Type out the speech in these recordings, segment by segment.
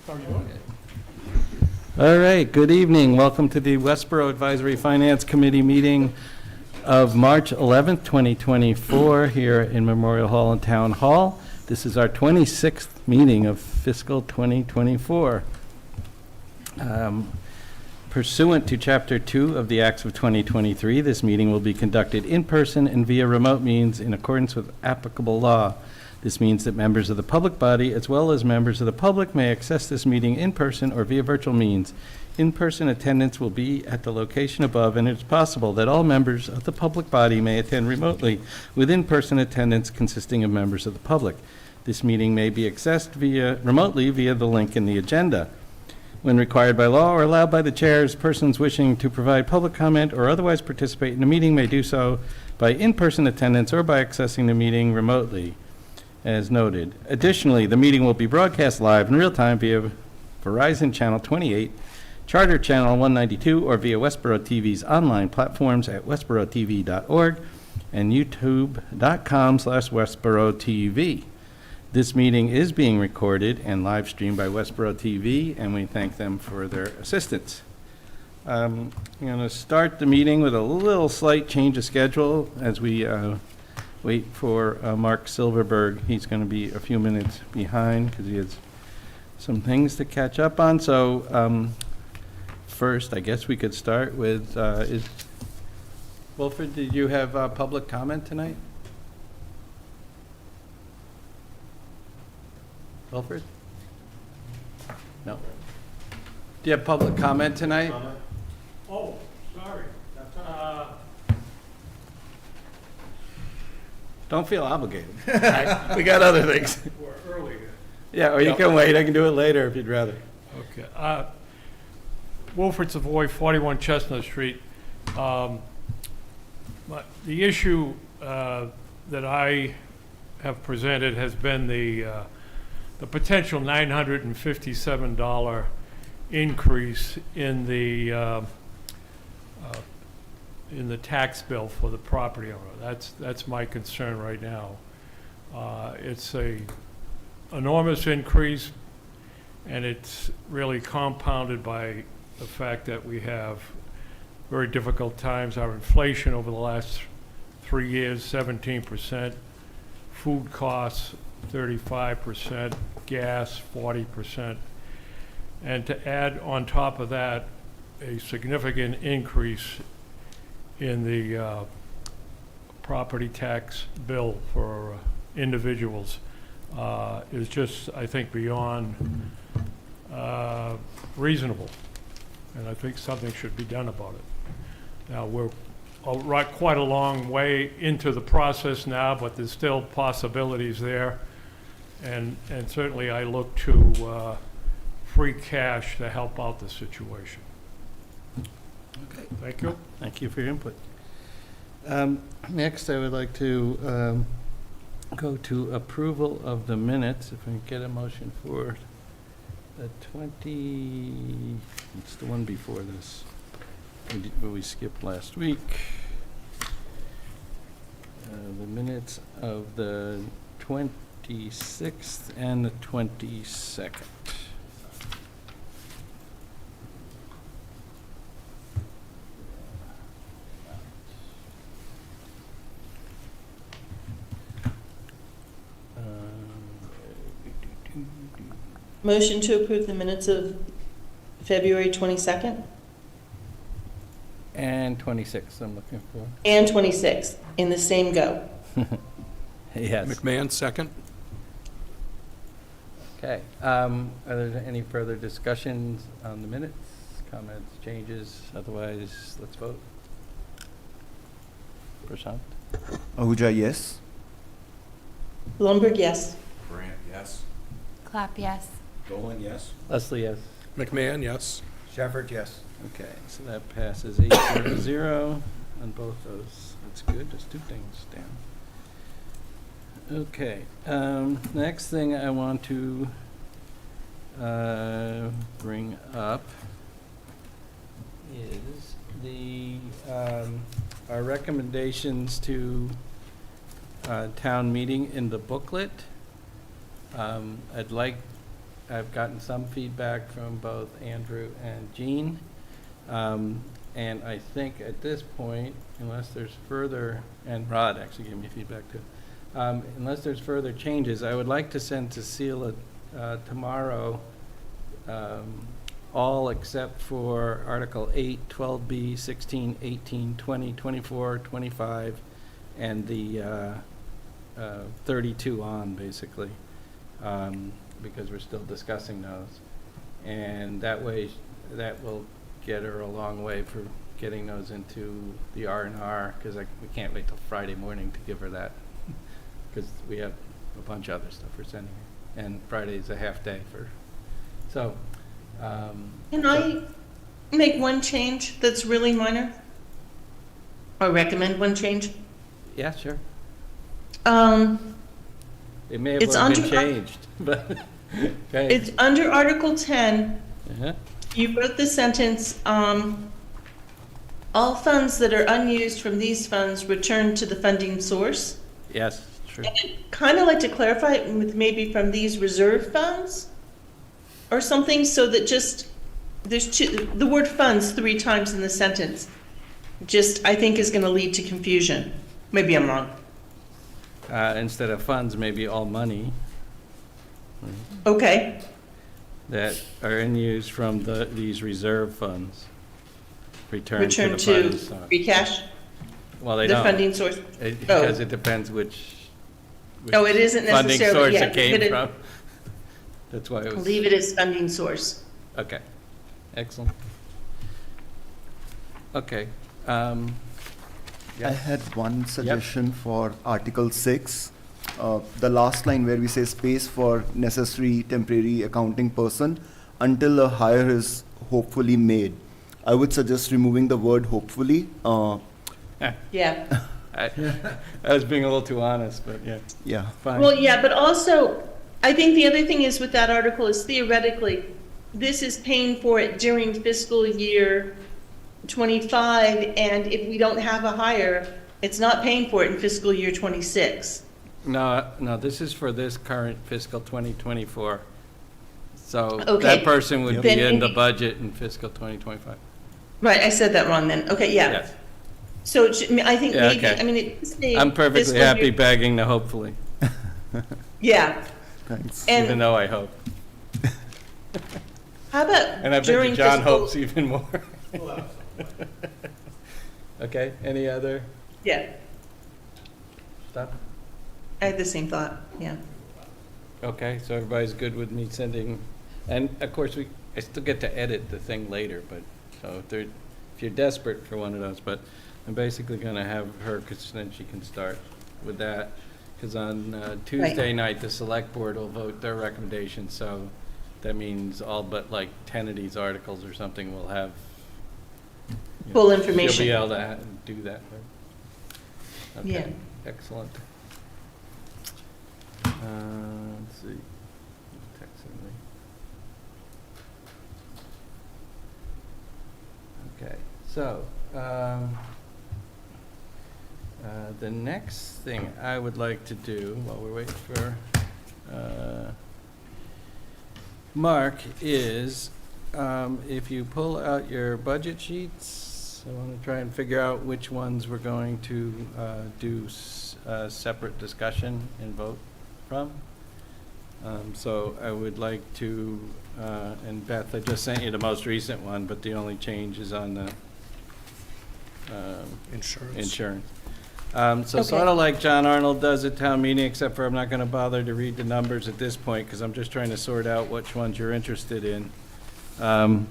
How are you doing? All right, good evening. Welcome to the Westborough Advisory Finance Committee meeting of March 11th, 2024 here in Memorial Hall and Town Hall. This is our 26th meeting of fiscal 2024. Pursuant to Chapter 2 of the Acts of 2023, this meeting will be conducted in person and via remote means in accordance with applicable law. This means that members of the public body, as well as members of the public, may access this meeting in person or via virtual means. In-person attendance will be at the location above, and it's possible that all members of the public body may attend remotely with in-person attendance consisting of members of the public. This meeting may be accessed remotely via the link in the agenda. When required by law or allowed by the chairs, persons wishing to provide public comment or otherwise participate in the meeting may do so by in-person attendance or by accessing the meeting remotely, as noted. Additionally, the meeting will be broadcast live in real time via Verizon Channel 28, Charter Channel 192, or via Westborough TV's online platforms at westboroughTV.org and youtube.com/WestboroughTV. This meeting is being recorded and live streamed by Westborough TV, and we thank them for their assistance. I'm going to start the meeting with a little slight change of schedule as we wait for Mark Silverberg. He's going to be a few minutes behind because he has some things to catch up on. So first, I guess we could start with, Wilfred, did you have public comment tonight? Wilfred? No. Do you have public comment tonight? Oh, sorry. Don't feel obligated. We got other things. We're early. Yeah, or you can wait. I can do it later if you'd rather. Okay. Wilfred Savoy, 41 Chestnut Street. But the issue that I have presented has been the potential $957 increase in the tax bill for the property owner. That's my concern right now. It's a enormous increase, and it's really compounded by the fact that we have very difficult times. Our inflation over the last 3 years, 17%, food costs 35%, gas 40%, and to add on top of that a significant increase in the property tax bill for individuals is just, I think, beyond reasonable, and I think something should be done about it. Now, we're quite a long way into the process now, but there's still possibilities there, and certainly I look to free cash to help out the situation. Okay. Thank you. Thank you for your input. Next, I would like to go to approval of the minutes. If I can get a motion for the it's the one before this, we skipped last week. The minutes of the 26th and the 22nd. Motion to approve the minutes of February 22nd And 26th, I'm looking for. and 26th in the same go. Yes. McMahon, second. Okay. Are there any further discussions on the minutes, comments, changes? Otherwise, let's vote. Prashant? Ahuja, yes. Lundberg, yes. Grant, yes. Clap, yes. Dolan, yes. Leslie, yes. McMahon, yes. Shepherd, yes. Okay, so that passes 8-0 on both those. That's good. Just two things down. Okay. Next thing I want to bring up is the our recommendations to town meeting in the booklet. I'd like I've gotten some feedback from both Andrew and Jean. And I think at this point, unless there's further, and Rod actually gave me feedback too. Unless there's further changes, I would like to send to Cecile tomorrow, all except for Article 8, 12B, 16, 18, 20, 24, 25, and the 32 on, basically, because we're still discussing those. And that way, that will get her a long way for getting those into the R&R, because we can't wait till Friday morning to give her that, because we have a bunch of other stuff we're sending her. And Friday's a half day for, so. Can I make one change that's really minor? Or recommend one change? Yeah, sure. Um, It may have It's already been under- changed, but, okay. It's under Article 10. Uh-huh. You wrote the sentence, all funds that are unused from these funds return to the funding source. Yes, true. And I'd kind of like to clarify it with maybe from these reserve funds or something, so that just, there's the word funds 3 times in the sentence, just, I think is going to lead to confusion. Maybe I'm wrong. Instead of funds, maybe all money Okay, that are in use from these reserve funds. Return to return the to funds. free cash, Well, they the don't. funding source. Because it depends which Oh, it isn't funding necessarily, source yeah, it came but it- from. That's why it was, Leave it as funding source. okay, excellent. Okay. I Yes. had one suggestion for Article 6. The last line where we say space for necessary temporary accounting person until a hire is hopefully made. I would suggest removing the word hopefully. Yeah. I was being a little too honest, but yeah, Yeah. fine. Well, yeah, but also, I think the other thing is with that article is theoretically, this is paying for it during fiscal year 25, and if we don't have a hire, it's not paying for it in fiscal year 26. No, this is for this current fiscal 2024. So Okay. that person would be Then in the maybe- budget in fiscal 2025. Right, I said that wrong then. Okay, yeah. Yes. So it should, I think Yeah, maybe, okay. I mean, it's the I'm perfectly fiscal year- happy bagging the hopefully, Yeah. Thanks. even And though I hope. how about And I bet during you John fiscal? hopes even more. Okay, any other Yeah, stuff? I had the same thought, yeah. Okay, so everybody's good with me sending, and of course, I still get to edit the thing later, but, so if you're desperate for one of those, but I'm basically gonna have her, because then she can start with that, because on Tuesday night, the select board will vote their recommendation, so that means all but like 10 of these articles or something will have. you know, Full information. She'll be able to do that, right? Yeah. Okay, excellent. Let's see. Who's texting me? Okay, so, the next thing I would like to do while we're waiting for, Mark is, if you pull out your budget sheets, I want to try and figure out which ones we're going to, do separate discussion and vote from. So I would like to, and Beth, I just sent you the most recent one, but the only change is on the Insurance. insurance. So Okay. sort of like John Arnold does at town meeting, except for I'm not going to bother to read the numbers at this point, because I'm just trying to sort out which ones you're interested in. And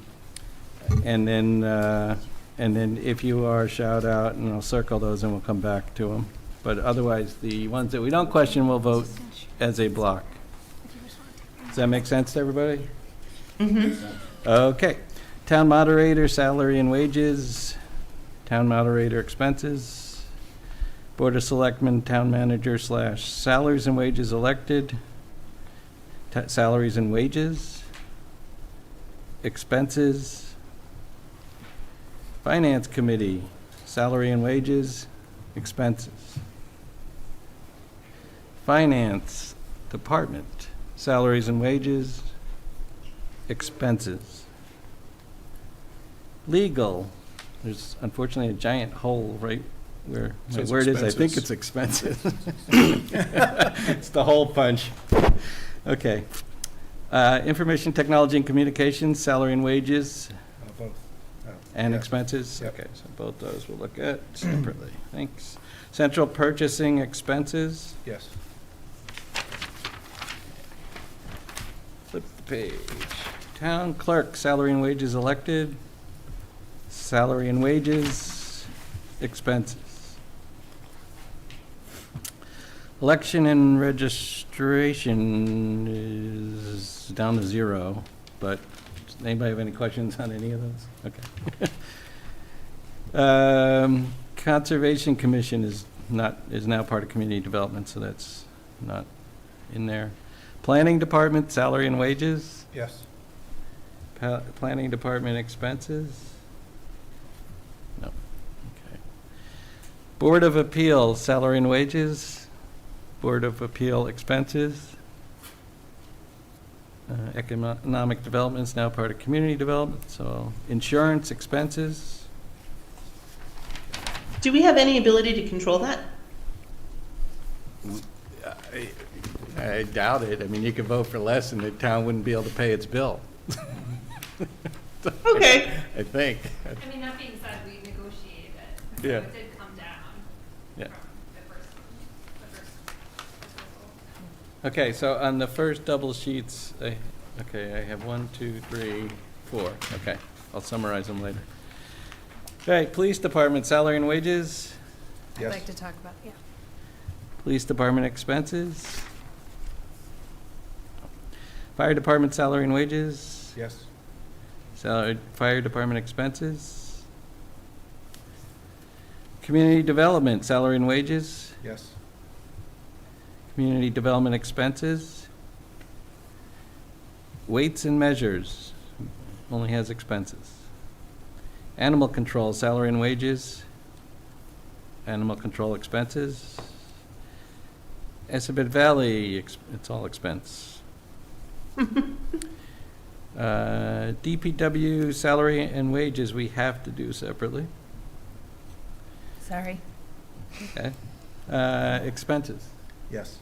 then if you are, shout out, and I'll circle those and we'll come back to them. But otherwise, the ones that we don't question, we'll vote as a block. Does that make sense to everybody? Mm-hmm. Okay. Town moderator, salary and wages. Town moderator expenses. Board of Selectmen, town manager / salaries and wages elected. Salaries and wages. Expenses. Finance committee, salary and wages, expenses. Finance department, salaries and wages, expenses. Legal, there's unfortunately a giant hole right where my Says word is. I think it's expensive. It's the hole punch. Okay. Information technology and communications, salary and wages, Both. and Yeah. expenses? Yep. Okay, so both those we'll look at separately. Thanks. Central purchasing expenses, Yes. flip the page. Town clerk, salary and wages elected, salary and wages, expenses. Election and registration is down to 0, but does anybody have any questions on any of those? Okay. Conservation Commission is now part of community development, so that's not in there. Planning Department, salary and wages, Yes. Planning Department expenses? No. Okay. Board of Appeal, salary and wages, Board of Appeal expenses. Economic Development is now part of community development, so insurance expenses. Do we have any ability to control that? I doubt it. I mean, you could vote for less and the town wouldn't be able to pay its bill. Okay. I think. I mean, that being said, we negotiated it, so Yeah. it did come down Yeah. from the first proposal. Okay, so on the first double sheets, I have 1, 2, 3, 4. Okay, I'll summarize them later. Okay, Police Department, salary and wages, I'd Yes. like to talk about, yeah. Police Department expenses, Fire Department, salary and wages, Yes. Fire Department expenses, Community Development, salary and wages, Yes. Community Development expenses, Weights and Measures, only has expenses. Animal Control, salary and wages, Animal Control expenses. Esabit Valley, it's all expense. DPW, salary and wages, we have to do separately. Sorry. Okay. Expenses, Yes.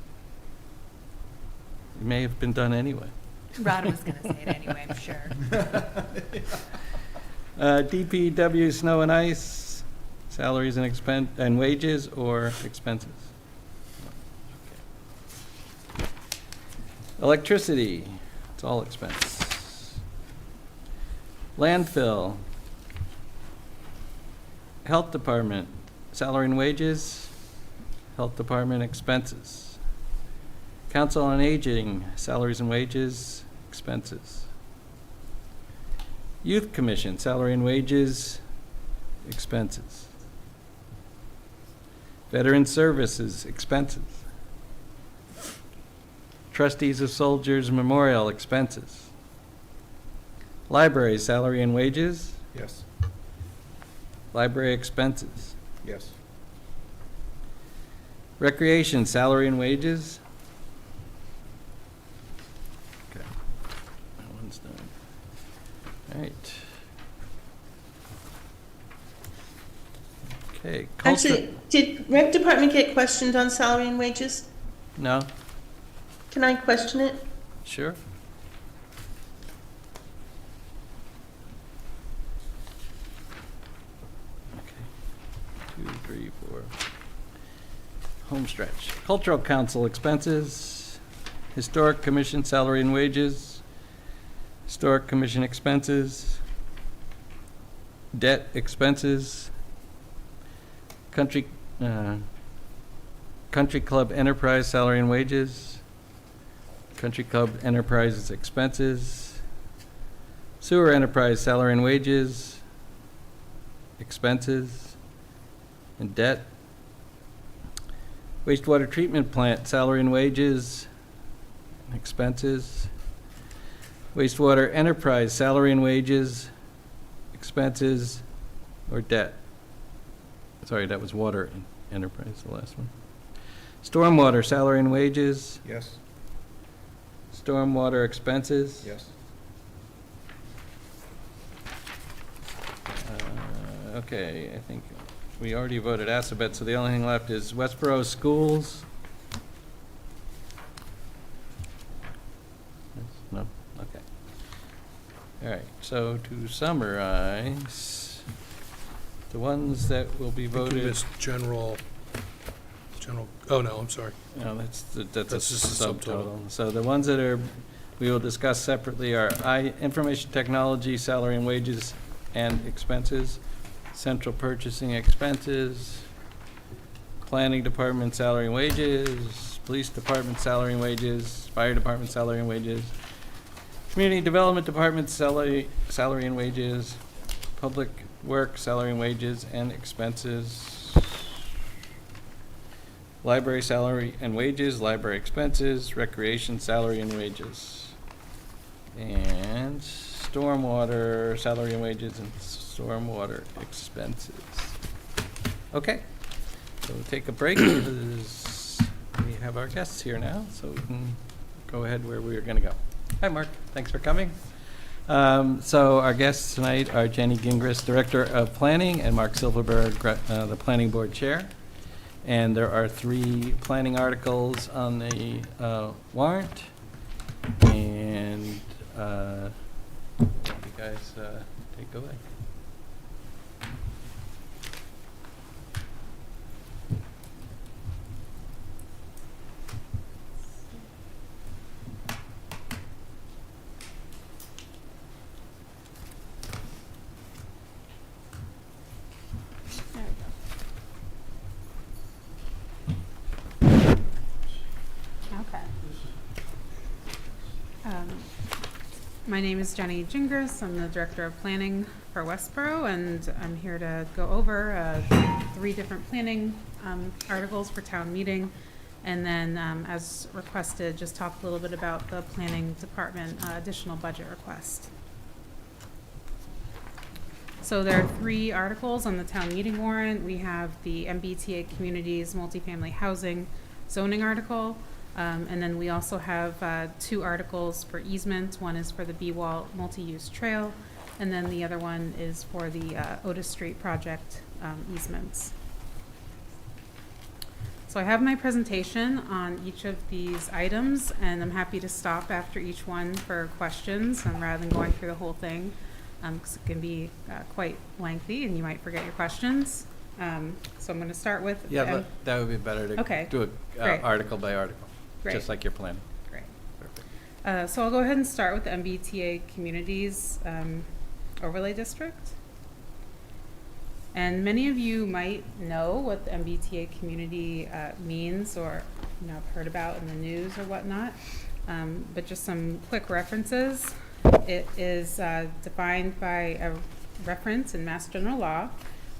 it may have been done anyway. Rod was gonna say it anyway, I'm sure. DPW, snow and ice, salaries and wages or expenses? Okay. Electricity, it's all expense. Landfill. Health Department, salary and wages, Health Department expenses. Council on Aging, salaries and wages, expenses. Youth Commission, salary and wages, expenses. Veteran Services, expenses. Trustees of Soldiers Memorial, expenses. Library, salary and wages, Yes. library expenses. Yes. Recreation, salary and wages. Okay, that one's done. All right. Okay. Actually, did rec department get questioned on salary and wages? No? Can I question it? Sure. Okay. 2, 3, 4. Home stretch. Cultural Council expenses. Historic Commission salary and wages. Historic Commission expenses. Debt expenses. Country Club Enterprise salary and wages. Country Club Enterprises expenses. Sewer Enterprise salary and wages. Expenses. And debt. Wastewater Treatment Plant salary and wages. Expenses. Wastewater Enterprise salary and wages. Expenses. Or debt. Sorry, that was Water Enterprise, the last one. Stormwater salary and wages. Yes. Stormwater expenses. Yes. Okay, I think we already voted Assabet, so the only thing left is Westborough Schools. No, okay. All right, so to summarize, the ones that will be I think you voted. missed oh, no, I'm sorry. No, that's a That's just a subtotal. So the ones that we will discuss separately are information technology, salary and wages and expenses, central purchasing expenses, planning department salary and wages, police department salary and wages, fire department salary and wages, community development department salary and wages, public work salary and wages and expenses, library salary and wages, library expenses, recreation salary and wages, and stormwater salary and wages and stormwater expenses. Okay, so we'll take a break because we have our guests here now, so we can go ahead where we were going to go. Hi, Mark. Thanks for coming. So our guests tonight are Jenny Gingras, Director of Planning, and Mark Silverberg, the Planning Board Chair. And there are 3 planning articles on the warrant. And you guys take away. Okay. My name is Jenny Gingras. I'm the Director of Planning for Westborough, and I'm here to go over 3 different planning articles for town meeting, and then, as requested, just talk a little bit about the Planning Department additional budget request. So there are 3 articles on the town meeting warrant. We have the MBTA Communities Multifamily Housing zoning article, and then we also have 2 articles for easement. One is for the B-Wall multi-use trail, and then the other one is for the Otis Street project easements. So I have my presentation on each of these items, and I'm happy to stop after each one for questions rather than going through the whole thing, because it can be quite lengthy and you might forget your questions. So I'm going to start with. Yeah, that would be better to do it Great. article by article, Great. just like you're planning. Great. Perfect. So I'll go ahead and start with the MBTA Communities Overlay District. And many of you might know what the MBTA community means, or have heard about in the news or whatnot. But just some quick references. It is defined by a reference in Mass General Law,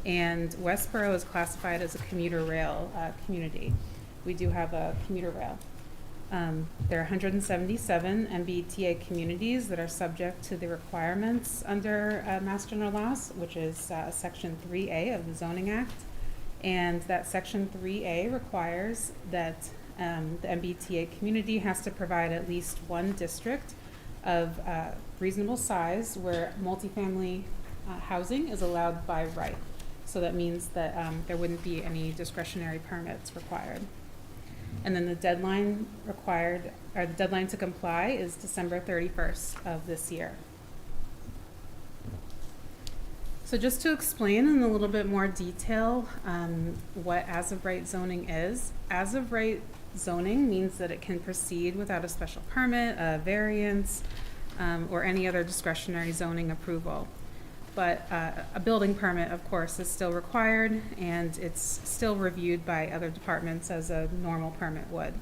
and Westborough is classified as a commuter rail community. We do have a commuter rail. There are 177 MBTA communities that are subject to the requirements under Mass General Laws, which is Section 3A of the Zoning Act. And that Section 3A requires that the MBTA community has to provide at least one district of reasonable size where multifamily housing is allowed by right. So that means that there wouldn't be any discretionary permits required. And then the deadline required, or the deadline to comply, is December 31st of this year. So just to explain in a little bit more detail what as-of-right zoning is. As-of-right zoning means that it can proceed without a special permit, a variance, or any other discretionary zoning approval. But a building permit, of course, is still required, and it's still reviewed by other departments as a normal permit would.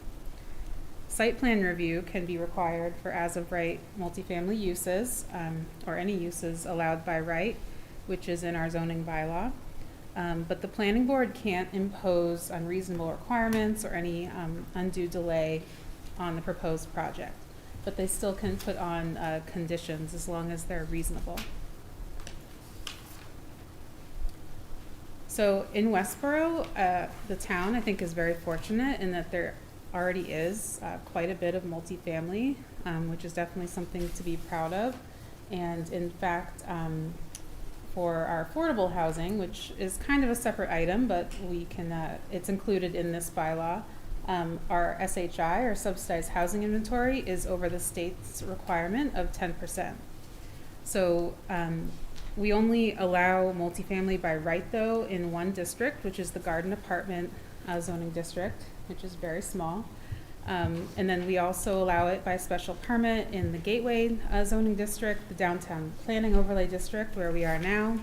Site plan review can be required for as-of-right multifamily uses, or any uses allowed by right, which is in our zoning bylaw. But the planning board can't impose unreasonable requirements or any undue delay on the proposed project. But they still can put on conditions as long as they're reasonable. So in Westborough, the town, I think, is very fortunate in that there already is quite a bit of multifamily, which is definitely something to be proud of. And in fact, for our affordable housing, which is kind of a separate item, but we can, it's included in this bylaw. Our SHI, or subsidized housing inventory, is over the state's requirement of 10%. So we only allow multifamily by right, though, in one district, which is the Garden Apartment zoning district, which is very small. And then we also allow it by special permit in the Gateway zoning district, the Downtown Planning Overlay District, where we are now,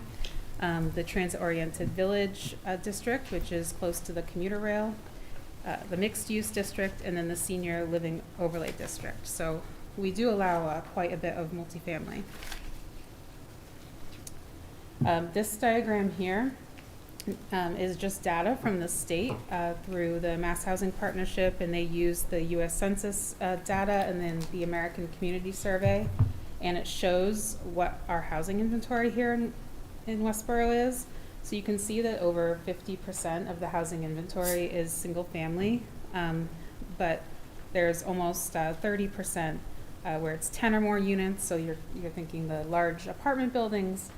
the Transit-Oriented Village District, which is close to the commuter rail, the Mixed Use District, and then the Senior Living Overlay District. So we do allow quite a bit of multifamily. This diagram here is just data from the state through the Mass Housing Partnership, and they use the U.S. Census data and then the American Community Survey, and it shows what our housing inventory here in Westborough is. So you can see that over 50% of the housing inventory is single family, but there's almost 30% where it's 10 or more units, so you're thinking the large apartment buildings,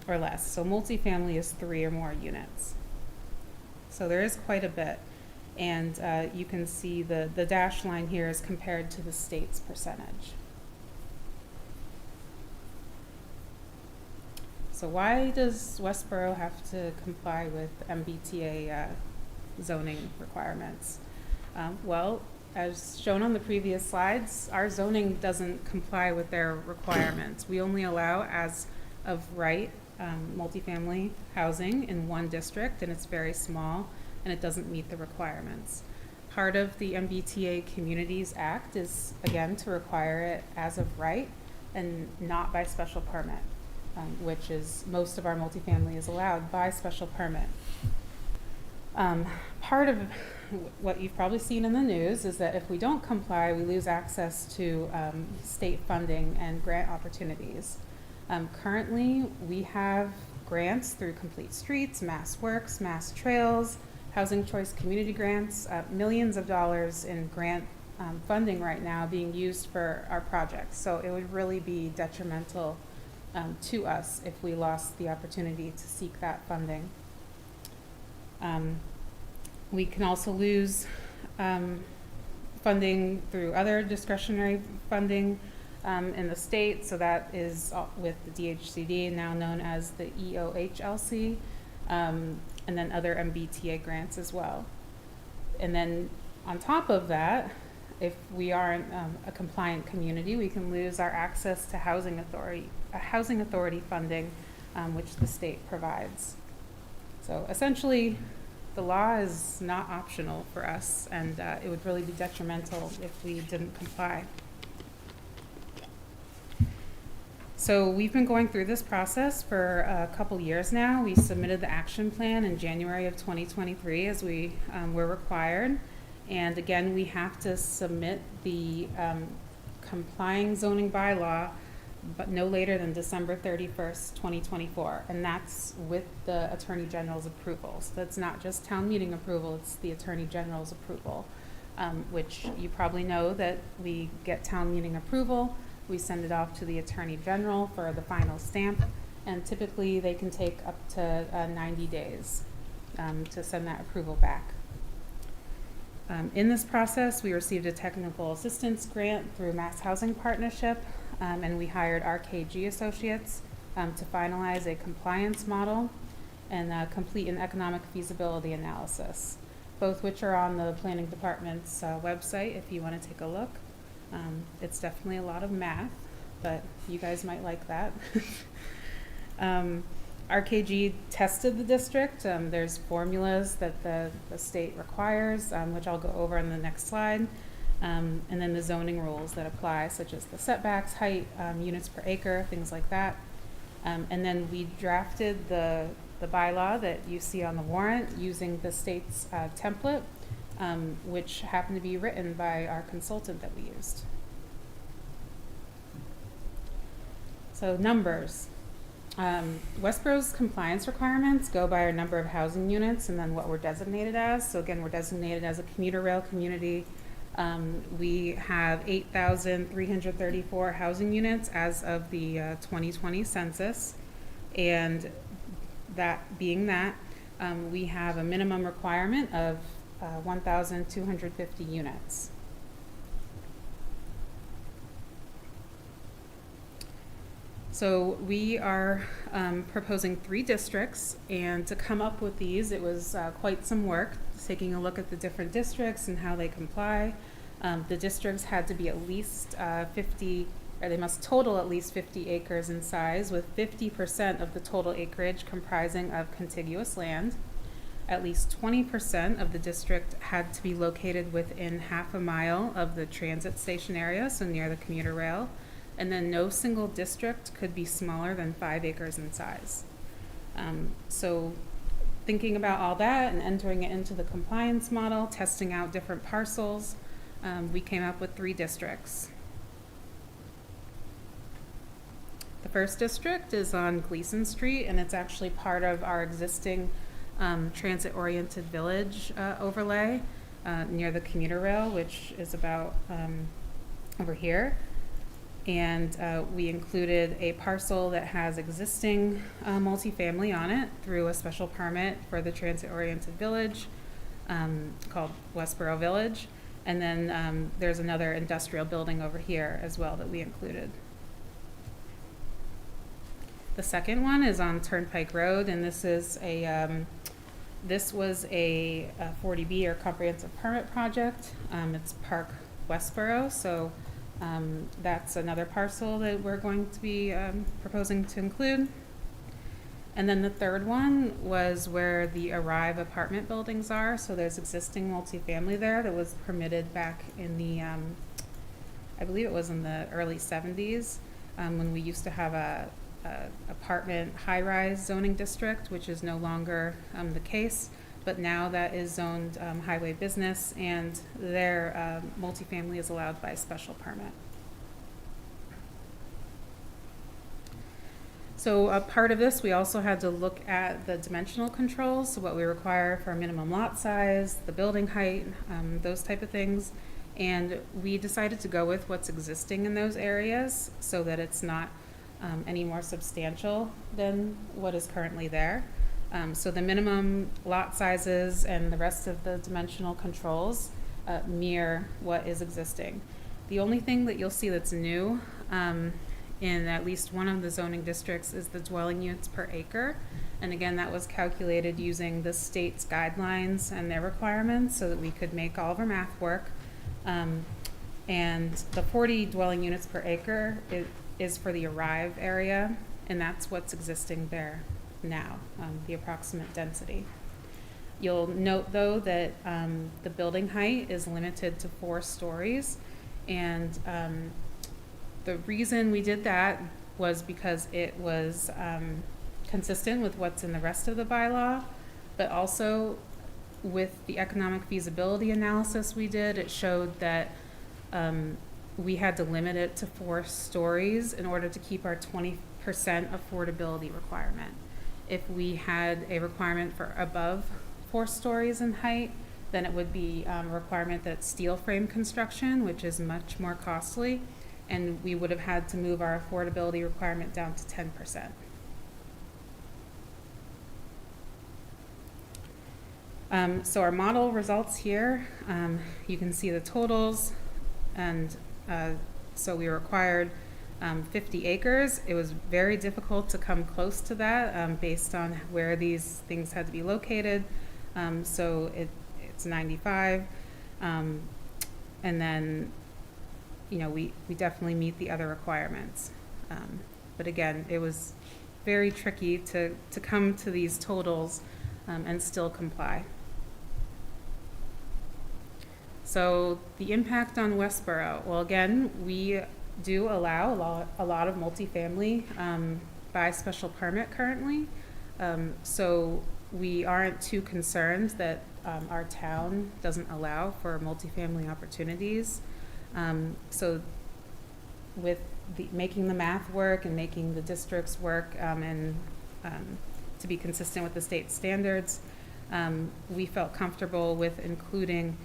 or less. So multifamily is 3 or more units. So there is quite a bit. And you can see the dashed line here is compared to the state's percentage. So why does Westborough have to comply with MBTA zoning requirements? Well, as shown on the previous slides, our zoning doesn't comply with their requirements. We only allow as of right multifamily housing in one district, and it's very small, and it doesn't meet the requirements. Part of the MBTA Communities Act is, again, to require it as of right and not by special permit, which is most of our multifamily is allowed by special permit. Part of what you've probably seen in the news is that if we don't comply, we lose access to state funding and grant opportunities. Currently, we have grants through Complete Streets, Mass Works, Mass Trails, Housing Choice Community Grants, millions of dollars in grant funding right now being used for our projects. So it would really be detrimental to us if we lost the opportunity to seek that funding. We can also lose funding through other discretionary funding in the state, so that is with the DHCD, now known as the EOHLC, and then other MBTA grants as well. And then on top of that, if we aren't a compliant community, we can lose our access to housing authority funding, which the state provides. So essentially, the law is not optional for us, and it would really be detrimental if we didn't comply. So we've been going through this process for a couple years now. We submitted the action plan in January of 2023 as we were required. And again, we have to submit the complying zoning bylaw, but no later than December 31st, 2024. And that's with the Attorney General's approval. So that's not just town meeting approval, it's the Attorney General's approval, which you probably know that we get town meeting approval. We send it off to the Attorney General for the final stamp, and typically they can take up to 90 days to send that approval back. In this process, we received a technical assistance grant through Mass Housing Partnership, and we hired RKG Associates to finalize a compliance model and complete an economic feasibility analysis, both which are on the Planning Department's website if you want to take a look. It's definitely a lot of math, but you guys might like that. RKG tested the district. There's formulas that the state requires, which I'll go over on the next slide. And then the zoning rules that apply, such as the setbacks, height, units per acre, things like that. And then we drafted the bylaw that you see on the warrant using the state's template, which happened to be written by our consultant that we used. So numbers. Westborough's compliance requirements go by our number of housing units and then what we're designated as. So again, we're designated as a commuter rail community. We have 8,334 housing units as of the 2020 census. And we have a minimum requirement of 1,250 units. So we are proposing 3 districts, and to come up with these, it was quite some work, taking a look at the different districts and how they comply. The districts had to be at least 50, or they must total at least 50 acres in size, with 50% of the total acreage comprising of contiguous land. At least 20% of the district had to be located within half a mile of the transit station area, so near the commuter rail. And then no single district could be smaller than 5 acres in size. So thinking about all that and entering it into the compliance model, testing out different parcels, we came up with 3 districts. The first district is on Gleason Street, and it's actually part of our existing transit-oriented village overlay near the commuter rail, which is about over here. And we included a parcel that has existing multifamily on it through a special permit for the transit-oriented village called Westborough Village. And then there's another industrial building over here as well that we included. The second one is on Turnpike Road, and this is this was a 40B or comprehensive permit project. It's Park Westborough, so that's another parcel that we're going to be proposing to include. And then the third one was where the Arrive apartment buildings are. So there's existing multifamily there that was permitted back in the, I believe it was in the early 70s, when we used to have a apartment high-rise zoning district, which is no longer the case. But now that is zoned highway business, and their multifamily is allowed by special permit. So a part of this, we also had to look at the dimensional controls, so what we require for minimum lot size, the building height, those type of things. And we decided to go with what's existing in those areas so that it's not any more substantial than what is currently there. So the minimum lot sizes and the rest of the dimensional controls mirror what is existing. The only thing that you'll see that's new in at least one of the zoning districts is the dwelling units per acre. And again, that was calculated using the state's guidelines and their requirements so that we could make all of our math work. And the 40 dwelling units per acre is for the Arrive area, and that's what's existing there now, the approximate density. You'll note though that the building height is limited to 4 stories, and the reason we did that was because it was consistent with what's in the rest of the bylaw, but also with the economic feasibility analysis we did, it showed that we had to limit it to 4 stories in order to keep our 20% affordability requirement. If we had a requirement for above 4 stories in height, then it would be a requirement that's steel frame construction, which is much more costly, and we would have had to move our affordability requirement down to 10%. So our model results here, you can see the totals, and so we required 50 acres. It was very difficult to come close to that based on where these things had to be located. So it's 95, and then we definitely meet the other requirements. But again, it was very tricky to come to these totals and still comply. So the impact on Westborough. Well, again, we do allow a lot of multifamily by special permit currently. So we aren't too concerned that our town doesn't allow for multifamily opportunities. So with making the math work and making the districts work and to be consistent with the state standards, we felt comfortable with including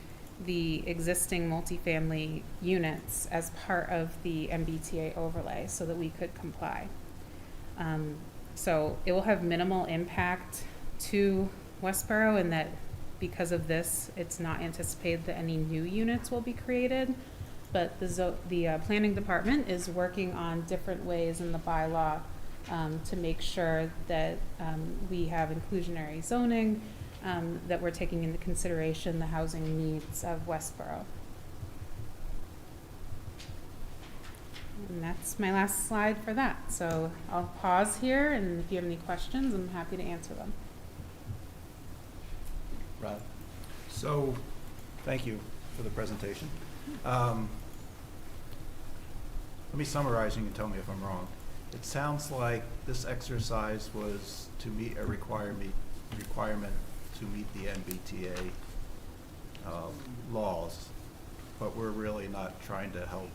the existing multifamily units as part of the MBTA overlay so that we could comply. So it will have minimal impact to Westborough in that because of this, it's not anticipated that any new units will be created. But the planning department is working on different ways in the bylaw to make sure that we have inclusionary zoning, that we're taking into consideration the housing needs of Westborough. And that's my last slide for that. So I'll pause here, and if you have any questions, I'm happy to answer them. Rob? So, thank you for the presentation. Let me summarize, and you can tell me if I'm wrong. It sounds like this exercise was to meet a requirement to meet the MBTA laws, but we're really not trying to help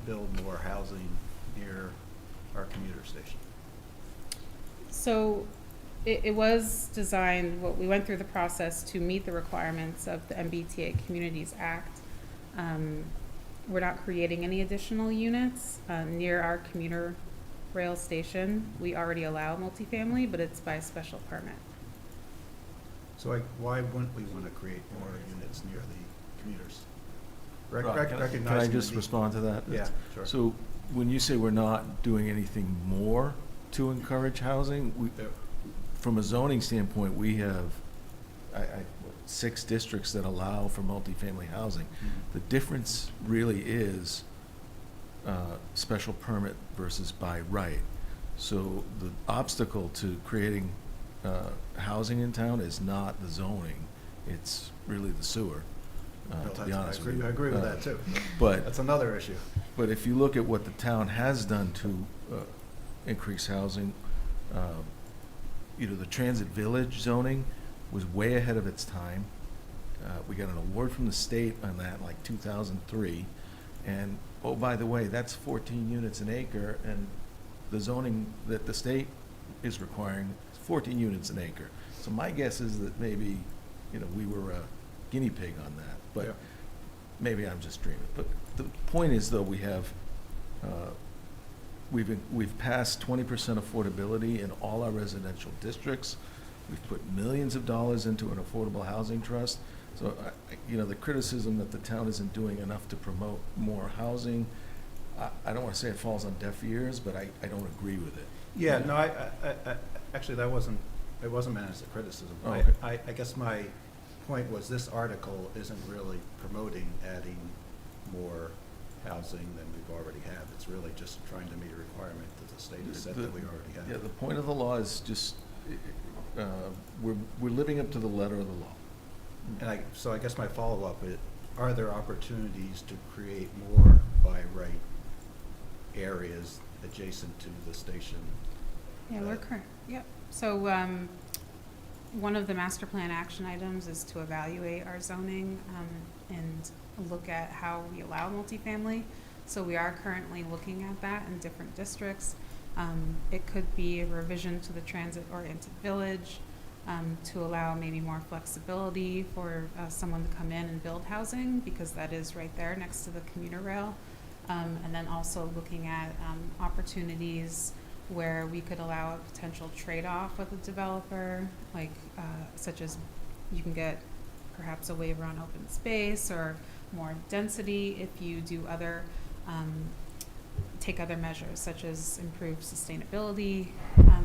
build more housing near our commuter station. So it was designed, we went through the process to meet the requirements of the MBTA Communities Act. We're not creating any additional units near our commuter rail station. We already allow multifamily, but it's by special permit. So why wouldn't we want to create more units near the commuters? Rob, can I Recognizing just the need. respond to that? Yeah, sure. So when you say we're not doing anything more to encourage housing, Yeah. from a zoning standpoint, we have 6 districts that allow for multifamily housing. Mhm. The difference really is special permit versus by right. So the obstacle to creating housing in town is not the zoning, it's really the sewer, Well, to be that's- honest with you. I agree with that too. But That's another issue. But if you look at what the town has done to increase housing, the transit village zoning was way ahead of its time. We got an award from the state on that, like 2003. And, oh, by the way, that's 14 units an acre, and the zoning that the state is requiring is 14 units an acre. So my guess is that maybe, we were a guinea pig on that. But Yeah. maybe I'm just dreaming. But the point is, though, we have, we've passed 20% affordability in all our residential districts. We've put millions of dollars into an affordable housing trust. So, the criticism that the town isn't doing enough to promote more housing, I don't want to say it falls on deaf ears, but I don't agree with it. Yeah, no, I actually, it wasn't meant as a criticism. Oh, okay. I guess my point was this article isn't really promoting adding more housing than we've already have. It's really just trying to meet a requirement that the state has said that we already have. Yeah, the point of the law is just, we're living up to the letter of the law. And so I guess my follow-up is, are there opportunities to create more by right areas adjacent to the station? Yeah, we're current, yep. So, one of the master plan action items is to evaluate our zoning, and look at how we allow multifamily. So we are currently looking at that in different districts. It could be a revision to the transit-oriented village, to allow maybe more flexibility for someone to come in and build housing, because that is right there next to the commuter rail. And then also looking at opportunities where we could allow a potential trade-off with a developer, like such as you can get perhaps a waiver on open space or more density if you do other, take other measures such as improve sustainability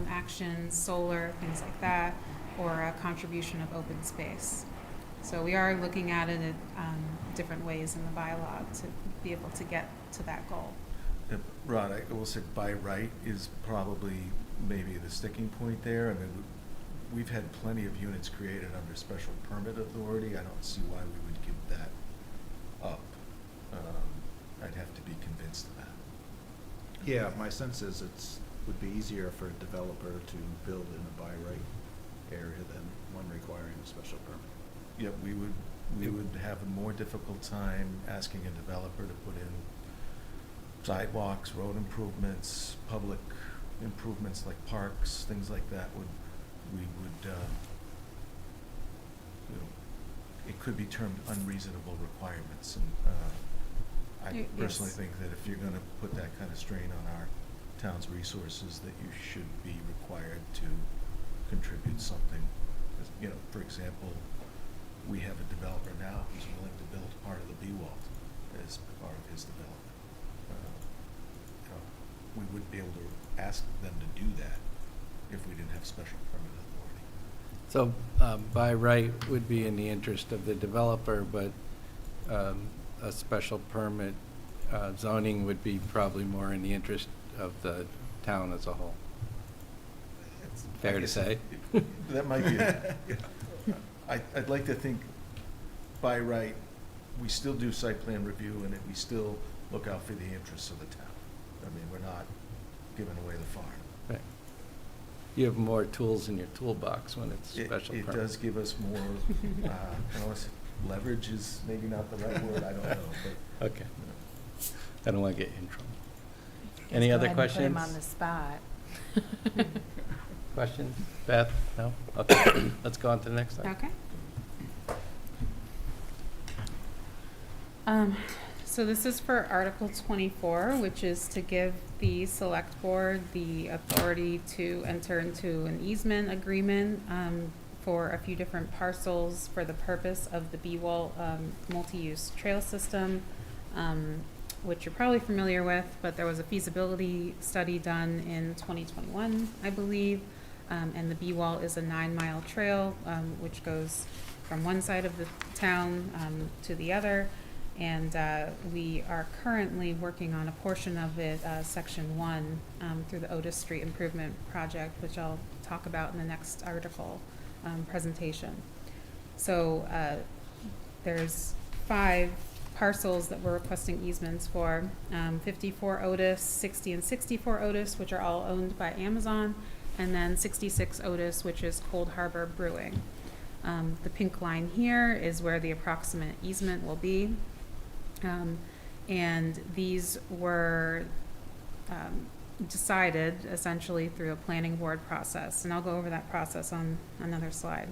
actions, solar, things like that, or a contribution of open space. So we are looking at it in different ways in the bylaw to be able to get to that goal. Rod, I will say by right is probably maybe the sticking point there. I mean, we've had plenty of units created under special permit authority. I don't see why we would give that up. I'd have to be convinced of that. Yeah, my sense is would be easier for a developer to build in a by right area than one requiring a special permit. Yeah, we would have a more difficult time asking a developer to put in sidewalks, road improvements, public improvements like parks, things like that. It could be termed unreasonable requirements. And I personally Yes. think that if you're going to put that kind of strain on our town's resources that you should be required to contribute something. You know, for example, we have a developer now who's willing to build part of the B-wall as part of his development. You know, we wouldn't be able to ask them to do that if we didn't have special permit authority. So by right would be in the interest of the developer, but a special permit zoning would be probably more in the interest of the town as a whole. Fair to say? That might be it. I'd like to think by right, we still do site plan review and that we still look out for the interests of the town. I mean, we're not giving away the farm. Right. You have more tools in your toolbox when it's special It permit. does give us more, leverage is maybe not the right word, I don't know, but. Okay. I don't want to get you in trouble. Any other questions? Put him on the spot. Questions? Beth? No? Okay. Let's go on to the next slide. Okay. So this is for Article 24, which is to give the Select Board the authority to enter into an easement agreement for a few different parcels for the purpose of the B-Wall multi-use trail system, which you're probably familiar with, but there was a feasibility study done in 2021, I believe, and the B-Wall is a 9-mile trail, which goes from one side of the town to the other, and we are currently working on a portion of it, Section 1, through the Otis Street Improvement Project, which I'll talk about in the next article presentation. So there's 5 parcels that we're requesting easements for, 54 Otis, 60 and 64 Otis, which are all owned by Amazon, and then 66 Otis, which is Cold Harbor Brewing. The pink line here is where the approximate easement will be. And these were decided essentially through a planning board process, and I'll go over that process on another slide.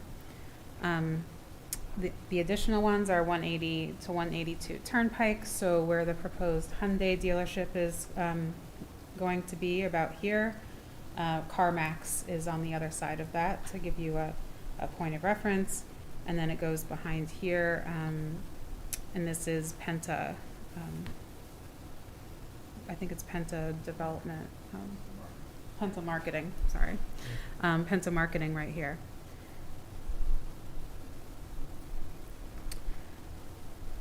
The additional ones are 180 to 182 Turnpike, so where the proposed Hyundai dealership is going to be about here. CarMax is on the other side of that, to give you a point of reference, and then it goes behind here, and this is Penta, I think it's Penta Development, Penta Marketing, sorry. Penta Marketing right here.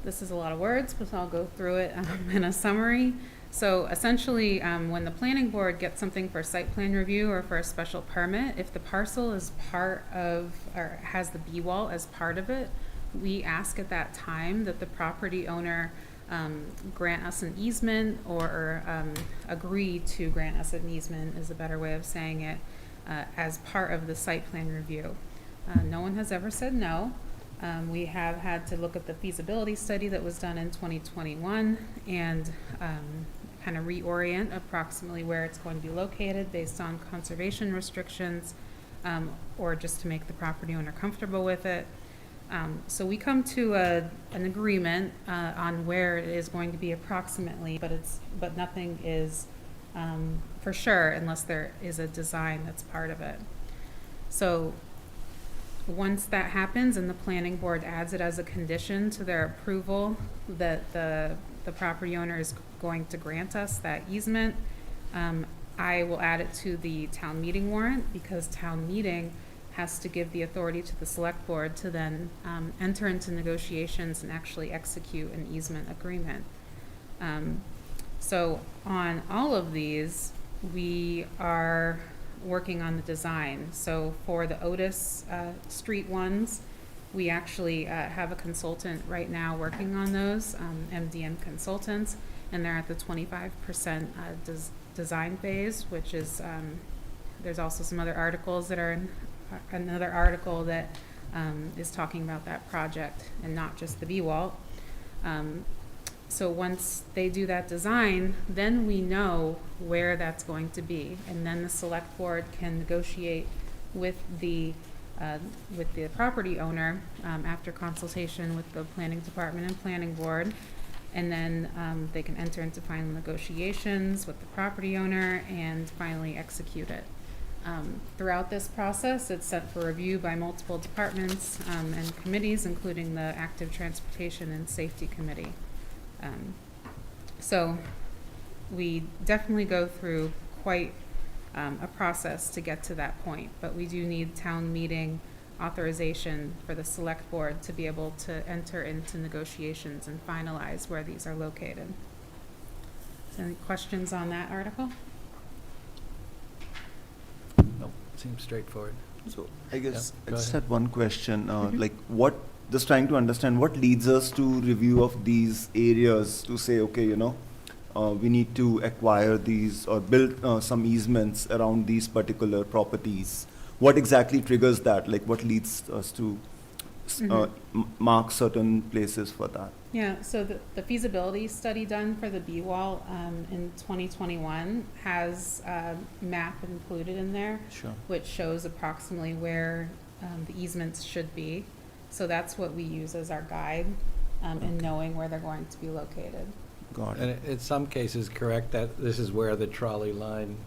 This is a lot of words, but I'll go through it in a summary. So essentially, when the planning board gets something for site plan review or for a special permit, if the parcel is part of, or has the B-wall as part of it, we ask at that time that the property owner grant us an easement or agree to grant us an easement is a better way of saying it, as part of the site plan review. No one has ever said no. We have had to look at the feasibility study that was done in 2021 and kind of reorient approximately where it's going to be located based on conservation restrictions, or just to make the property owner comfortable with it. So we come to an agreement on where it is going to be approximately, but nothing is for sure unless there is a design that's part of it. So once that happens and the planning board adds it as a condition to their approval that the property owner is going to grant us that easement, I will add it to the town meeting warrant, because town meeting has to give the authority to the select board to then enter into negotiations and actually execute an easement agreement. So on all of these, we are working on the design. So for the Otis Street ones, we actually have a consultant right now working on those, MDM Consultants, and they're at the 25% design phase, which is, there's also some other articles that are in, another article that is talking about that project and not just the B-wall. So once they do that design, then we know where that's going to be, and then the select board can negotiate with the property owner after consultation with the planning department and planning board And then they can enter into final negotiations with the property owner and finally execute it. Throughout this process, it's sent for review by multiple departments and committees, including the Active Transportation and Safety Committee. So we definitely go through quite a process to get to that point, but we do need town meeting authorization for the select board to be able to enter into negotiations and finalize where these are located. So any questions on that article? Nope, seems straightforward. So I guess Yeah, I go just ahead. had one question, like just trying to understand what leads us to review of these areas to say, okay, we need to acquire these or build some easements around these particular properties. What exactly triggers that? Like what leads us to mark certain places for that? Yeah, so the feasibility study done for the B-wall in 2021 has a map included in there, Sure. which shows approximately where the easements should be. So that's what we use as our guide in knowing where they're going to be located. Got And it. in some cases, correct, that this is where the trolley line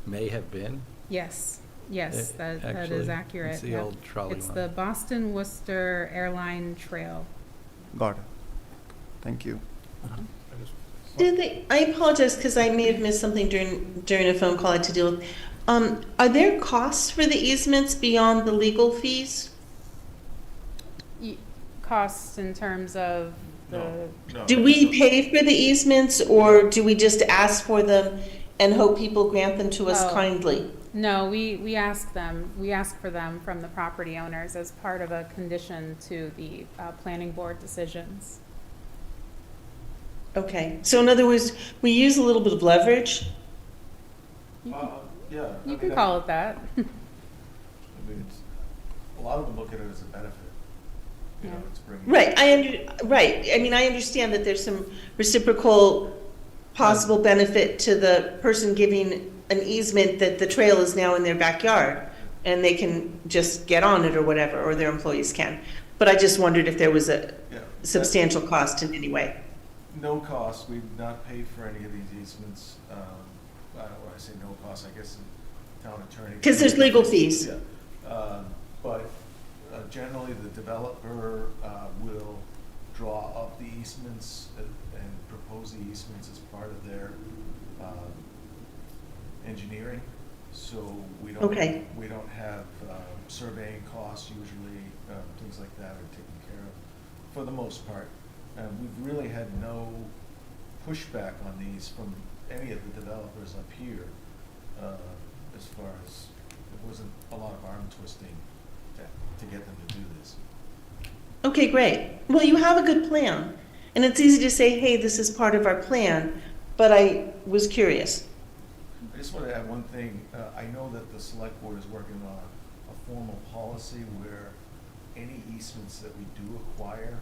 may have been? Yes, yes, that is Actually, accurate. it's the yeah. old trolley It's line. the Boston Worcester Airline Trail. Got it. Thank you. I apologize because I may have missed something during a phone call I had to deal with. Are there costs for the easements beyond the legal fees? Costs in terms of the, Do we pay for the easements or do we just ask for them and hope people grant them to us Oh. kindly? no, we ask for them from the property owners as part of a condition to the planning board decisions. Okay, so in other words, we use a little bit of leverage? Yeah. You can call it that. I mean, a lot of them look at it as a benefit. You know, Yeah. it's bringing. Right, I mean, I understand that there's some reciprocal possible benefit to the person giving an easement that the trail is now in their backyard and they can just get on it or whatever, or their employees can. But I just wondered if there was a Yeah. substantial cost in any way. No cost, we've not paid for any of these easements. I don't want to say no cost, I guess the town attorney. Because there's legal fees. Yeah. But generally, the developer will draw up the easements and propose the easements as part of their engineering. So we don't. Okay. We don't have surveying costs usually, things like that are taken care of, for the most part. We've really had no pushback on these from any of the developers up here, as far as, there wasn't a lot of arm twisting to get them to do this. Okay, great. Well, you have a good plan. And it's easy to say, hey, this is part of our plan, but I was curious. I just want to add one thing. I know that the select board is working on a formal policy where any easements that we do acquire,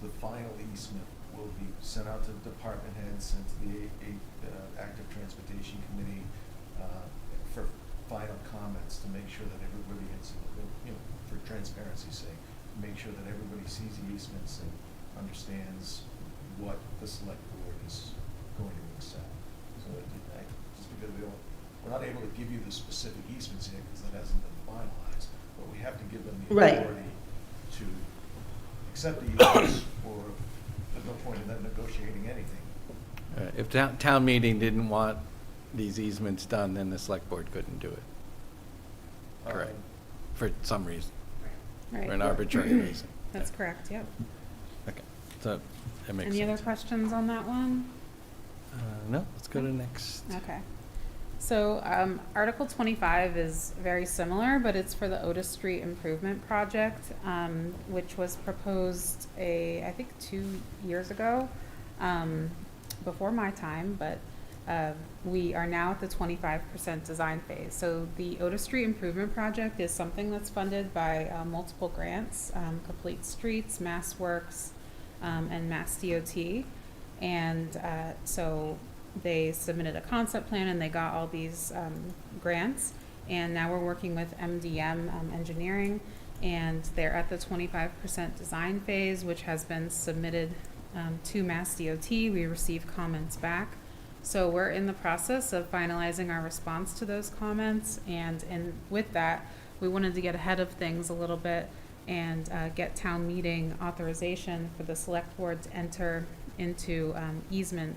the final easement will be sent out to department heads, sent to the Active Transportation Committee for final comments to make sure that everybody gets, for transparency's sake, make sure that everybody sees the easements and understands what the select board is going to accept. So just because we're not able to give you the specific easements yet because that hasn't been finalized, but we have to give them the Right. authority to accept the easements, or there's no point in them negotiating anything. If town meeting didn't want these easements done, then the select board couldn't do it, correct, for some reason, for an Right, arbitrary reason. that's correct, yep. Okay, so that makes Any other sense. questions on that one? No, let's go to next. Okay. So, Article 25 is very similar, but it's for the Otis Street Improvement Project, which was proposed I think 2 years ago, before my time, but we are now at the 25% design phase. So the Otis Street Improvement Project is something that's funded by multiple grants, Complete Streets, Mass Works, and Mass DOT. And so they submitted a concept plan and they got all these grants. And now we're working with MDM Engineering, and they're at the 25% design phase, which has been submitted to Mass DOT. We received comments back. So we're in the process of finalizing our response to those comments, and with that, we wanted to get ahead of things a little bit and get town meeting authorization for the select board to enter into easement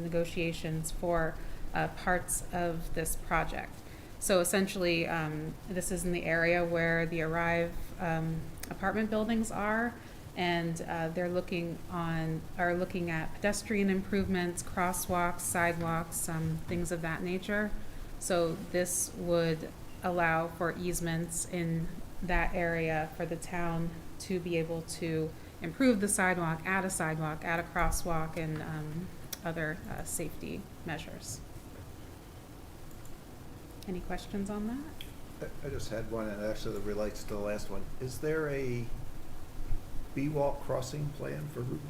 negotiations for parts of this project. So essentially, this is in the area where the Arrive apartment buildings are, and they're looking at pedestrian improvements, crosswalks, sidewalks, things of that nature. So this would allow for easements in that area for the town to be able to improve the sidewalk, add a crosswalk, and other safety measures. Any questions on that? I just had one, and actually that relates to the last one. Is there a B-walk crossing plan for Route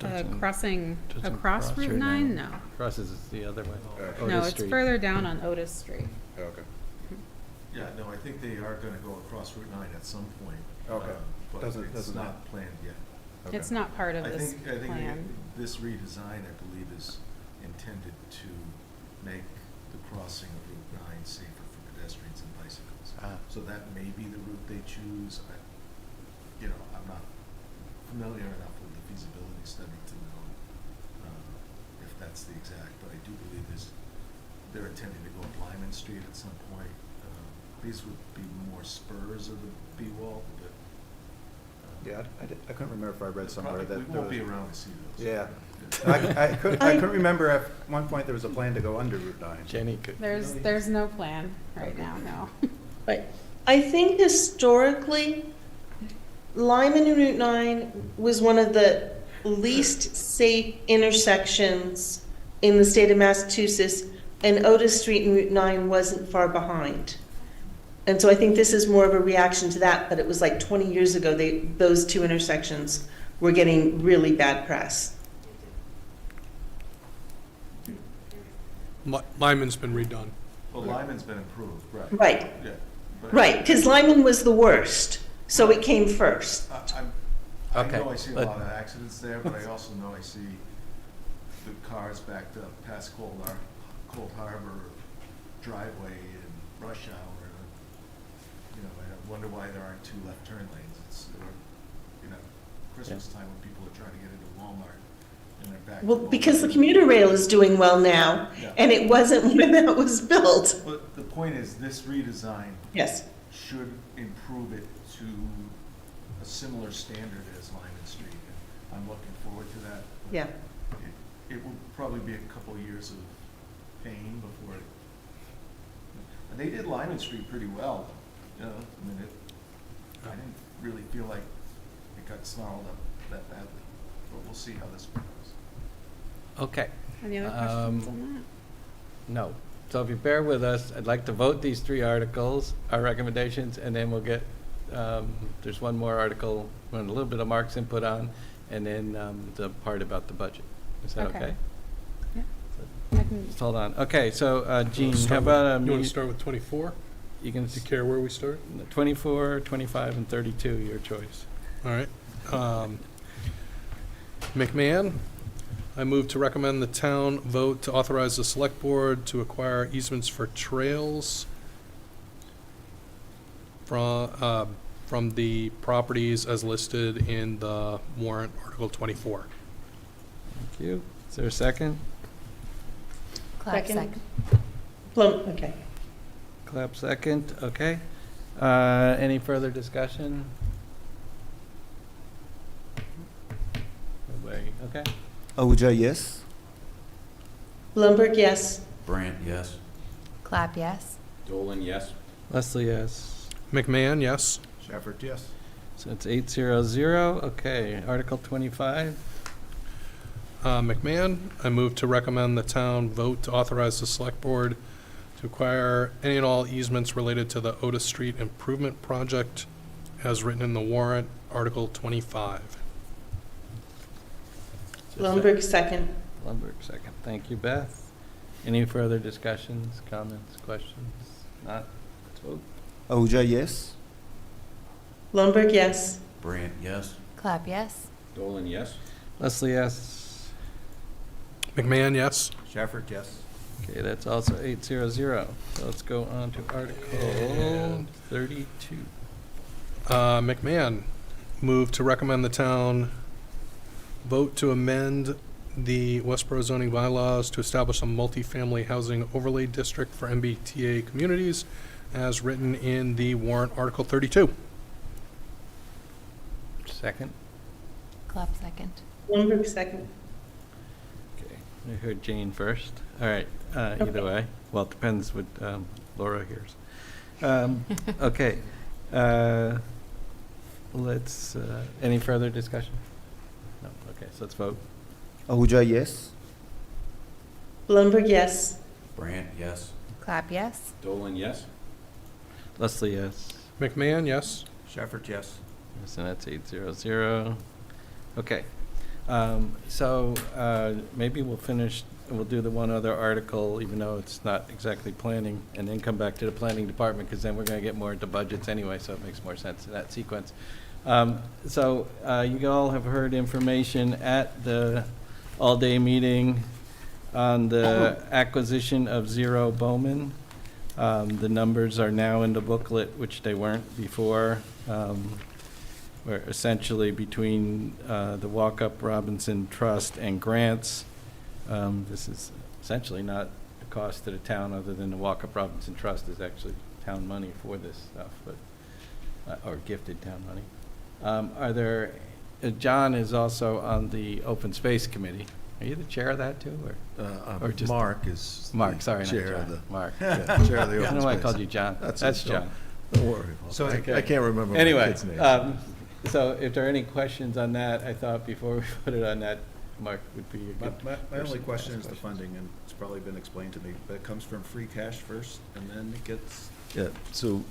9? Crossing doesn't across cross Route Route 9? 9. No. Crosses the other way. Okay. No, Otis it's Street. further down on Otis Street. Okay. Yeah, no, I think they are gonna go across Route 9 at some point. Okay. But Doesn't- it's doesn't not planned yet. Okay. It's not part of I this think plan. this redesign, I believe, is intended to make the crossing of Route 9 safer for pedestrians and bicycles. So that may be the route they choose. I'm not familiar enough with the feasibility study to know if that's the exact, but I do believe they're intending to go up Lyman Street at some point. These would be more spurs of the B-wall, but. Yeah, I couldn't remember if I read somewhere that. We won't be around to see those. Yeah. I couldn't remember at one point there was a plan to go under Route 9. Jenny could. There's no plan right now, no. Right. I think historically, Lyman and Route 9 was one of the least safe intersections in the state of Massachusetts, and Otis Street and Route 9 wasn't far behind. And so I think this is more of a reaction to that, but it was like 20 years ago, those two intersections were getting really bad press. Lyman's been redone. Well, Lyman's been improved, right. Right, Yeah. but- right, because Lyman was the worst, so it came first. I Okay, know I see a but- lot of accidents there, but I also know I see the cars backed up past Cold Harbor driveway in rush hour. I wonder why there aren't two left turn lanes. It's, Christmas time when people are trying to get into Walmart and they're back. Well, because the commuter rail is doing well now, Yeah. and it wasn't when that was built. But the point is, this redesign Yes. should improve it to a similar standard as Lyman Street. And I'm looking forward to that. Yeah. It will probably be a couple of years of pain before it. And they did Lyman Street pretty well, though. I didn't really feel like it got snarled up that badly, but we'll see how this one goes. Okay. Any other questions on No. So if you bear with us, I'd like to vote these three articles, our recommendations, and then we'll get, there's one more article, want a little bit of Mark's input on, and then the part about the budget. Is that Okay. okay? that? Yeah. I can- Just hold on. Okay, so Gene, Start how with- about, You want to start with 24? you can, Do you care where we start? 24, 25, and 32, your choice. All right. McMahon, I move to recommend the town vote to authorize the select board to acquire easements for trails from the properties as listed in the warrant, Article 24. Thank you. Is there a second? Clark, Second. second. Okay. Clap second, okay. Any further discussion? Nobody, okay. Ahuja, yes. Blumberg, yes. Brandt, yes. Clap, yes. Dolan, yes. Leslie, yes. McMahon, yes. Shepherd, yes. So it's 800, okay. Article 25, McMahon, I move to recommend the town vote to authorize the select board to acquire any and all easements related to the Otis Street Improvement Project as written in the warrant, Article 25. Blumberg, second. Lumberg, second. Thank you, Beth. Any further discussions, comments, questions? Not? Let's vote. Ahuja, yes. Blumberg, yes. Brandt, yes. Clap, yes. Dolan, yes. Leslie, yes. McMahon, yes. Shafford, yes. Okay, that's also 800. So let's go on to Article 32. McMahon, move to recommend the town vote to amend the Westborough zoning bylaws to establish a multifamily housing overlay district for MBTA communities as written in the warrant Article 32. Second. Clap second. Bloomberg second. Okay, I heard Jane first. All right, either way. Well, it depends what Laura hears. Okay. Let's, any further discussion? No, okay, so let's vote. Ahuja, yes. Bloomberg, yes. Brant, yes. Clap yes. Dolan, yes. Leslie, yes. McMahon, yes. Shafford, yes. Yes, and that's 800. Okay. So maybe we'll finish, we'll do the one other article, even though it's not exactly planning, and then come back to the planning department, because then we're going to get more into budgets anyway, so it makes more sense in that sequence. So you all have heard information at the all-day meeting on the acquisition of Zero Bowman. The numbers are now in the booklet, which they weren't before. Where essentially between the Walkup Robinson Trust and grants, this is essentially not a cost to the town, other than the Walkup Robinson Trust is actually town money for this stuff, but or gifted town money. Are there? John is also on the Open Space Committee. Are you the chair of that too, or just Mark is. Mark? the Sorry, not chair John. of the. Mark. Yeah, chair of the I don't open know why I space. called you John. That's That's it. John. Don't worry. So I Okay. can't remember my Anyway, kid's name. so if there are any questions on that, I thought before we put it on that, Mark would be a good My person only to question ask is the questions. funding, and it's probably been explained to me, but it comes from free cash first, and then it gets, Yeah, so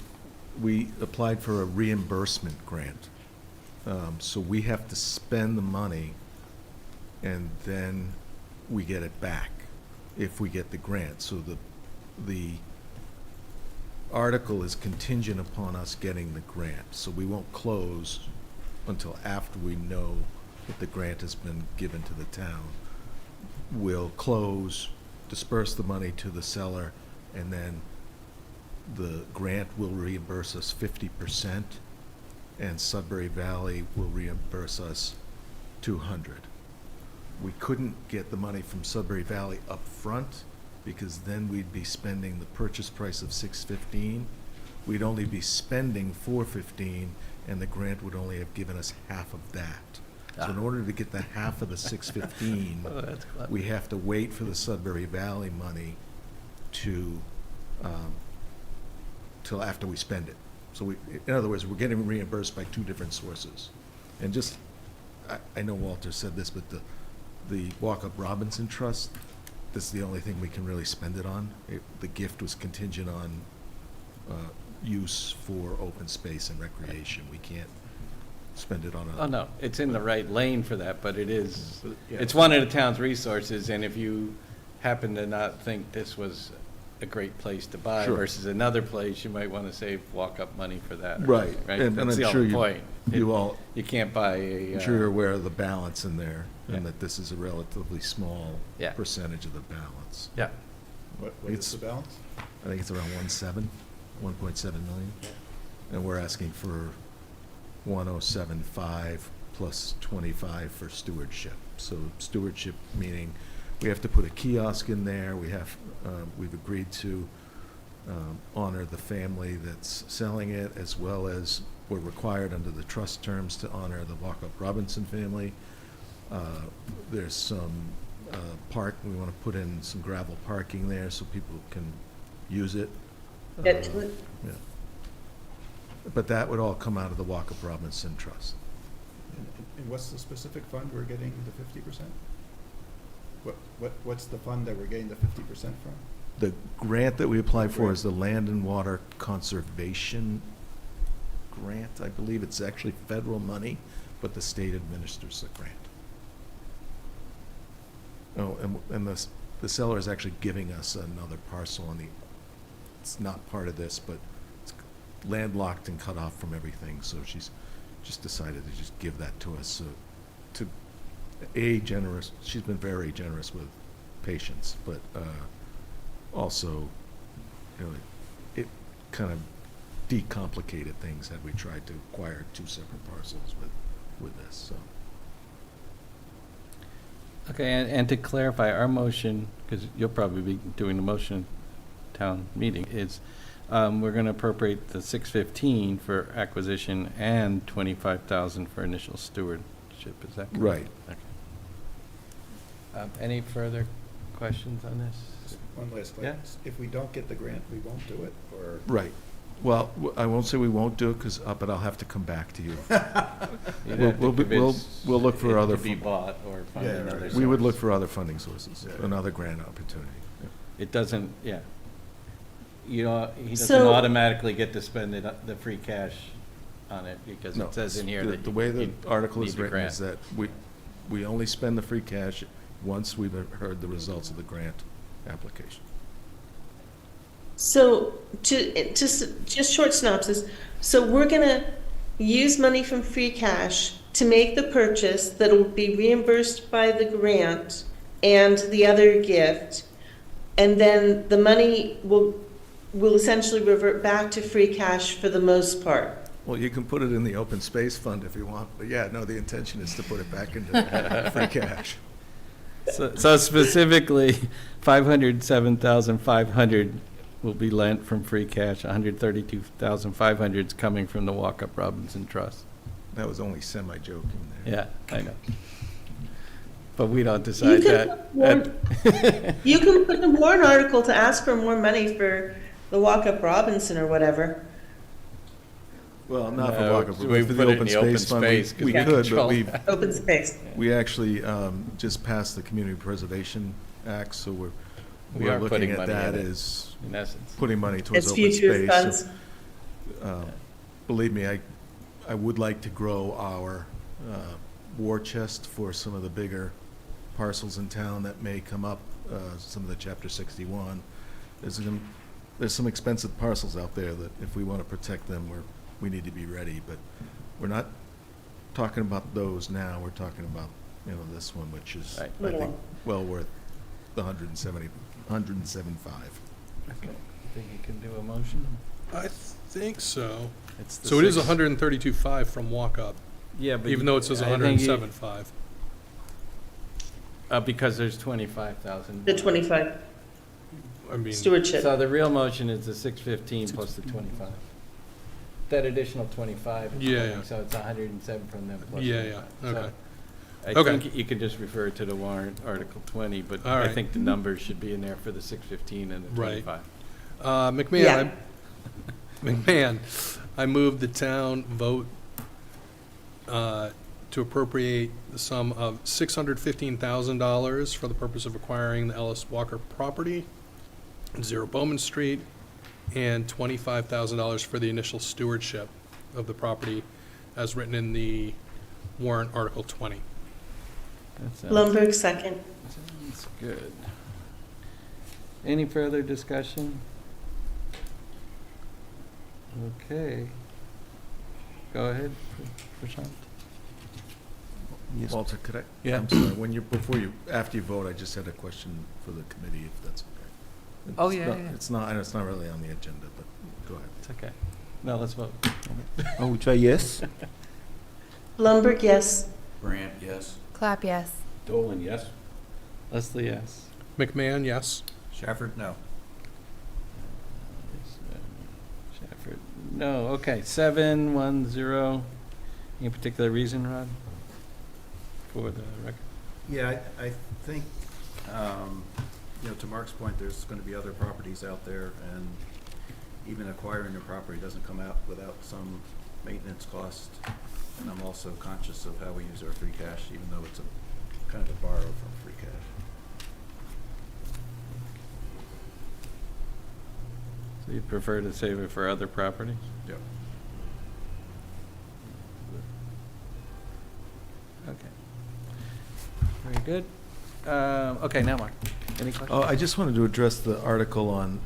we applied for a reimbursement grant. So we have to spend the money, and then we get it back if we get the grant. So the article is contingent upon us getting the grant. So we won't close until after we know that the grant has been given to the town. We'll close, disperse the money to the seller, and then the grant will reimburse us 50%, and Sudbury Valley will reimburse us 200. We couldn't get the money from Sudbury Valley up front, because then we'd be spending the purchase price of $615. We'd only be spending $415, and the grant would only have given us half of that. So in order to get the half of the $615, Oh, that's clever. we have to wait for the Sudbury Valley money to, till after we spend it. So we, in other words, we're getting reimbursed by two different sources. And just, I know Walter said this, but the Walkup Robinson Trust, this is the only thing we can really spend it on. The gift was contingent on use for open space and recreation. We can't spend it on a. Oh, no, it's in the right lane for that, but it is, Yeah. it's one of the town's resources, and if you happen to not think this was a great place to buy Sure. versus another place, you might want to save walk-up money for that. or Right, something, right? and That's I'm the sure only you, point. you all, You can't buy a. I'm sure you're aware of the balance in there, Yeah. and that this is a relatively small Yeah. percentage of the balance. Yeah, what It's- is the balance? I think it's around 1.7 million. And we're asking for 107.5 plus 25 for stewardship. So stewardship meaning we have to put a kiosk in there, we've agreed to honor the family that's selling it, as well as we're required under the trust terms to honor the Walkup Robinson family. There's some we want to put in some gravel parking there so people can use it. Excellent. Yeah. But that would all come out of the Walkup Robinson Trust. And what's the specific fund we're getting the 50%? What's the fund that we're getting the 50% from? The grant that we applied for is the Land and Water Conservation Grant. I believe it's actually federal money, but the state administers the grant. Oh, and the seller is actually giving us another parcel on it's not part of this, but it's landlocked and cut off from everything, so she's just decided to just give that to us, so generous, she's been very generous with patients, but also, it kind of decomplicated things had we tried to acquire two separate parcels with this, so. Okay, and to clarify, our motion, because you'll probably be doing the motion town meeting, is we're going to appropriate the 615 for acquisition and 25,000 for initial stewardship, is that correct? Right. Okay. Any further questions on this? One last Yeah. thing. If we don't get the grant, we won't do it, or? Right. Well, I won't say we won't do it, but I'll have to come back to you. You'd We'll- have to we'll be- we'll- convince we'll look for it other to be fu- bought or find Yeah, another right. source. We would look for other funding sources, Yeah. another grant opportunity. It doesn't, yeah. You know, he doesn't So- automatically get to spend the free cash on it because No, it says in here the- that the way the you article need is the written is grant. that we only spend the free cash once we've heard the results of the grant application. So just short synopsis. So we're gonna use money from free cash to make the purchase that'll be reimbursed by the grant and the other gift. And then the money will essentially revert back to free cash for the most part. Well, you can put it in the open space fund if you want, but yeah, no, the intention is to put it back into free cash. So specifically, 507,500 will be lent from free cash, 132,500 is coming from the Walkup Robinson Trust. That was only semi-joking there. Yeah, I know. But we don't decide that. You can put a warrant article to ask for more money for the Walkup Robinson or whatever. Well, not for No, Walker, we but for put the it in open the open space fund, space 'cause we we could, but control we, that. Open space. we actually just passed the Community Preservation Act, so We we're are looking putting at money that in it, as in essence. putting money towards As open future space. funds. Believe me, I would like to grow our war chest for some of the bigger parcels in town that may come up, some of the Chapter 61. There's some expensive parcels out there that if we want to protect them, we need to be ready, but we're not talking about those now, we're talking about, this one, which is, Right. I Little think, one. well worth the 175. Okay. Think you can do a motion? I think so. It's the So it is six- 132.5 from walk-up, Yeah, but. even though it says I think you- 107.5. Because there's 25,000. The 25 I mean, stewardship. So the real motion is the 615 plus the 25. That additional 25. is Yeah, coming, yeah. So it's 107 from them plus Yeah, 25. yeah, okay. So I Okay. think you could just refer to the warrant, Article 20, but All I right. think the numbers should be in there for the 615 and the Right. 25. McMahon, Yeah. McMahon, I move the town vote to appropriate the sum of $615,000 for the purpose of acquiring the Ellis Walker property, 0 Bowman Street, and $25,000 for the initial stewardship of the property as written in the warrant Article 20. That sounds- Blumberg second. Sounds good. Any further discussion? Okay. Go ahead, Prashant. Yes. Walter, could I? Yeah. I'm sorry, after you vote, I just had a question for the committee, if that's okay. Oh, It's yeah, not- yeah. It's not really on the agenda, but go ahead. It's okay. No, let's vote. Oh, we try yes? Blumberg, yes. Grant, yes. Clap, yes. Dolan, yes. Leslie, yes. McMahon, yes. Shafford, no. Shafford, no, okay, 710. Any particular reason, Rod? For the record? Yeah, I think, to Mark's point, there's going to be other properties out there, and even acquiring a property doesn't come out without some maintenance cost. And I'm also conscious of how we use our free cash, even though it's a kind of a borrow from free cash. So you'd prefer to save it for other properties? Yep. Okay. Very good. Okay, now Mark, any questions? Oh, I just wanted to address the article on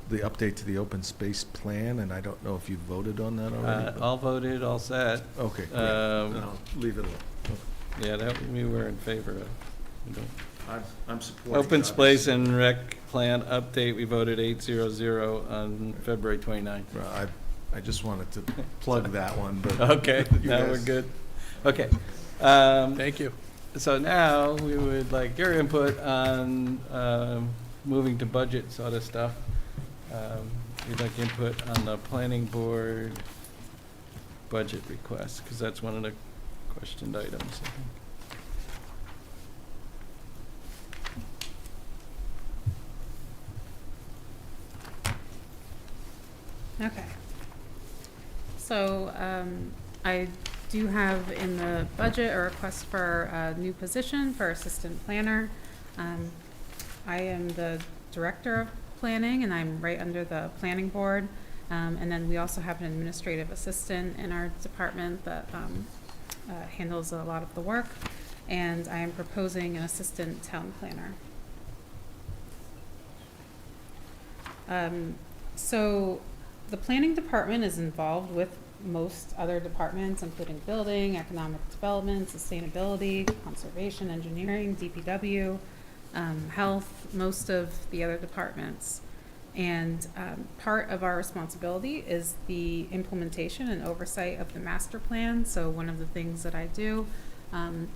the update to the open space plan, and I don't know if you voted on that already. but- All voted, all set. Okay, great. Um, Then I'll leave it alone. Yeah, that we were in favor of. We don't- I'm supporting. Open it, space obviously. and rec plan update, we voted 800 on February 29th. Well, I just wanted to plug that one, but. Okay, you now we're guys- good. Okay. Thank you. So now we would like your input on moving to budget sort of stuff. We'd like input on the planning board budget request, because that's one of the questioned items, I think. Okay. So, I do have in the budget a request for a new position for assistant planner. I am the director of planning, and I'm right under the planning board. And then we also have an administrative assistant in our department that handles a lot of the work. And I am proposing an assistant town planner. So the planning department is involved with most other departments, including building, economic development, sustainability, conservation, engineering, DPW, health, most of the other departments. And part of our responsibility is the implementation and oversight of the master plan. So one of the things that I do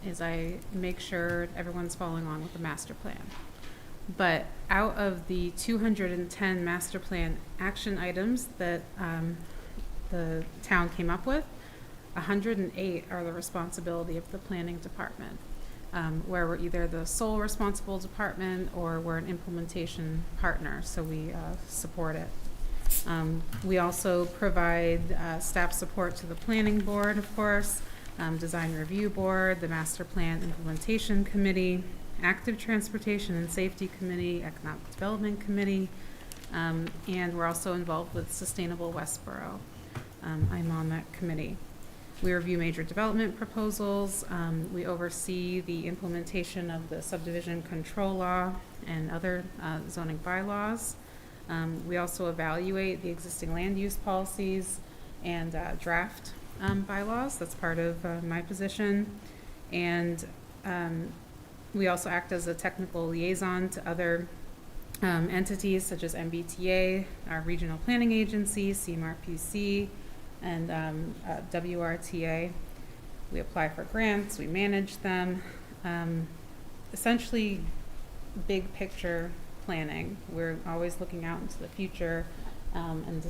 is I make sure everyone's following on with the master plan. But out of the 210 master plan action items that the town came up with, 108 are the responsibility of the planning department, where we're either the sole responsible department or we're an implementation partner, so we support it. We also provide staff support to the planning board, of course, design review board, the master plan implementation committee, active transportation and safety committee, economic development committee, and we're also involved with Sustainable Westborough. I'm on that committee. We review major development proposals. We oversee the implementation of the subdivision control law and other zoning bylaws. We also evaluate the existing land use policies and draft bylaws. That's part of my position. And we also act as a technical liaison to other entities such as MBTA, our regional planning agency, CMRPC, and WRTA. We apply for grants, we manage them. Essentially, big picture planning. We're always looking out into the future and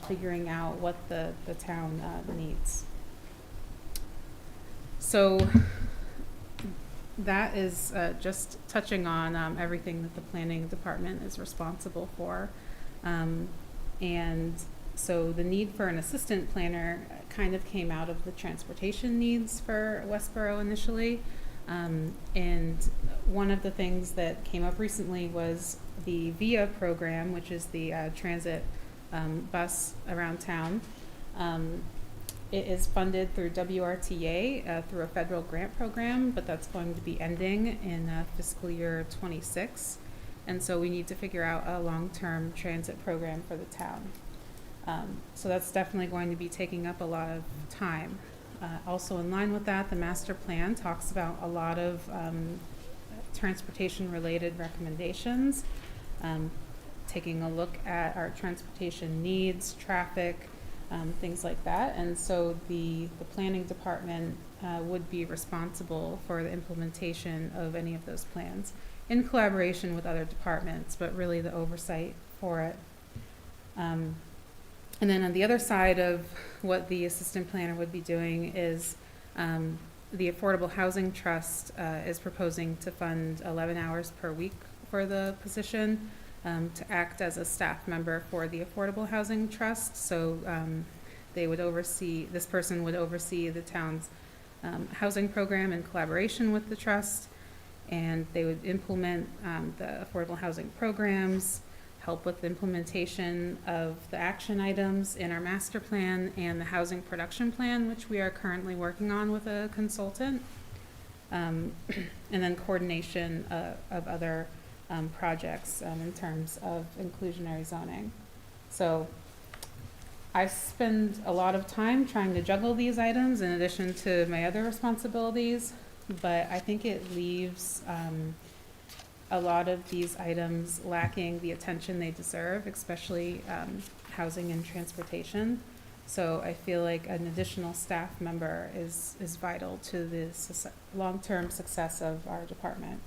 figuring out what the town needs. So that is just touching on everything that the planning department is responsible for. And so the need for an assistant planner kind of came out of the transportation needs for Westborough initially. And one of the things that came up recently was the VIA program, which is the transit bus around town. It is funded through WRTA through a federal grant program, but that's going to be ending in fiscal year 26. And so we need to figure out a long-term transit program for the town. So that's definitely going to be taking up a lot of time. Also in line with that, the master plan talks about a lot of transportation-related recommendations, taking a look at our transportation needs, traffic, things like that. And so the planning department would be responsible for the implementation of any of those plans in collaboration with other departments, but really the oversight for it. And then on the other side of what the assistant planner would be doing is the Affordable Housing Trust is proposing to fund 11 hours per week for the position to act as a staff member for the Affordable Housing Trust. So they would oversee, this person would oversee the town's housing program in collaboration with the trust, and they would implement the affordable housing programs, help with the implementation of the action items in our master plan and the housing production plan, which we are currently working on with a consultant, and then coordination of other projects in terms of inclusionary zoning. So I spend a lot of time trying to juggle these items in addition to my other responsibilities. but I think it leaves a lot of these items lacking the attention they deserve, especially housing and transportation. So I feel like an additional staff member is vital to the long-term success of our department.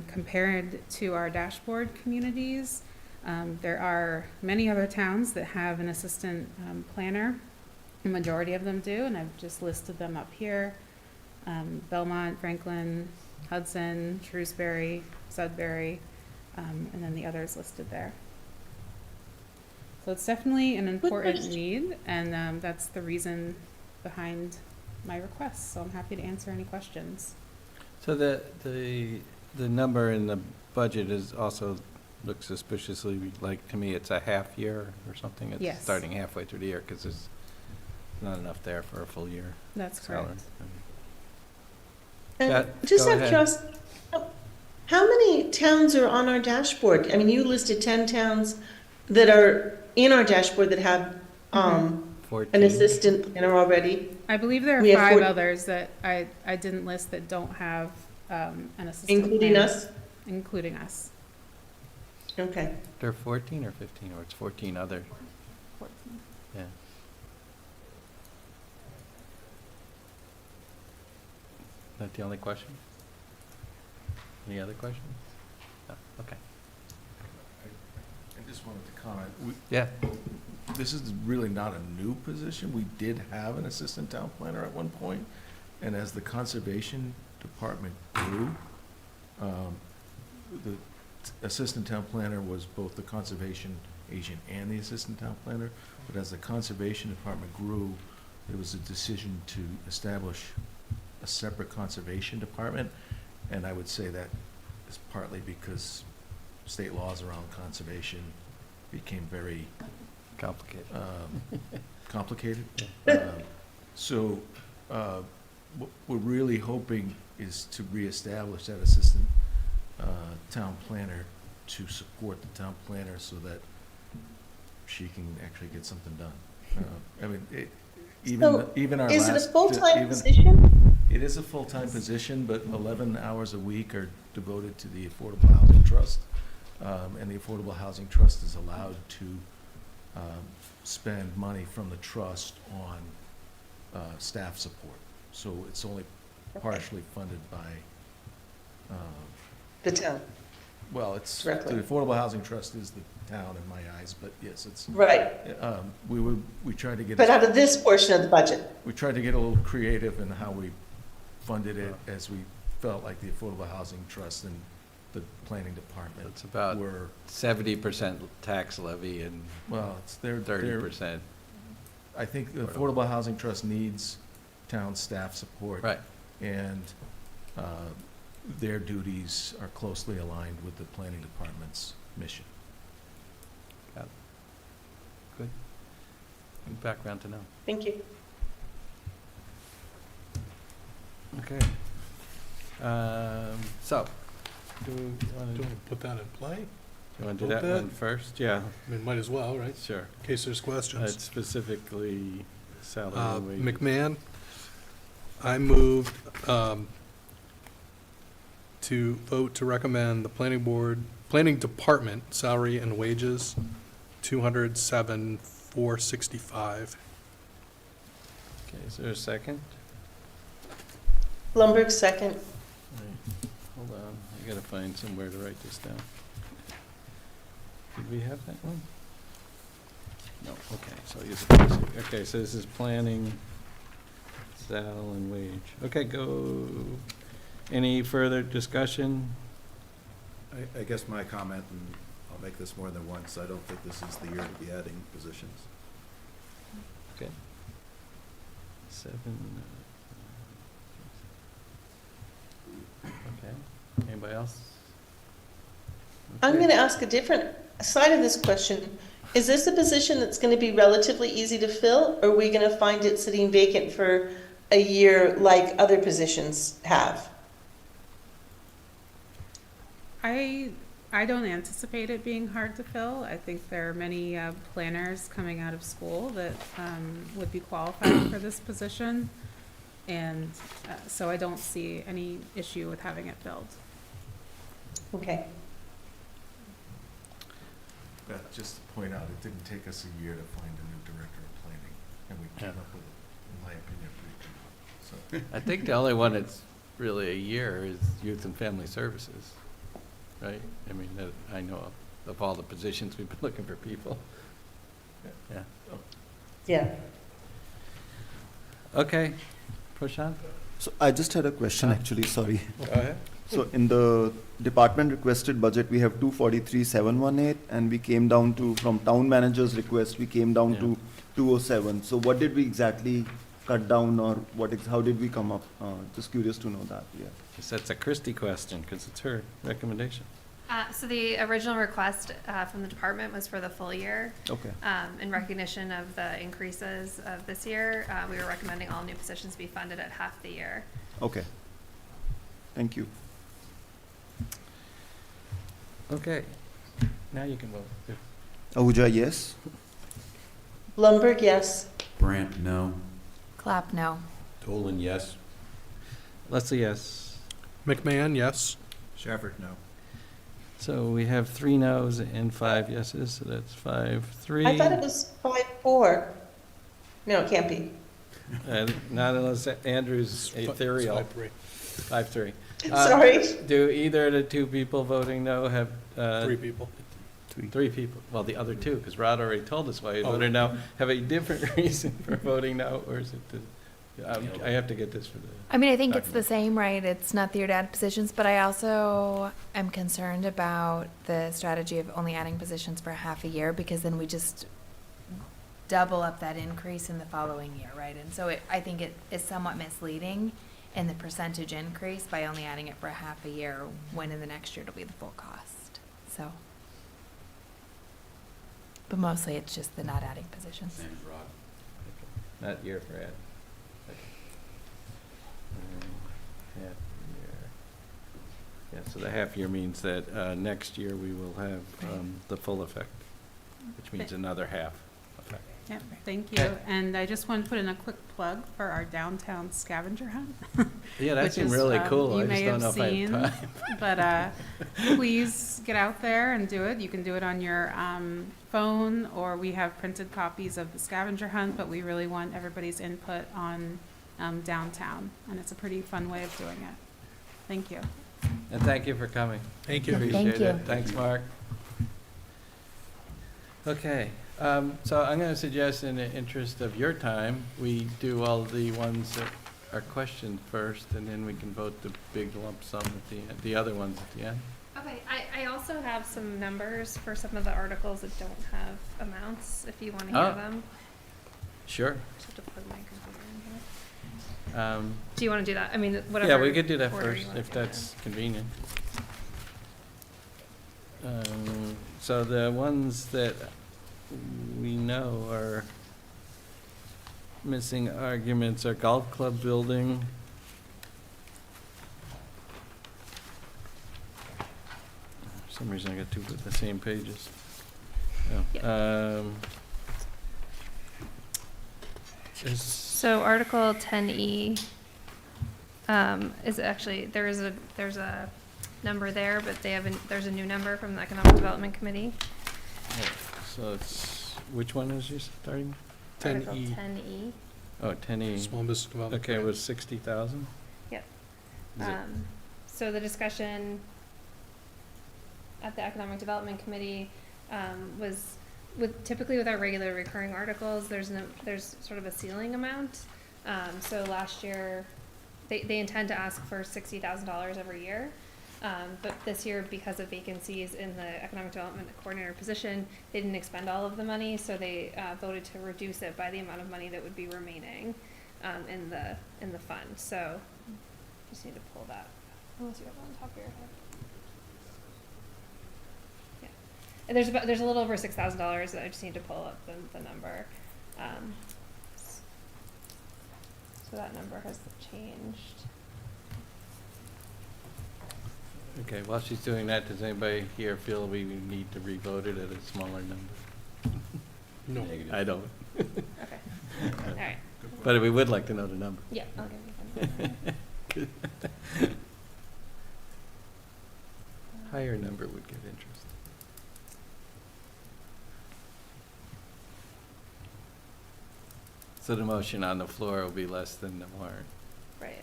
Compared to our dashboard communities, there are many other towns that have an assistant planner. The majority of them do, and I've just listed them up here. Belmont, Franklin, Hudson, Shrewsbury, Sudbury, and then the others listed there. So it's definitely an important need, and that's the reason behind my request. So I'm happy to answer any questions. So the number in the budget is also, looks suspiciously like, to me, it's a half year or something? It's Yes. starting halfway through the year, because there's not enough there for a full year That's salary. correct. And That- just go out of ahead. curiosity, how many towns are on our dashboard? I mean, you listed 10 towns that are in our dashboard that have an 14. assistant planner already. I believe there are We have 5 four- others that I didn't list that don't have an assistant Including planner. us? Including us. Okay. There are 14 or 15, or it's 14 other? Yeah. That the only question? Any other questions? No, okay. I just wanted to comment. Yeah, This is really not a new position. We did have an assistant town planner at one point, and as the conservation department grew, the assistant town planner was both the conservation agent and the assistant town planner, but as the conservation department grew, there was a decision to establish a separate conservation department, and I would say that is partly because state laws around conservation became very complicated. complicated. So what we're really hoping is to reestablish that assistant town planner to support the town planner so that she can actually get something done. I mean, So, even our is it last. a full-time even- position? It is a full-time position, but 11 hours a week are devoted to the Affordable Housing Trust. And the Affordable Housing Trust is allowed to spend money from the trust on staff support. So it's only partially funded by, The town, well, it's, the Directly. Affordable Housing Trust is the town in my eyes, but yes, it's, right. we tried to get. But out of this portion of the budget? We tried to get a little creative in how we funded it, as we felt like the Affordable Housing Trust and the planning department It's about were, 70% tax levy and well, it's, they're, 30%. I think the Affordable Housing Trust needs town staff support. Right. And their duties are closely aligned with the planning department's mission. Got it. Good. Good background to know. Thank you. Okay. So, do we Do want you to want to put that in play? do vote that that? one first? Yeah, I mean, might as well, right? sure. In case there's questions. It's specifically salary and wages. McMahon, I moved to vote to recommend the planning department salary and wages, 207,465. Okay, is there a second? Blumberg, second. Right, hold on, I gotta find somewhere to write this down. Did we have that one? No, okay, so use the basic. Okay, so this is planning, sal and wage. Okay, go. Any further discussion? I guess my comment, and I'll make this more than once, I don't think this is the year to be adding positions. Okay. 7. Okay, anybody else? I'm Okay. going to ask a different side of this question. Is this a position that's going to be relatively easy to fill, or are we going to find it sitting vacant for a year like other positions have? I don't anticipate it being hard to fill. I think there are many planners coming out of school that would be qualified for this position. And so I don't see any issue with having it filled. Okay. But just to point out, it didn't take us a year to find a new director of planning, and we came Yeah. up with it, in my opinion, pretty good. So, I think the only one that's really a year is Youth and Family Services, right? I mean, that I know of all the positions we've been looking for people. Yeah. Yeah. Okay, push on. So I just had a question, actually, sorry. Go ahead. So in the department requested budget, we have 243,718, and we came down to, from town manager's request, we came down Yeah. to 207. So what did we exactly cut down, or how did we come up? Just curious to know that, yeah. Guess that's a Christie question, because it's her recommendation. So the original request from the department was for the full year. Okay, In recognition of the increases of this year, we were recommending all new positions be funded at half the year. okay. Thank you. Okay, now you can vote. Ahuja, yes? Blumberg, yes. Brandt, no. Clap, no. Dolan, yes. Leslie, yes. McMahon, yes. Shafford, no. So we have 3 noes and 5 yeses, so that's 5-3. I thought it was 5-4. No, it can't be. Not unless Andrew's ethereal. 5-3. Sorry. Do either of the 2 people voting no have? 3 people. 3 people. Well, the other 2, because Rod already told us why he Oh. voted no, have a different reason for voting no, or is it I have to get this for the. I mean, I think it's the document. same, right? It's not the year to add positions, but I also am concerned about the strategy of only adding positions for half a year, because then we just double up that increase in the following year, right? And so I think it is somewhat misleading in the percentage increase by only adding it for half a year, when in the next year it'll be the full cost, so. But mostly it's just the not adding positions. Same as Rod. Not year for ad. Half year. Yeah, so the half year means that next year we will have the full effect, which means another half effect. Yep, thank you. Okay. And I just want to put in a quick plug for our downtown scavenger hunt. Yeah, that Which seemed is, really cool. you I may just don't know have if I seen. have time. But please get out there and do it. You can do it on your phone, or we have printed copies of the scavenger hunt, but we really want everybody's input on downtown. And it's a pretty fun way of doing it. Thank you. And thank you for coming. Thank you. Appreciate you. it. Thanks, Mark. Okay, so I'm going to suggest, in the interest of your time, we do all the ones that are questioned first, and then we can vote the big lump sum at the end, the other ones at the end. Okay, I also have some numbers for some of the articles that don't have amounts, if you want to hear Oh. them. Sure. Just have to plug my computer in here. Do you want to do that? I mean, whatever. Yeah, we could do that order you first, wanna if do it in. that's convenient. So the ones that we know are missing arguments are golf club building. For some reason I got 2 with the same pages. Oh, So Article 10E is actually, there's a number there, but there's a new number from the Economic Development Committee. So it's, which one is you starting? 10E. Article 10E, 10E. Oh, 10E. Small Business Development. Okay, it Plan. was 60,000? Yep. Is it- So the discussion at the Economic Development Committee was, typically with our regular recurring articles, there's sort of a ceiling amount. So last year, they intend to ask for $60,000 every year. But this year, because of vacancies in the Economic Development Coordinator position, they didn't expend all of the money, so they voted to reduce it by the amount of money that would be remaining in the fund. So just need to pull that, unless you have it on top of your head. Yeah, and there's a little over $6,000. I just need to pull up the number. So that number has changed. Okay, while she's doing that, does anybody here feel we need to revote it at a smaller number? No. I don't. Okay. All right. But we would like to know the number. Yeah, I'll give you the Higher number would get interest. So the motion on the floor will be less than the warrant. Right.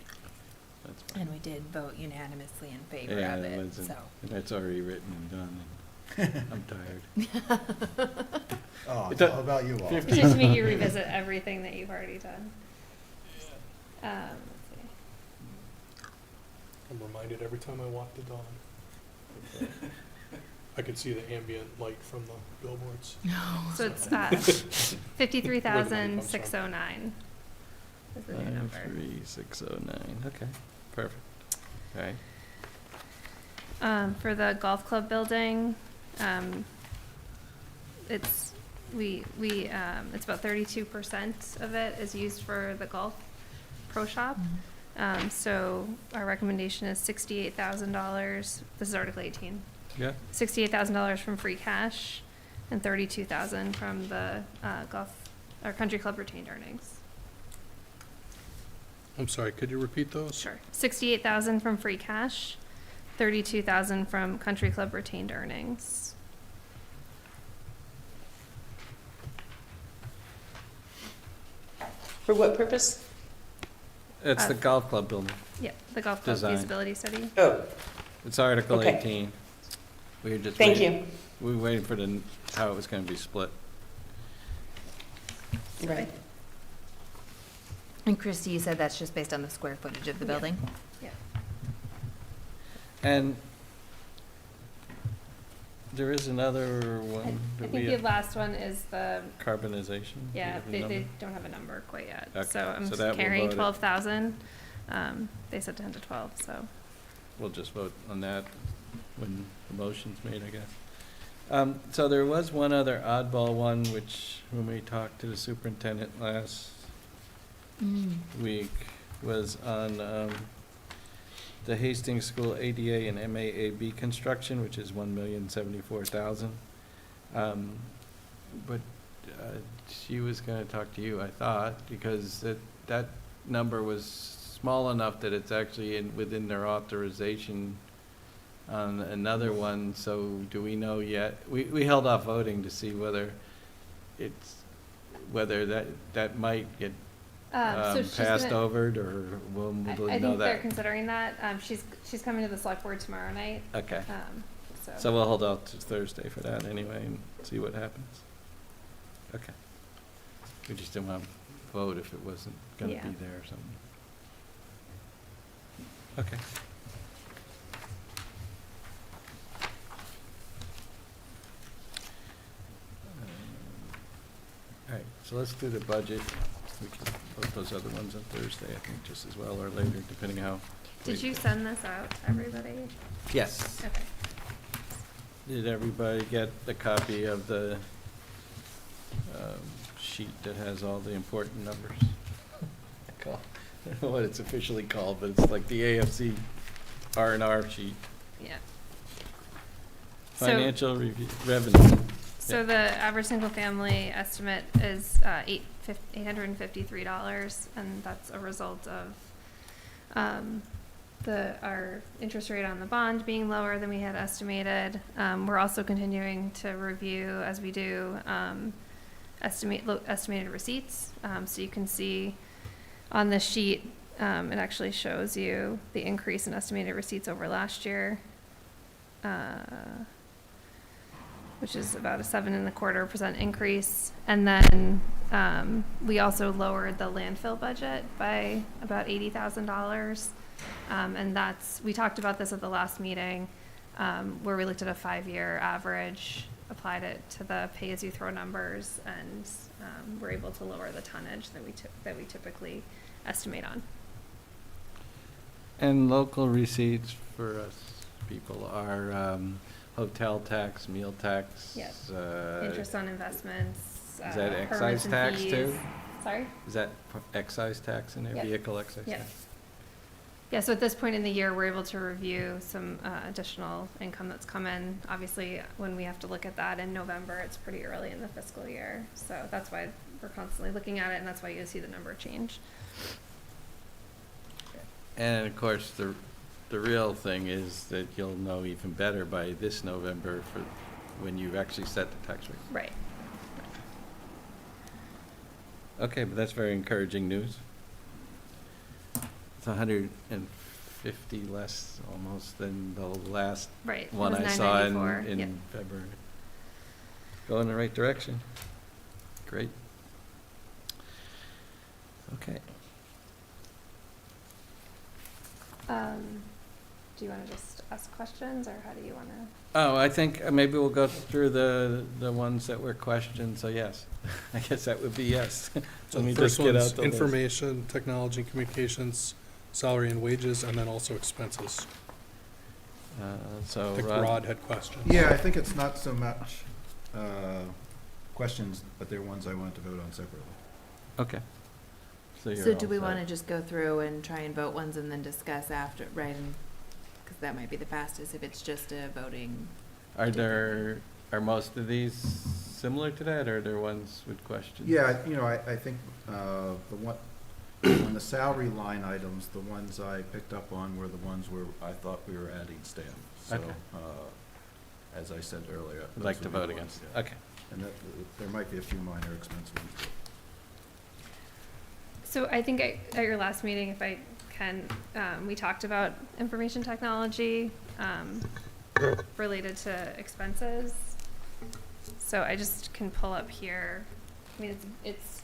That's fine. And we did vote unanimously in favor Yeah, of it it, wasn't- so. That's already written and done. And I'm tired. Oh, It's a- how about you all? It's just to make you revisit everything that you've already done. Let's see. I'm reminded every time I walk the dawn. I could see the ambient light from the billboards. So it's 53,609 is the new number. 53,609, okay, perfect. All right. For the golf club building, it's it's about 32% of it is used for the golf pro shop. So our recommendation is $68,000. This is Article 18. Yeah, $68,000 from free cash and $32,000 from the golf or country club retained earnings. I'm sorry, could you repeat those? Sure. $68,000 from free cash, $32,000 from country club retained earnings. For what purpose? it's the Uh, golf club building. Yep, the golf club Design. feasibility study. Oh, It's Article Okay. 18. We were just thank waiting- you. We were waiting for how it was going to be split. Right. And Christie, you said that's just based on the square footage of the Yeah. building? Yeah. And there is another I one that think we the last one is the, carbonization. Do you yeah, have a they number? don't have a number quite yet. Okay, So I'm so that we'll carrying vote it. 12,000. They said 10 to 12, so. We'll just vote on that when the motion's made, I guess. So there was one other oddball one, which when we talked to the superintendent last week, was on the Hastings School ADA and MAAB construction, which is $1,074,000. But she was gonna talk to you, I thought, because that number was small enough that it's actually within their authorization on another one, so do we know yet? We held off voting to see whether that might get So she's passed gonna- over, or we'll I know think they're that? considering that. She's coming to the select board tomorrow night. Okay, So so we'll hold out to Thursday for that anyway and see what happens. Okay. We just didn't want to vote if it wasn't gonna Yeah. be there or something. Okay. All right, so let's do the budget. We can vote those other ones on Thursday, I think, just as well, or later, depending how. did you send this out to everybody? Yes. Okay. Did everybody get the copy of the sheet that has all the important numbers? I don't know what it's officially called, but it's like the AFC R&R sheet. Yeah. So- Financial review, revenue. So the average single-family estimate is $853, and that's a result of our interest rate on the bond being lower than we had estimated. We're also continuing to review, as we do, estimated receipts. So you can see on this sheet, it actually shows you the increase in estimated receipts over last year, which is about a 7.25% increase. And then we also lowered the landfill budget by about $80,000. And we talked about this at the last meeting, where we looked at a 5-year average, applied it to the pay-as-you-throw numbers, and we're able to lower the tonnage that we typically estimate on. And local receipts for us people are hotel tax, meal tax. Yes. Interest on investments. Is that permits excise and tax fees. too? Sorry? Is that excise tax in there, Yep. vehicle excise Yep. tax? Yeah, so at this point in the year, we're able to review some additional income that's come in. Obviously, when we have to look at that in November, it's pretty early in the fiscal year. So that's why we're constantly looking at it, and that's why you see the number change. And of course, the real thing is that you'll know even better by this November for when you actually set the tax rate. Right. Okay, but that's very encouraging news. It's 150 less almost than the last Right. It one was I saw 994. in Yep. February. Go in the right direction. Great. Okay. Do you want to just ask questions, or how do you want to? Oh, I think maybe we'll go through the ones that were questioned, so yes. I guess that would be yes. So Let the me first just get one's out the list. information, technology, and communications, salary and wages, and then also expenses. So I think Rod, Rod had questions. Yeah, I think it's not so much questions, but they're ones I wanted to vote on separately. okay. you're So do all we set. want to just go through and try and vote ones and then discuss after, right? Because that might be the fastest if it's just a voting. Are most of these similar to that, or are there ones with questions? Yeah, I think on the salary line items, the ones I picked up on were the ones where I thought we were adding staff. So, Okay. as I said earlier. I'd those like to would be vote the against ones, it. Okay. And there might be a few minor expense ones. So I think at your last meeting, if I can, we talked about information technology related to expenses. So I just can pull up here. I mean, it's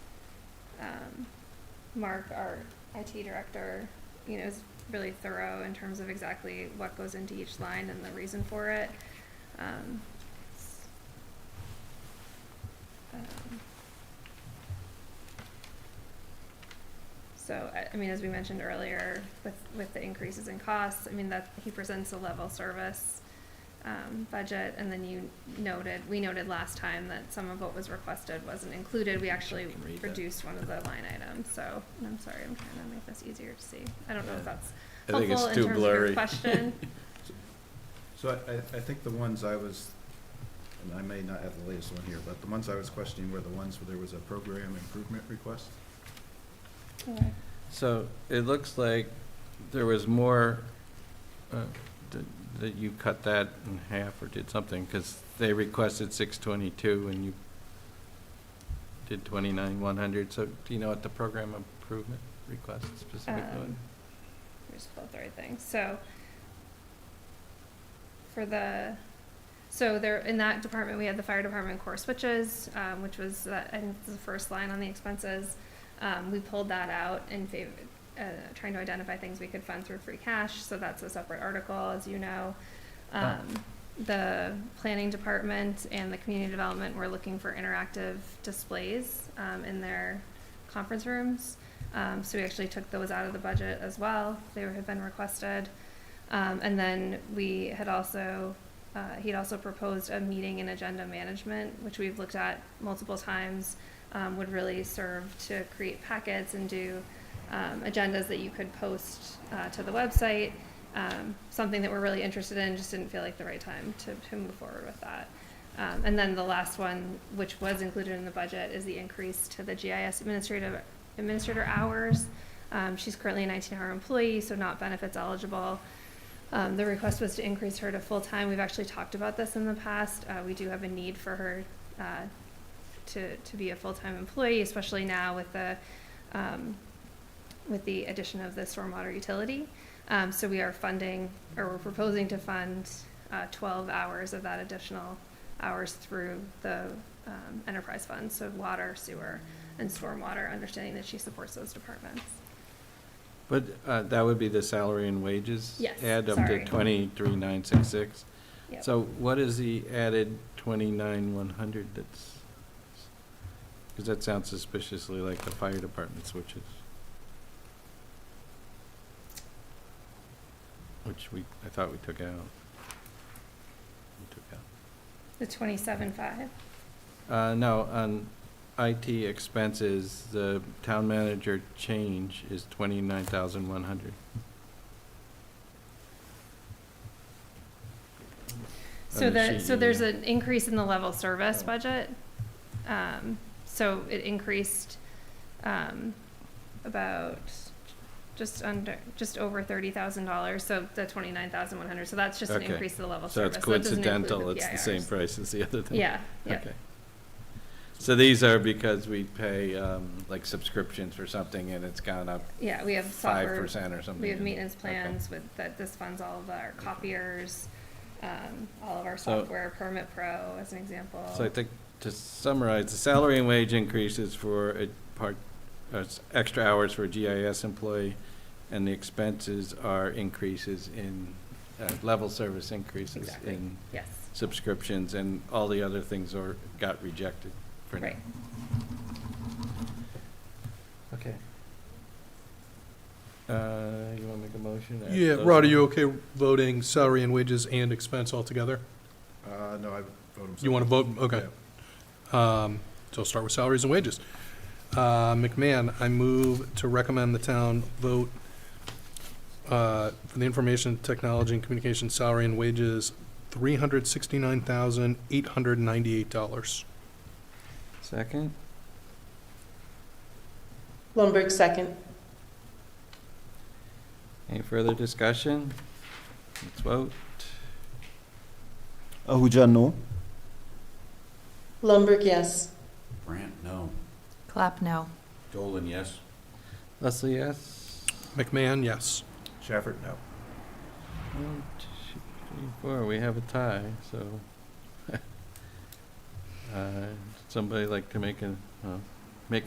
Mark, our IT director, is really thorough in terms of exactly what goes into each line and the reason for it. So, I mean, as we mentioned earlier, with the increases in costs, I mean, that he presents a level service budget, and then we noted last time that some of what was requested wasn't included. We actually Can read that. reduced one of the line items, so, and I'm sorry, I'm trying to make this easier to see. I don't know if Yeah. that's I think it's helpful in too terms of your blurry. question. So I think the ones I was, and I may not have the latest one here, but the ones I was questioning were the ones where there was a program improvement request. Okay. So it looks like there was more, that you cut that in half or did something, because they requested 622 and you did 29,100. So do you know what the program improvement request specifically was? Let me just pull up the right thing. So there, in that department, we had the fire department core switches, which was, I think, the first line on the expenses. We pulled that out in favor, trying to identify things we could fund through free cash, so that's a separate article, as you know. The planning department and the community development were looking for interactive displays in their conference rooms. So we actually took those out of the budget as well. They had been requested. And then we had also, he'd also proposed a meeting and agenda management, which we've looked at multiple times, would really serve to create packets and do agendas that you could post to the website. Something that we're really interested in, just didn't feel like the right time to move forward with that. And then the last one, which was included in the budget, is the increase to the GIS administrator hours. She's currently a 19-hour employee, so not benefits eligible. The request was to increase her to full-time. We've actually talked about this in the past. We do have a need for her to be a full-time employee, especially now with the addition of the stormwater utility. So we are funding, or we're proposing to fund 12 hours of that additional hours through the enterprise funds, so water, sewer, and stormwater, understanding that she supports those departments. But that would be the salary and wages? Yes, Add up sorry. to 23,966. Yep. So what is the added 29,100 that's, because that sounds suspiciously like the fire department switches. Which I thought we took out. We took out. The 27.5. No, on IT expenses, the town manager change is 29,100. So On the sheet you there's need. an increase in the level service budget. So it increased about just over $30,000, so the 29,100, so that's just an Okay. increase to the level So service. it's So it doesn't include coincidental, it's the same PIRs. price as the other thing? Yeah, yeah, Okay. So these are because we pay, like subscriptions for something and it's gone up yeah, we have software, 5% or something? we have maintenance Okay. plans with, that this funds all of our copiers, all of our So- software, Permit Pro as an example. So I think, to summarize, the salary and wage increases for extra hours for a GIS employee, and the expenses are increases in, level service increases Exactly. in Yes, subscriptions, and all the other things got rejected for now. right. Okay. You want to make a motion? Yeah, Rod, are you okay voting salary and wages and expense altogether? No, I vote them. You want to vote, okay. So I'll start with salaries and wages. McMahon, I move to recommend the town vote for the information technology and communication salary and wages, $369,898. Second? Blumberg, second. Any further discussion? Let's vote. Ahuja, no. Blumberg, yes. Brant, no. Clap, no. Dolan, yes. Leslie, yes? McMahon, yes. Shafford, no. 1, 2, 3, 4, we have a tie, so. Somebody like to make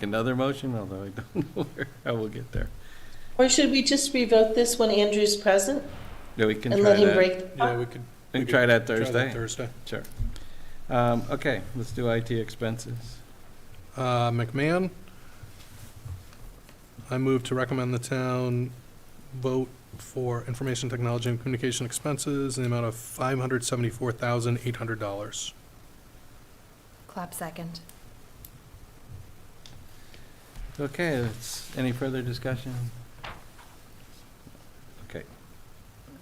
another motion, although I don't know how we'll get there. Or should we just revote this when Andrew's present Yeah, we can and try let him that. break? the Yeah, tie? we could. We can try that Try Thursday. Thursday. Sure. Okay, let's do IT expenses. McMahon, I move to recommend the town vote for information technology and communication expenses in the amount of $574,800. Clap, second. Okay, any further discussion? Okay.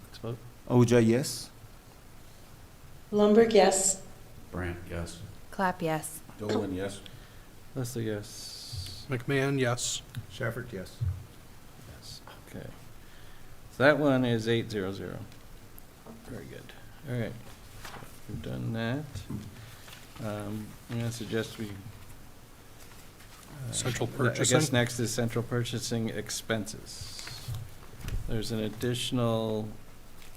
Let's vote. Ahuja, yes. Blumberg, yes. Brant, yes. Clap, yes. Dolan, yes. Leslie, yes. McMahon, yes. Shafford, yes. Yes, okay. So that one is 800. Very good. All right, so we've done that. I'm going to suggest we. Central I purchasing. guess next is central purchasing expenses. There's an additional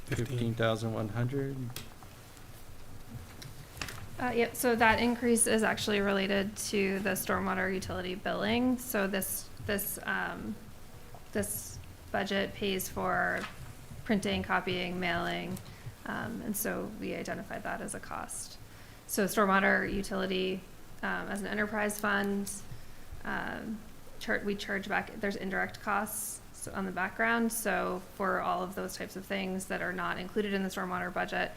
15,100. Yep, so that increase is actually related to the stormwater utility billing. So this budget pays for printing, copying, mailing, and so we identified that as a cost. So stormwater utility, as an enterprise fund, we charge back, there's indirect costs on the background. So for all of those types of things that are not included in the stormwater budget,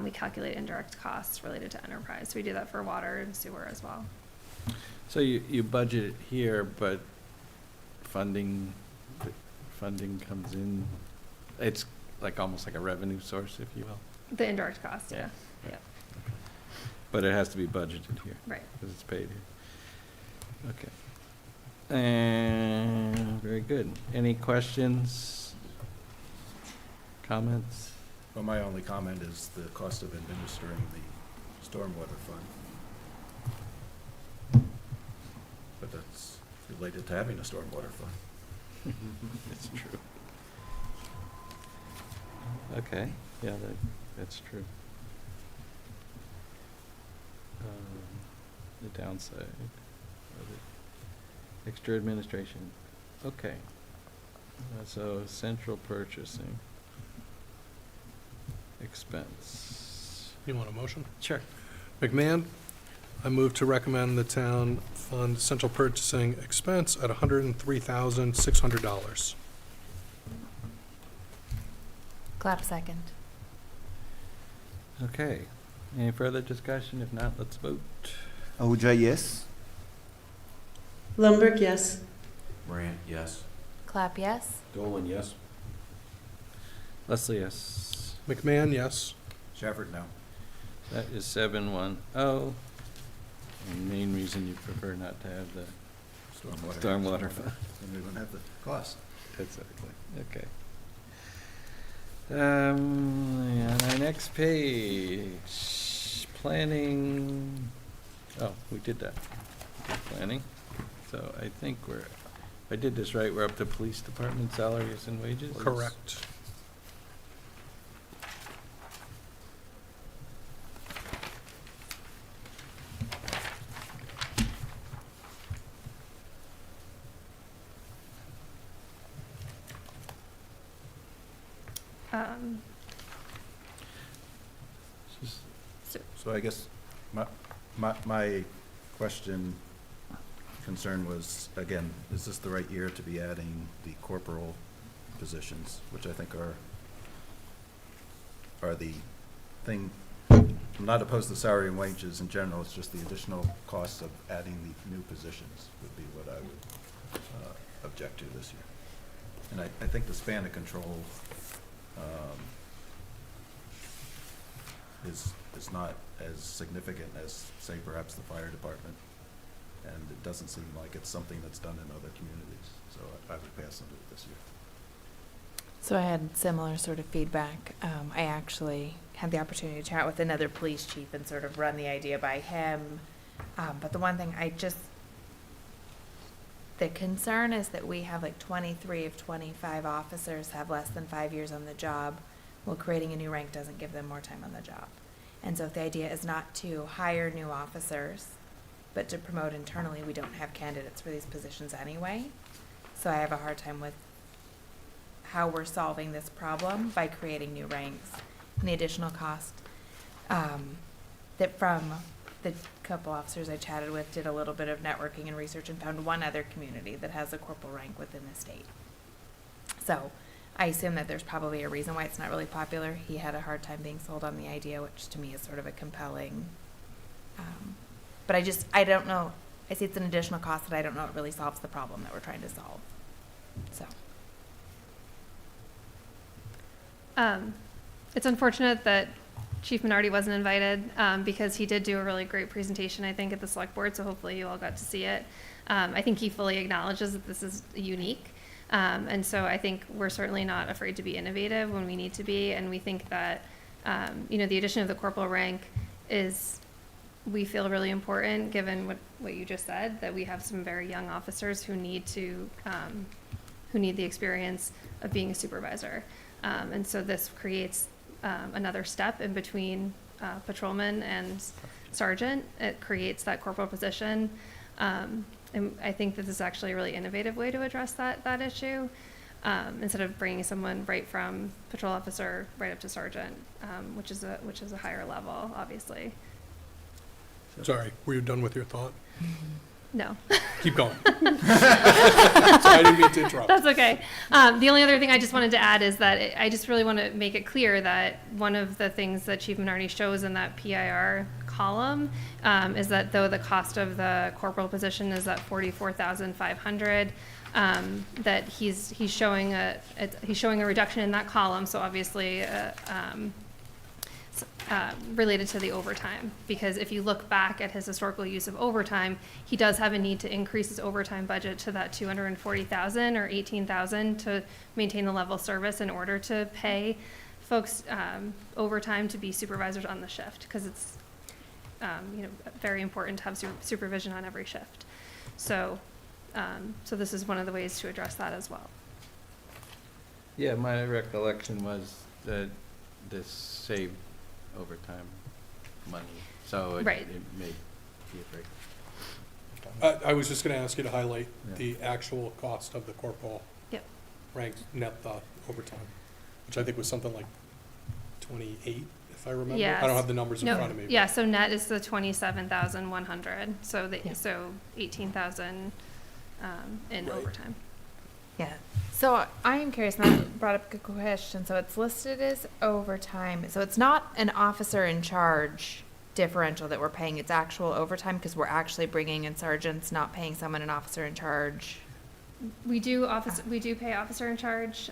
we calculate indirect costs related to enterprise. So we do that for water and sewer as well. So you budget it here, but funding comes in, it's like almost like a revenue source, if you will, The indirect cost, yeah, yeah, but it has to be budgeted here, right. because it's paid here. Okay. And, very good. Any questions? Comments? Well, my only comment is the cost of administering the stormwater fund. But that's related to having a stormwater fund. It's true. Okay, yeah, that's true. The downside of it. Extra administration, okay. So central purchasing expense. You want a motion? Sure. McMahon, I move to recommend the town fund central purchasing expense at $103,600. Clap, second. Okay, any further discussion? If not, let's vote. Ahuja, yes. Blumberg, yes. Brant, yes. Clap, yes. Dolan, yes. Leslie, yes. McMahon, yes. Shafford, no. That is 7-1. The main reason you prefer not to have the Stormwater. stormwater fund. And we wouldn't have the cost. That's okay. On our next page, planning, we did that. We did planning. So I think if I did this right, we're up to police department salaries and wages? Correct. So I guess my question, concern was, again, is this the right year to be adding the corporal positions, which I think are the thing. I'm not opposed to salary and wages in general, it's just the additional costs of adding the new positions would be what I would object to this year. And I think the span of control is not as significant as, say, perhaps the fire department. And it doesn't seem like it's something that's done in other communities, so I would pass on it this year. So I had similar sort of feedback. I actually had the opportunity to chat with another police chief and sort of run the idea by him. But the one thing the concern is that we have like 23 of 25 officers have less than 5 years on the job. Well, creating a new rank doesn't give them more time on the job. And so if the idea is not to hire new officers, but to promote internally, we don't have candidates for these positions anyway. So I have a hard time with how we're solving this problem by creating new ranks and the additional cost. That from the couple officers I chatted with did a little bit of networking and research and found one other community that has a corporal rank within the state. So I assume that there's probably a reason why it's not really popular. He had a hard time being sold on the idea, which to me is sort of a compelling, but I don't know. I see it's an additional cost that I don't know it really solves the problem that we're trying to solve. So. It's unfortunate that Chief Minardi wasn't invited, because he did do a really great presentation, I think, at the select board, so hopefully you all got to see it. I think he fully acknowledges that this is unique. And so I think we're certainly not afraid to be innovative when we need to be, and we think that, the addition of the corporal rank we feel really important, given what you just said, that we have some very young officers who need the experience of being a supervisor. And so this creates another step in between patrolman and sergeant. It creates that corporal position. And I think that this is actually a really innovative way to address that issue, instead of bringing someone right from patrol officer right up to sergeant, which is a higher level, obviously. Sorry, were you done with your thought? No. Keep going. Sorry, I didn't mean to interrupt. That's okay. The only other thing I just wanted to add is that I just really want to make it clear that one of the things that Chief Minardi shows in that PIR column is that though the cost of the corporal position is at $44,500, that he's showing a reduction in that column. So obviously. Related to the overtime, because if you look back at his historical use of overtime, he does have a need to increase his overtime budget to that $240,000 or $18,000 to maintain the level of service in order to pay folks overtime to be supervisors on the shift, because it's very important to have supervision on every shift. So this is one of the ways to address that as well. Yeah, my recollection was that this saved overtime money, so it Right. may be a break. I was just going to ask you to highlight Yeah. the actual cost of the corporal Yep. rank net overtime, which I think was something like 28, if I remember. Yes. I don't have the numbers in No, front of me. yeah, so net is the 27,100, so Yeah. 18,000 in Right. overtime. Yeah. So I am curious, and that brought up a good question. So it's listed as overtime. So it's not an officer in charge differential that we're paying. It's actual overtime because we're actually bringing in sergeants, not paying someone an officer in charge. We do pay officer in charge.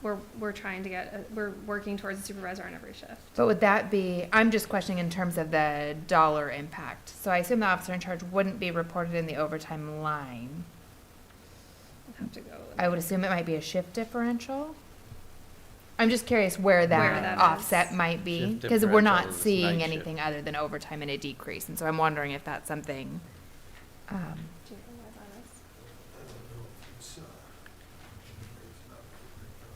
We're trying to we're working towards a supervisor on every shift. But would that be, I'm just questioning in terms of the dollar impact. So I assume the officer in charge wouldn't be reported in the overtime line. have to go. I would assume it might be a shift differential. I'm just curious where that that offset is. might be, Shift because we're not differential is seeing night shift. anything other than overtime and a decrease, and so I'm wondering if that's something, Do you know where that is?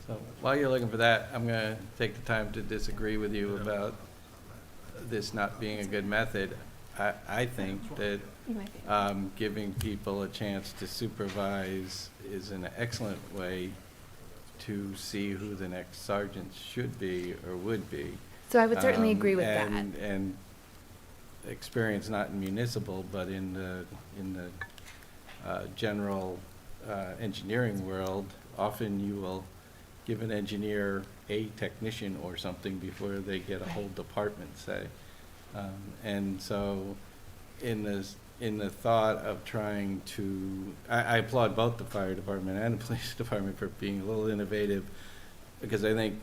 So while you're looking for that, I'm going to take the time to disagree with you about this not being a good method. I think that You might be. giving people a chance to supervise is an excellent way to see who the next sergeant should be or would be. so I would certainly agree with that. And experience not in municipal, but in the general engineering world, often you will give an engineer a technician or something before they get a whole department, say. And so in the thought of trying to, I applaud both the fire department and the police department for being a little innovative, because I think,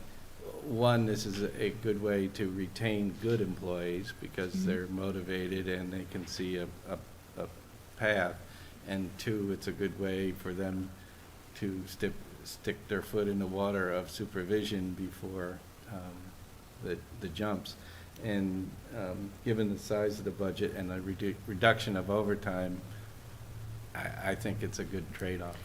one, this is a good way to retain good employees because they're motivated and they can see a path. And two, it's a good way for them to stick their foot in the water of supervision before the jumps. And given the size of the budget and the reduction of overtime, I think it's a good trade-off.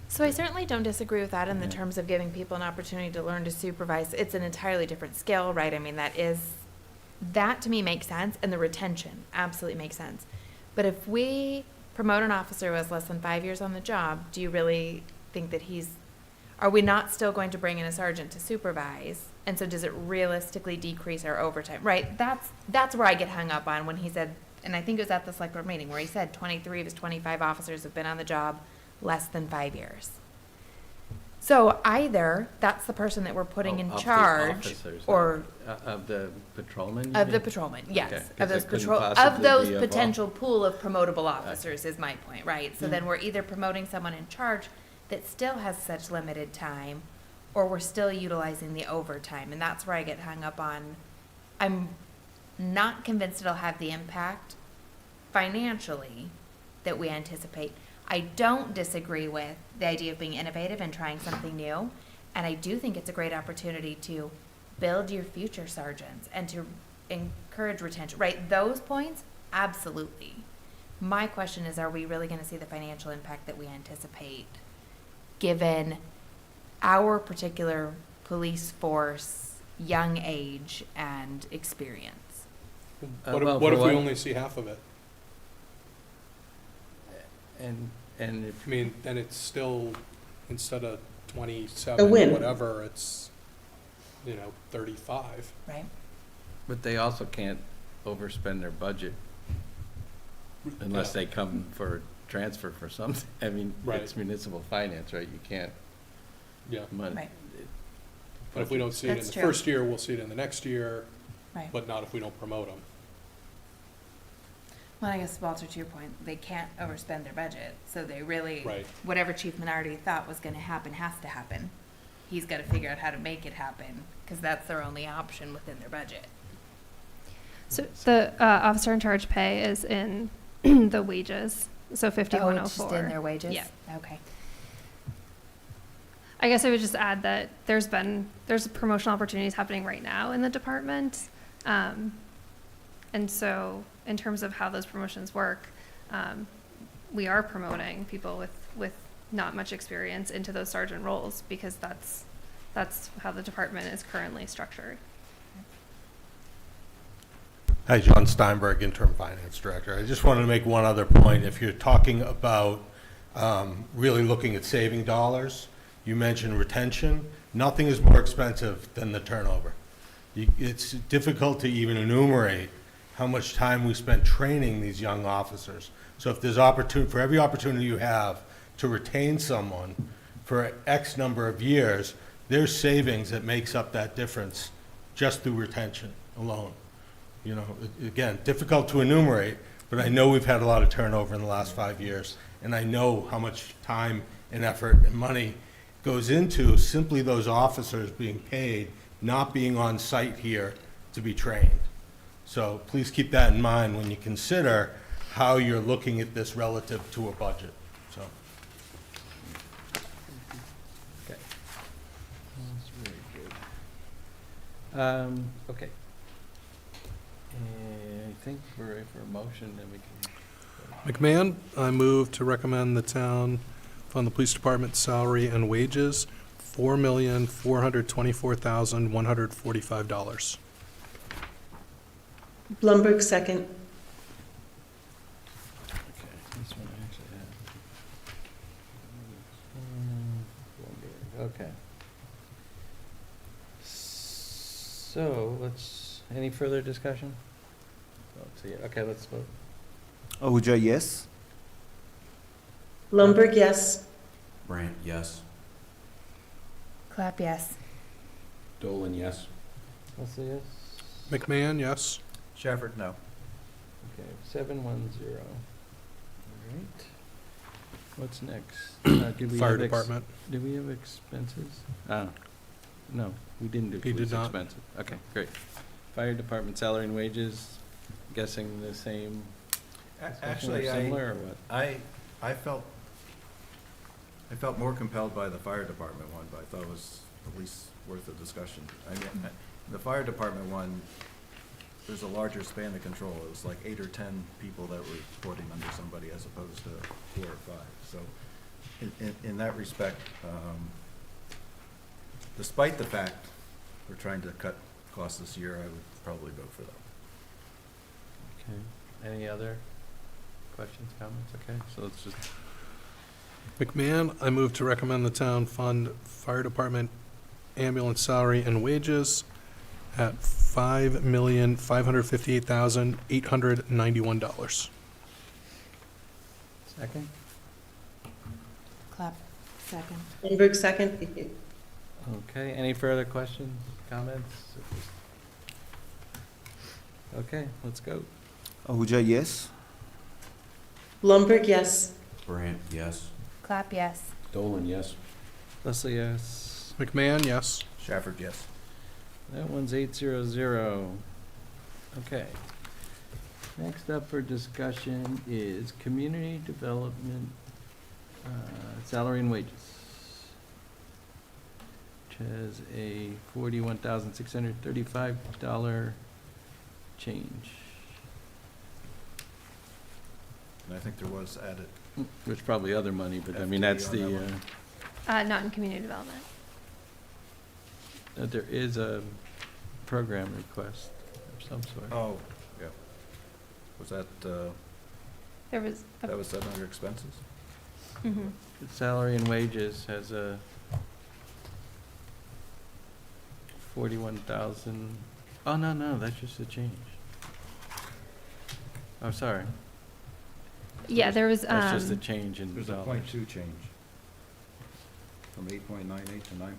So I certainly don't disagree with that in the terms of giving people an opportunity to learn to supervise. It's an entirely different skill, right? I mean, that to me makes sense, and the retention absolutely makes sense. But if we promote an officer who has less than 5 years on the job, do you really think that are we not still going to bring in a sergeant to supervise? And so does it realistically decrease our overtime? Right, that's where I get hung up on when he said, and I think it was at the select board meeting, where he said 23 of his 25 officers have been on the job less than 5 years. So either that's the person that we're putting in Of the charge, officers, or of the patrolmen? you of the mean? patrolmen, Okay, yes, 'cause of those it couldn't of possibly those be of all. potential pool of promotable officers is my point, right? So Mm. then we're either promoting someone in charge that still has such limited time, or we're still utilizing the overtime, and that's where I get hung up on. I'm not convinced it'll have the impact financially that we anticipate. I don't disagree with the idea of being innovative and trying something new, and I do think it's a great opportunity to build your future sergeants and to encourage retention, right? Those points, absolutely. My question is, are we really going to see the financial impact that we anticipate, given our particular police force, young age, and experience? well, What for if we one- only see half of it? And if I mean, then it's still, instead of A 27, win. whatever, it's, 35. Right? But they also can't overspend their budget unless Yeah. they come for a transfer for something. I mean, Right. it's municipal finance, right? You can't Yeah, money. Right. but if we don't see it in That's the true. first year, we'll see it in the next year, Right. but not if we don't promote them. Well, I guess, Walter, to your point, they can't overspend their budget, so they really, Right. whatever Chief Minardi thought was gonna happen has to happen. He's gotta figure out how to make it happen, because that's their only option within their budget. So the officer in charge pay is in the wages, so 5104. Oh, it's just in their wages? Yeah. Okay. I guess I would just add that there's promotional opportunities happening right now in the department. And so in terms of how those promotions work, we are promoting people with not much experience into those sergeant roles, because that's how the department is currently structured. Hi, John Steinberg, Interim Finance Director. I just wanted to make one other point. If you're talking about really looking at saving dollars, you mentioned retention. Nothing is more expensive than the turnover. It's difficult to even enumerate how much time we spend training these young officers. So if there's opportunity, for every opportunity you have to retain someone for X number of years, there's savings that makes up that difference just through retention alone. Again, difficult to enumerate, but I know we've had a lot of turnover in the last 5 years, and I know how much time and effort and money goes into simply those officers being paid, not being on site here to be trained. So please keep that in mind when you consider how you're looking at this relative to a budget, so. Okay. I think we're ready for a motion, then we can. McMahon, I move to recommend the town fund the police department salary and wages, $4,424,145. Blumberg, second. Okay, this one I actually have. Okay. So, any further discussion? Let's see, okay, let's vote. Ahuja, yes. Blumberg, yes. Brant, yes. Clap, yes. Dolan, yes. Leslie, yes? McMahon, yes. Shafford, no. Okay, 710. All right. What's next? Did we Fire have department. Did we have expenses? No, we didn't do He did police not. expenses. Okay, great. Fire department salary and wages, guessing the same, discussion or Actually, similar, or what? I felt more compelled by the fire department one, but I thought it was at least worth a discussion. I mean, the fire department one, there's a larger span of control. It was like 8 or 10 people that were reporting under somebody as opposed to 4 or 5. So in that respect, despite the fact we're trying to cut costs this year, I would probably vote for them. Okay. Any other questions, comments? Okay, so let's just, McMahon, I move to recommend the town fund fire department ambulance salary and wages at $5,558,891. second? Clap, second. Blumberg, second. Okay, any further questions, comments? Okay, let's go. Ahuja, yes. Blumberg, yes. Brant, yes. Clap, yes. Dolan, yes. Leslie, yes. McMahon, yes. Shafford, yes. That one's 800. Okay. Next up for discussion is community development, salary and wages, which has a $41,635 change, And I think there was added, which probably other money, but I mean, FTE that's on that the, one. Not in community development. there is a program request of some sort. oh, yeah. Was that, There was, that was that under expenses? mhm. Salary and wages has a 41,000, oh, no, that's just a change. Oh, sorry, Yeah, there was, that's just a change in There's a dollars. .2 change. From 8.98 to 9.18. I don't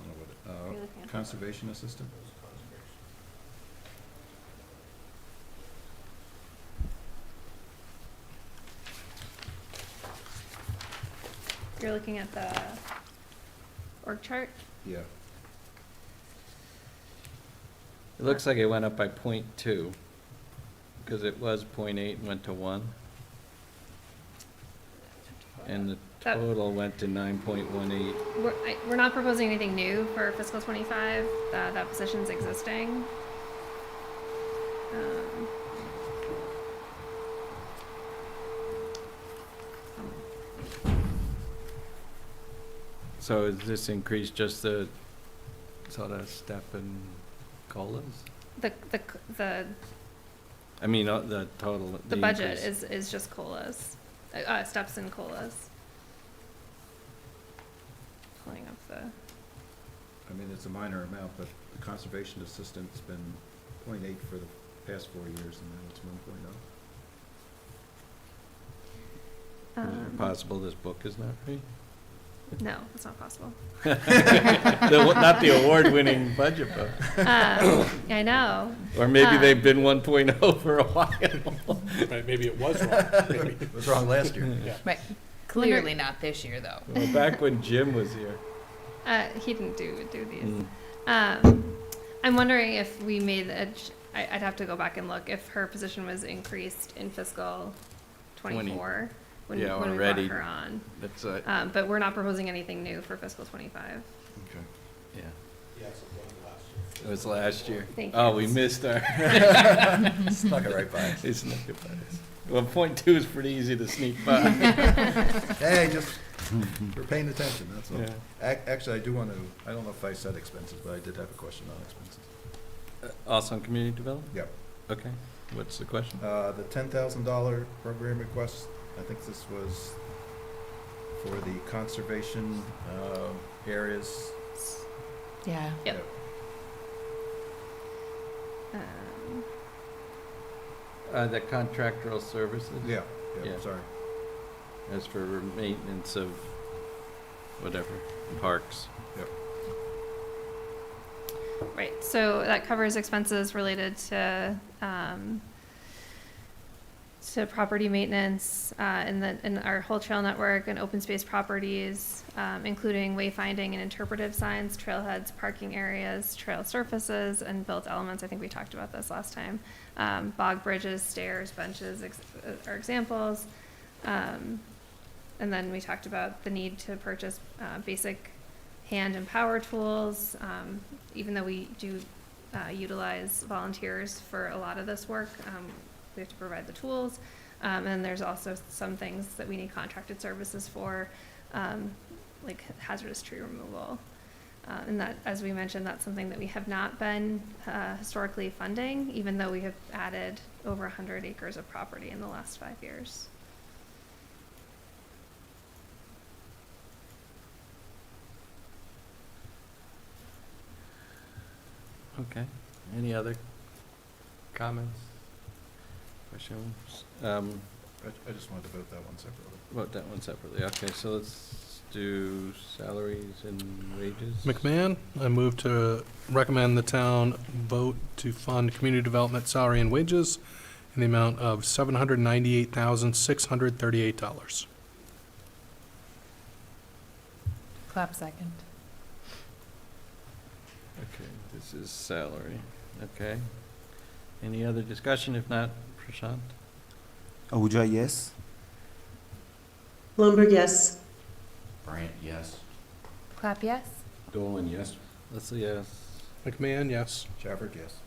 know what, You're looking at the- conservation assistant? You're looking at the org chart? Yeah. It looks like it went up by .2, because it was .8 and went to 1. And the That- total went to 9.18. We're not proposing anything new for fiscal '25. That position's existing. Um, So is this increase just the sort of step in COLAs? The I mean, the total, the budget increase. is just COLAs, steps in COLAs. Pulling up the, I mean, it's a minor amount, but the conservation assistant's been 0.8 for the past 4 years, and now it's 1.0. Is it possible this book is not free? no, it's not possible. Not the award-winning budget book. I know. Or maybe Uh, they've been 1.0 for a while. Right, maybe it was wrong. Maybe. It was wrong last year. Yeah. Right, clearly not this year, though. Well, back when Jim was here. He didn't do these. Mm. I'm wondering if we made I'd have to go back and look if her position was increased in fiscal '24 when Yeah, we already. brought her on. That's, But we're not proposing anything new for fiscal '25. Okay. yeah. It was last year. Thank you. Oh, we missed our. Snuck it right by us. They snuck it by us. Well, point two is pretty easy to sneak by. Hey, just, we're paying attention, that's all. Yeah. Actually, I do want to, I don't know if I said expenses, but I did have a question on expenses. Also on community development? Yep. Okay, what's the question? The $10,000 program request, I think this was for the conservation areas. Yeah. Yep. The contractual services? Yeah, Yeah. yeah, sorry. As for maintenance of whatever, parks. Right, so that covers expenses related to property maintenance, in our whole trail network and open space properties, including wayfinding and interpretive signs, trailheads, parking areas, trail surfaces, and built elements. I think we talked about this last time. Bog bridges, stairs, benches are examples. And then we talked about the need to purchase basic hand and power tools, even though we do utilize volunteers for a lot of this work. We have to provide the tools. And there's also some things that we need contracted services for, like hazardous tree removal. And that, as we mentioned, that's something that we have not been historically funding, even though we have added over 100 acres of property in the last 5 years. Okay, any other comments? Questions? I just wanted to vote that one separately. Vote that one separately. Okay, so let's do salaries and wages. McMahon, I move to recommend the town vote to fund community development salary and wages in the amount of $798,638. Clap second. Okay, this is salary. Okay. Any other discussion? If not, Prashant? Ahuja, yes. Blumberg, yes. Brant, yes. Clap yes. Dolan, yes. Leslie, yes. McMahon, yes. Shafford, yes.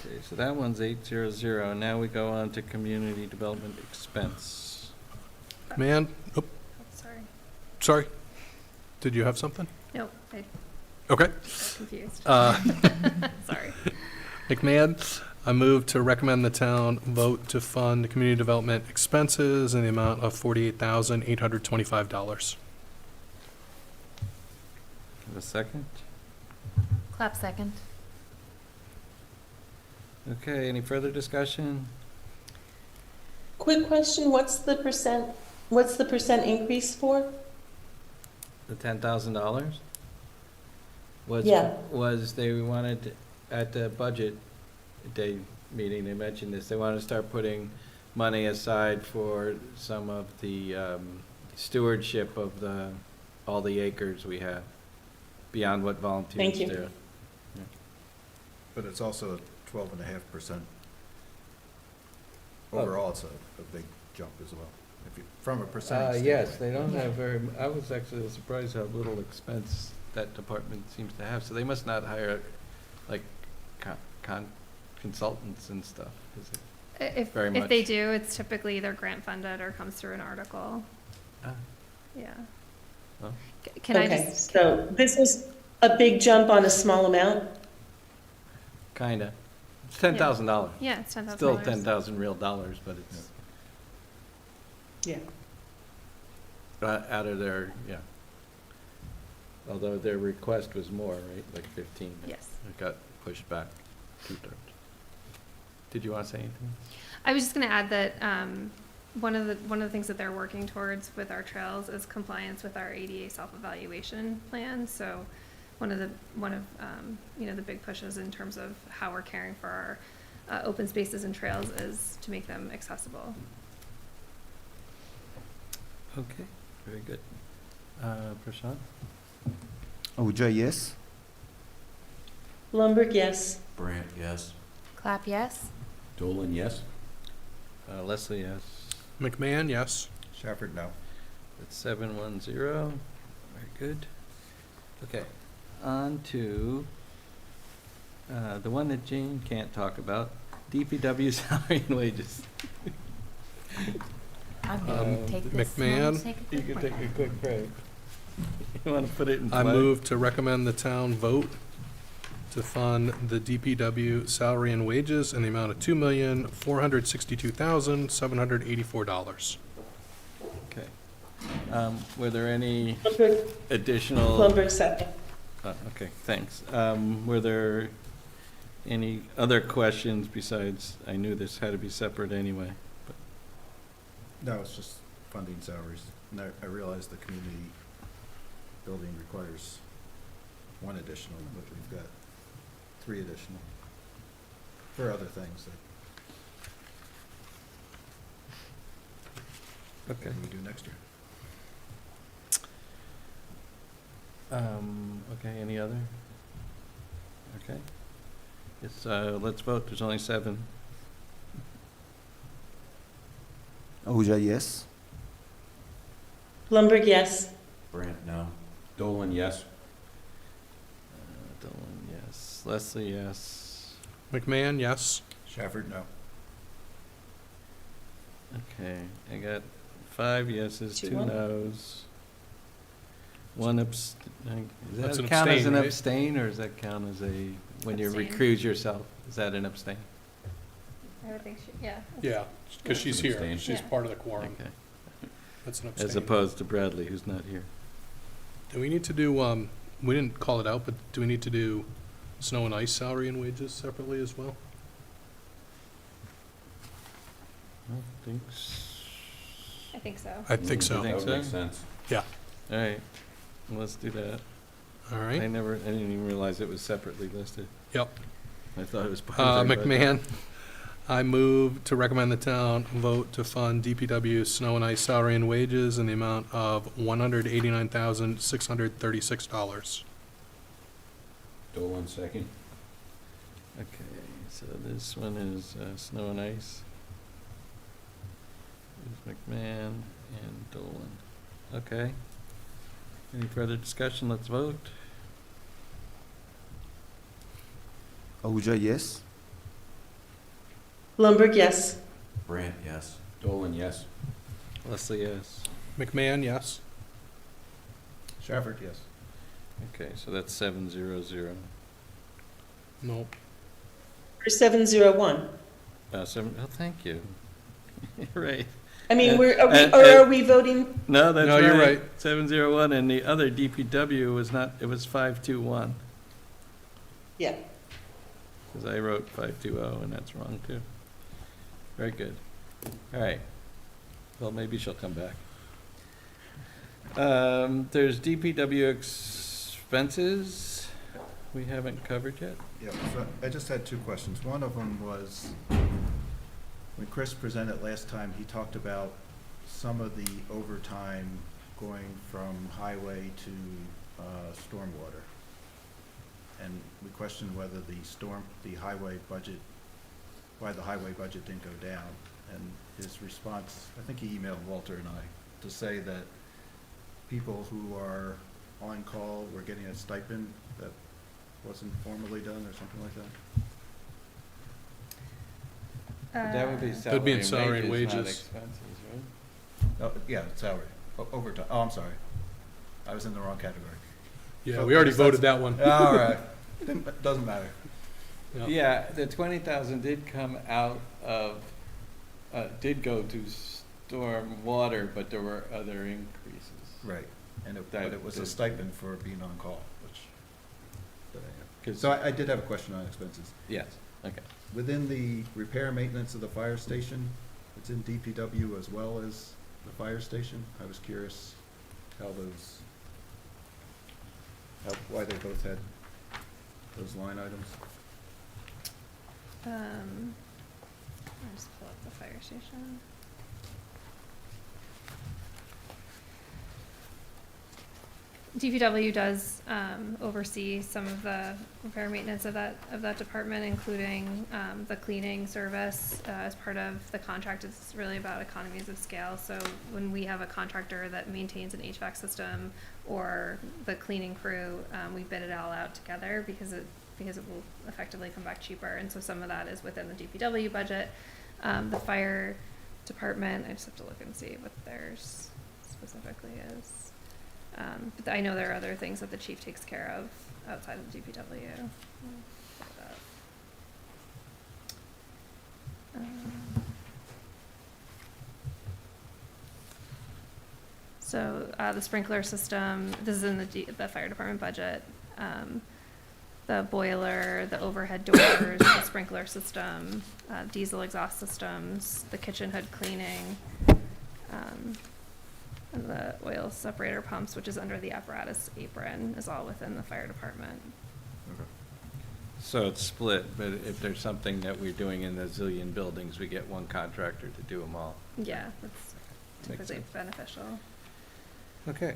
Okay, so that one's 800. Now we go on to community development expense. McMahon, oh, Sorry. sorry. Did you have something? Nope, I Okay. got confused. Sorry. McMahon, I move to recommend the town vote to fund community development expenses in the amount of $48,825. Have a second? Clap second. Okay, any further discussion? Quick question, what's the percent increase for? The $10,000? Yeah. Was they wanted, at the budget day meeting, they mentioned this, they wanted to start putting money aside for some of the stewardship of all the acres we have, beyond what volunteers Thank you. do. But it's also 12.5%. Oh. Overall, it's a big jump as well, if you, from a percentage Yes, standpoint. they don't have I was actually surprised how little expense that department seems to have, so they must not hire, like, consultants and stuff, is it? If Very if they much. do, it's typically either grant funded or comes through an article. Ah, Yeah. well, Can I Okay, just, so this is a big jump on a small amount? kinda. It's $10,000. yeah, it's $10,000. Still 10,000 real dollars, but it's Yeah. out of their, yeah. Although their request was more, right, like 15. Yes. It got pushed back 2/3. Did you want to say anything? I was just gonna add that, one of the things that they're working towards with our trails is compliance with our ADA self-evaluation plan. So one of the big pushes in terms of how we're caring for our open spaces and trails is to make them accessible. Okay, very good. Prashant? Ahuja, yes. Blumberg, yes. Brant, yes. Clap yes. Dolan, yes. Leslie, yes. McMahon, yes. Shafford, no. That's 710. Very good. Okay. on to the one that Jane can't talk about, DPW salary and wages. I'm gonna take this McMahon? one, take a You quick can break. take a quick break. You want to put it in I play? move to recommend the town vote to fund the DPW salary and wages in the amount of $2,462,784. Okay. Were there any Blumberg, additional? Blumberg second. Okay, thanks. Were there any other questions besides, I knew this had to be separate anyway. but- No, it's just funding salaries. And I realize the community building requires one additional, but we've got 3 additional for other things that Okay. we do next year. Okay, any other? Okay. Yes, let's vote. There's only 7. Ahuja, yes. Blumberg, yes. Brant, no. Dolan, yes. Dolan, yes. Leslie, yes. McMahon, yes. Shafford, no. Okay, I got 5 yeses, 2 2-1. nos. 1 Does That's that an count as abstain, an right? abstain, or does that count as a, when you Abstain. recuse yourself? Is that an abstain? I would think, yeah. Yeah, because she's here. Abstain. She's Yeah. part of the quorum. Okay. That's an As abstain. opposed to Bradley, who's not here. Do we need to do, we didn't call it out, but do we need to do snow and ice salary and wages separately as well? I don't think I think so. I think so. think That would make so? sense. All right, let's do that. All I right. didn't even realize it was separately listed. Yep. I thought it was part of their budget. McMahon, I move to recommend the town vote to fund DPW snow and ice salary and wages in the amount of $189,636. Dolan, second. Okay, so this one is snow and ice. There's McMahon and Dolan. Okay. Any further discussion? Let's vote. Ahuja, yes. Blumberg, yes. Brant, yes. Dolan, yes. Leslie, yes. McMahon, yes. Shafford, yes. Okay, so that's 700. Nope. Or 701. 7, oh, thank you. You're right. I mean, And- are we voting? No, that's No, right. you're right. 701, and the other DPW was not, it was 521. Yeah. Because I wrote 520, and that's wrong, too. Very good. All right. Well, maybe she'll come back. There's DPW expenses we haven't covered yet. Yeah, so I just had 2 questions. One of them was, when Chris presented last time, he talked about some of the overtime going from highway to stormwater. And we questioned whether the highway budget, why the highway budget didn't go down. And his response, I think he emailed Walter and I, to say that people who are on call were getting a stipend that wasn't formally done or something like that. That would be That'd be in salary and not wages. expenses, right? Oh, yeah, salary, overtime, oh, I'm sorry. I was in the wrong category. Yeah, So we already I guess that's- voted that one. All right, doesn't matter. Yeah. Yeah, the 20,000 did come out of, did go to storm water, but there were other increases. Right, and That- but it was a that- stipend for being on call, which, that I have. 'Cause- So I did have a question on expenses. Yes, okay. Within the repair maintenance of the fire station, it's in DPW as well as the fire station. I was curious why they both had those line items. I'll just pull up the fire station. DPW does oversee some of the repair and maintenance of that department, including the cleaning service as part of the contract. It's really about economies of scale. So when we have a contractor that maintains an HVAC system or the cleaning crew, we bid it all out together because it will effectively come back cheaper. And so some of that is within the DPW budget. The fire department, I just have to look and see what theirs specifically is. But I know there are other things that the chief takes care of outside of the DPW. Pull it up. So the sprinkler system, this is in the fire department budget. The boiler, the overhead doors, the sprinkler system, diesel exhaust systems, the kitchen hood cleaning, and the oil separator pumps, which is under the apparatus apron, is all within the fire department. So it's split, but if there's something that we're doing in the zillion buildings, we get one contractor to do them all. Yeah, that's Makes typically sense. beneficial. Okay.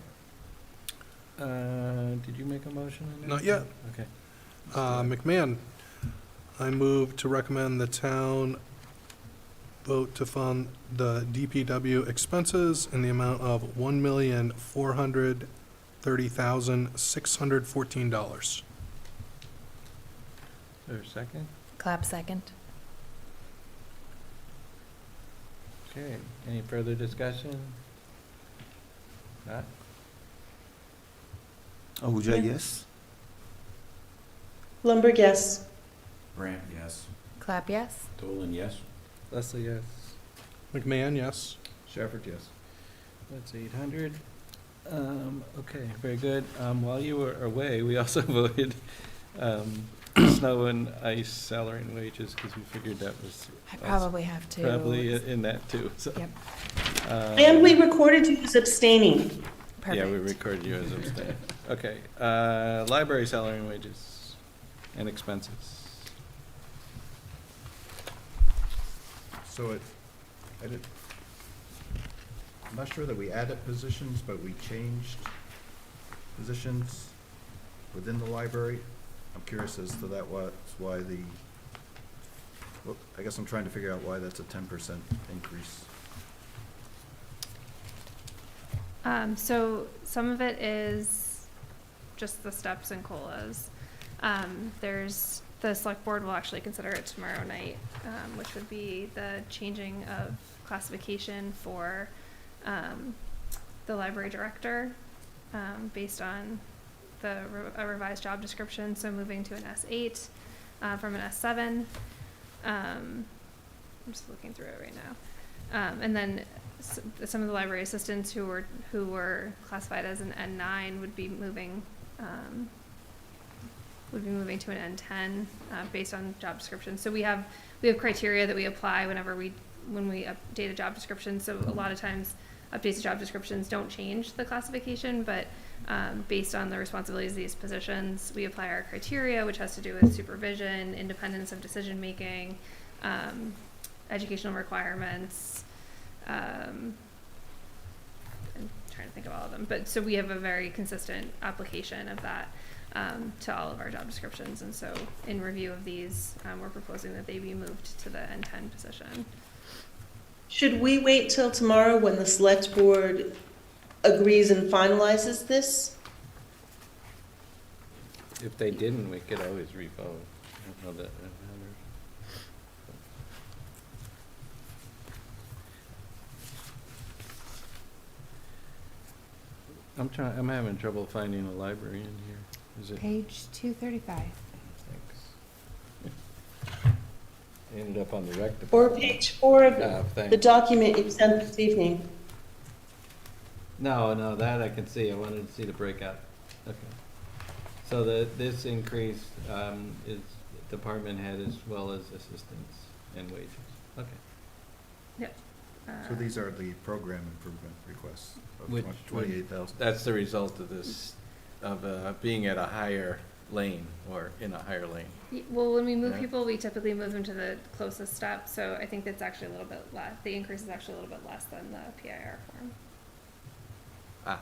Did you make a motion on that? Not yet. Okay. McMahon, I move to recommend the town vote to fund the DPW expenses in the amount of $1,430,614. Is there a second? Clap second. Okay, any further discussion? Not? Ahuja, Yeah. yes. Lumberg, yes. Brant, yes. Clap yes. Dolan, yes. Leslie, yes. McMahon, yes. Shepherd, yes. That's 800. Okay, very good. While you were away, we also voted snow and ice salary and wages, because we figured that was I probably have to. probably in that too, so. Yep. And we recorded you as abstaining. Perfect. Yeah, we recorded you as abstaining. Okay, library salary and wages and expenses. So I'm not sure that we added positions, but we changed positions within the library. I'm curious as to why well, I guess I'm trying to figure out why that's a 10% increase. So some of it is just the steps and COLAs. The select board will actually consider it tomorrow night, which would be the changing of classification for the library director based on a revised job description, so moving to an S8 from an S7. I'm just looking through it right now. And then some of the library assistants who were classified as an N9 would be moving to an N10 based on job description. So we have criteria that we apply when we update a job description. So a lot of times updates to job descriptions don't change the classification, but based on the responsibilities of these positions, we apply our criteria, which has to do with supervision, independence of decision making, educational requirements. I'm trying to think of all of them, but so we have a very consistent application of that to all of our job descriptions, and so in review of these, we're proposing that they be moved to the N10 position. Should we wait till tomorrow when the select board agrees and finalizes this? If they didn't, we could always revote. I don't know that matters. I'm having trouble finding a library in here. Is it? Page 235. Thanks. Ended up on the rec Or department. page 4 of Ah, the thanks. document you sent this evening? No, that I can see. I wanted to see the breakout. Okay. So this increase is department head as well as assistants and wages. Okay. Yep. So these are the program improvement requests of Which- 28,000. That's the result of this, of being at a higher lane or in a higher lane. Well, when we move Yeah. people, we typically move them to the closest step, so I think that's actually a little bit less, the increase is actually a little bit less than the PIR form. Ah.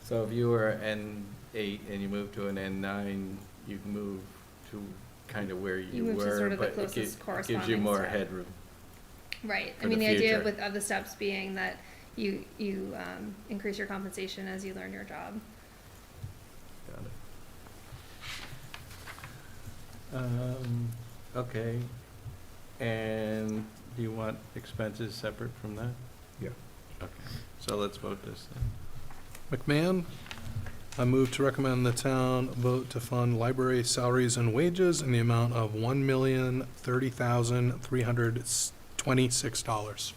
So if you were N8 and you moved to an N9, you can move to kind of where You you move to were, sort of the but it closest gives you corresponding more step. headroom. Right, I For mean, the the idea future. with, of the steps being that you increase your compensation as you learn your job. Got it. Okay, and do you want expenses separate from that? Yeah. Okay, so let's vote this then. McMahon, I move to recommend the town vote to fund library salaries and wages in the amount of $1,030,326.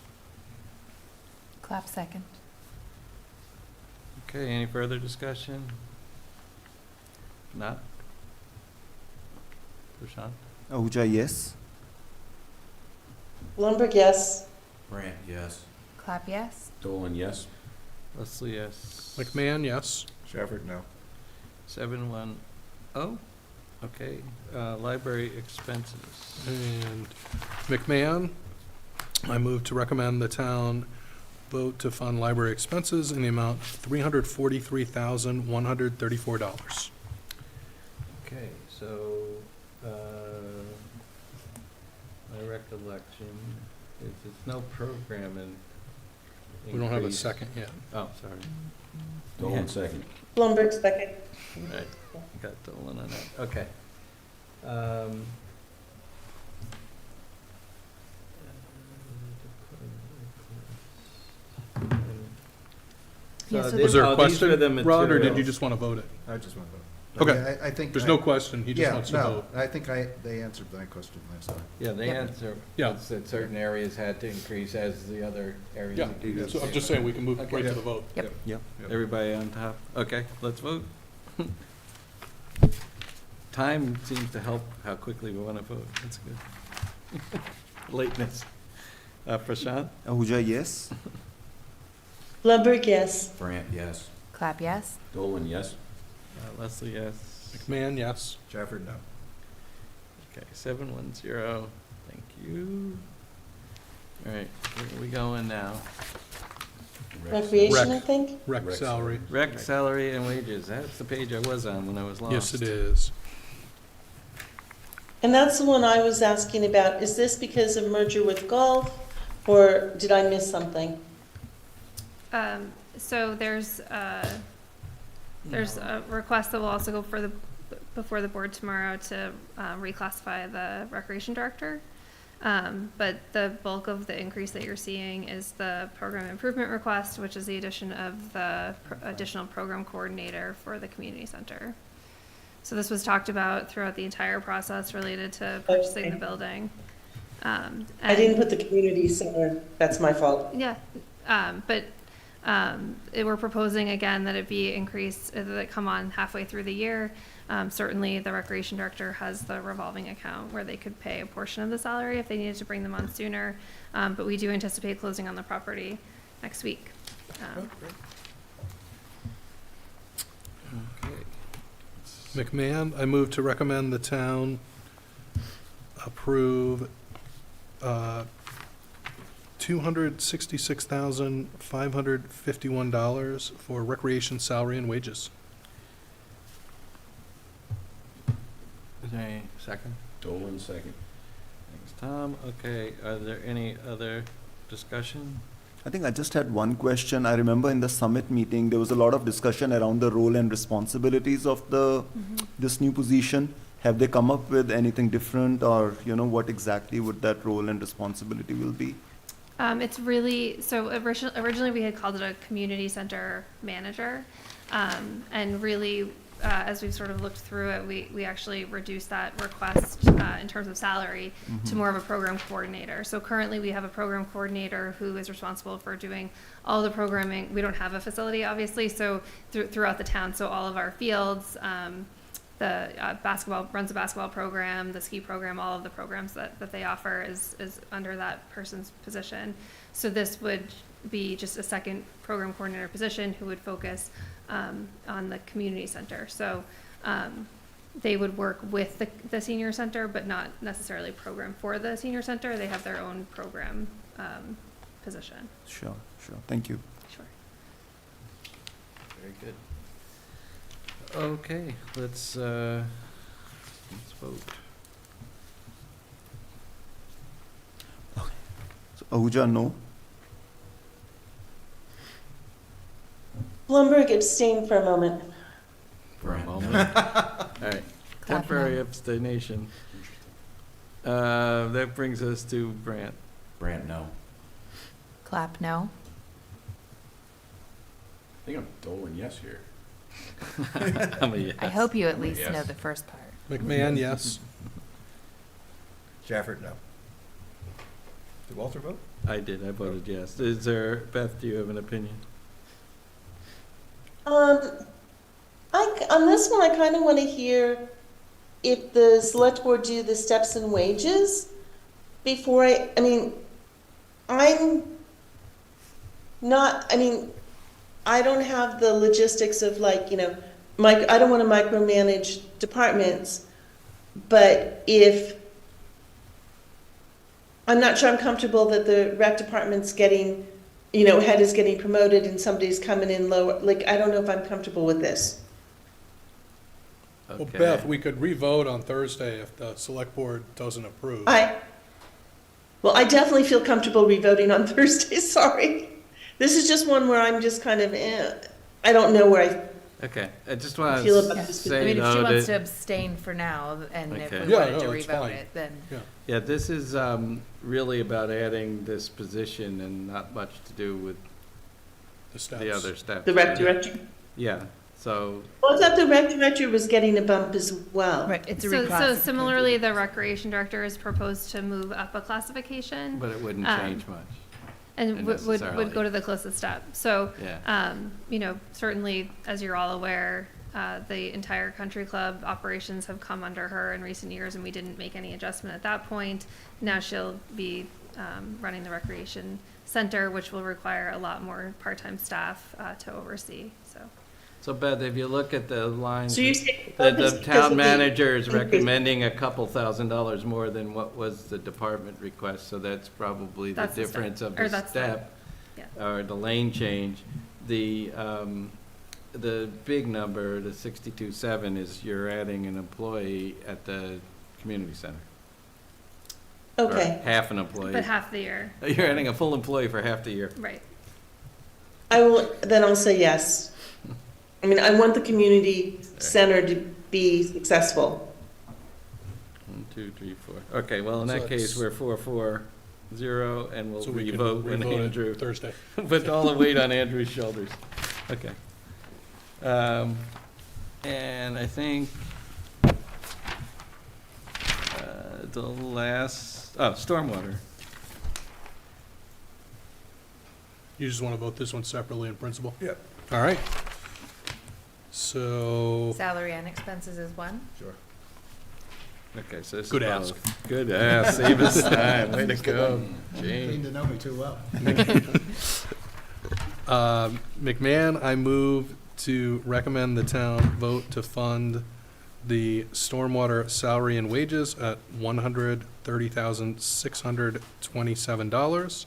Clap second. Okay, any further discussion? Not? Prashant? Ahuja, yes. Blumberg, yes. Brant, yes. Clap yes. Dolan, yes. Leslie, yes. McMahon, yes. Shepherd, no. 710. Okay, library expenses. And McMahon, I move to recommend the town vote to fund library expenses in the amount of $343,134. Okay, so, my recollection is it's no program and We don't have a increase. second yet. Oh, sorry. Dolan, second. Blumberg, second. Right, got Dolan on that, okay. Yeah, so So there's- Was there oh, a these were the question, Rod, or did you materials. just want to vote it? I just want to vote. Okay. I mean, I think. There's no question, he just Yeah, wants to no, vote. I think they answered my question last time. Yeah, they Yeah. answer, Yeah. that certain areas had to increase as the other areas. Yeah, increased. so I'm just saying we can move Okay. right to the vote. Yep. Everybody on top? Okay, let's vote. Time seems to help how quickly we want to vote. That's good. Lateness. Prashant? Ahuja, yes. Blumberg, yes. Brant, yes. Clap yes. Dolan, yes. Leslie, yes. McMahon, yes. Shepherd, no. Okay, 710. Thank you. All right, where are we going now? Recreation, I Rec. think? Rec Rec salary. Rec, salary, and wages. That's the page I was on when I was lost. Yes, it is. And that's the one I was asking about. Is this because of merger with golf, or did I miss something? So there's a request that will also go before the board tomorrow to reclassify the recreation director. But the bulk of the increase that you're seeing is the program improvement request, which is the addition of the additional program coordinator for the community center. So this was talked about throughout the entire process related to purchasing the Okay. building. I didn't put the community center, that's my fault. Yeah, but we're proposing again that it be increased, that it come on halfway through the year. Certainly, the recreation director has the revolving account where they could pay a portion of the salary if they needed to bring them on sooner. But we do anticipate closing on the property next week. Okay. McMahon, I move to recommend the town approve $266,551 for recreation salary and wages. Is there any second? Dolan, second. Thanks, Tom. Okay, are there any other discussion? I think I just had one question. I remember in the summit meeting, there was a lot of discussion around the role and responsibilities of this new position. Have they come up with anything different, or, what exactly would that role and responsibility will be? It's really, so originally we had called it a community center manager. And really, as we've sort of looked through it, we actually reduced that request in terms of salary to more of a program coordinator. So currently we have a program coordinator who is responsible for doing all the programming. We don't have a facility, obviously, so throughout the town, so all of our fields, the runs a basketball program, the ski program, all of the programs that they offer is under that person's position. So this would be just a second program coordinator position who would focus on the community center. So they would work with the senior center, but not necessarily program for the senior center. They have their own program position. Sure. Thank you. Sure. Very good. Okay, let's vote. So Ahuja, no. Blumberg abstained for a moment. For a Brant, moment. no. All right, Clap temporary no. abstention. That brings us to Brant. Brant, no. Clap no. I think I'm Dolan, yes here. I'm a yes. I hope you at least Yes. know the first part. McMahon, yes. Shafford, no. Did Walter vote? I did, I voted yes. Is there, Beth, do you have an opinion? On this one, I kind of want to hear if the select board do the steps and wages before I mean, I'm not, I mean, I don't have the logistics of like, you know, I don't want to micromanage departments, but if, I'm not sure I'm comfortable that the rec department's getting, you know, head is getting promoted and somebody's coming in lower, like, I don't know if I'm comfortable with this. Well, Okay. Beth, we could re-vote on Thursday if the select board doesn't approve. Well, I definitely feel comfortable re-voting on Thursday, sorry. This is just one where I'm just kind of, I don't know where Okay, I just want Feel to about this- I say, mean, if she though, wants to that, abstain for now, and if Okay. we Yeah, wanted no, to it's revote fine. it, then. yeah, this is really about adding this position and not much to do with The steps. the other steps. the rec director. Yeah, so, Well, I thought the rec director was getting a bump as well. Right, it's a So reclassification. similarly, the recreation director is proposed to move up a classification but it wouldn't Um, change much. and would go necessarily. to the closest step. So, Yeah, you know, certainly, as you're all aware, the entire country club operations have come under her in recent years, and we didn't make any adjustment at that point. Now she'll be running the recreation center, which will require a lot more part-time staff to oversee, so. so Beth, if you look at the lines, So you say. the town manager is recommending a couple $1,000s more than what was the department request, so that's probably the That's the step. difference of Or the that's the- step, yeah. or the lane change. The big number, the 62.7, is you're adding an employee at the community center. Or Okay, half an employee. But half the year, You're adding a full employee for half the year. right. then I'll say yes. I mean, I want the community center to be successful. 1, 2, 3, 4. Okay, well, in So that case, it's- we're 4-4-0, and we'll So we can revote when re-vote it Andrew, Thursday. put all the weight on Andrew's shoulders. Okay. And I think the last, stormwater. You just want to vote this one separately in principle? Yep. All right. So, Salary and expenses is one. Sure. Okay, so this is Good ask. both. Good ask, save us time, way to go, Seem Gene. to know me too well. McMahon, I move to recommend the town vote to fund the stormwater salary and wages at $130,627,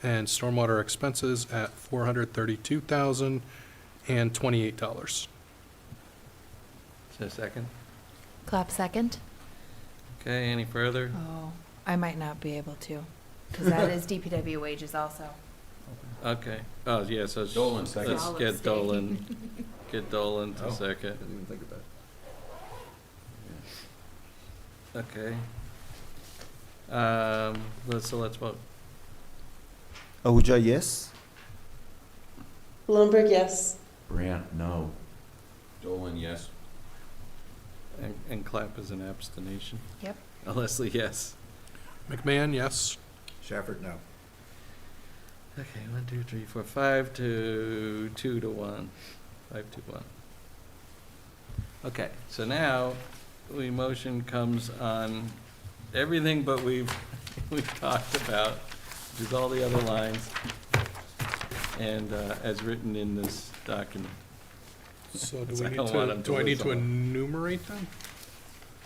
and stormwater expenses at $432,028. Is there a second? Clap second. Okay, any further? Oh, I might not be able to, because that is DPW wages also. Okay, oh, yeah, so Dolan, second. let's I'll get abstain. Dolan to Oh. second. Didn't even think of that. Okay. So let's vote. Ahuja, yes. Blumberg, yes. Brant, no. Dolan, yes. And clap is an abstention. Yep. Leslie, yes. McMahon, yes. Shafford, no. Okay, 1, 2, 3, 4, 5 to 2 to 1. 5 to 1. Okay, so now, motion comes on everything but we've talked about, which is all the other lines, and as written in this document. So do So we I need don't want to, him to do I need lose to all. enumerate them?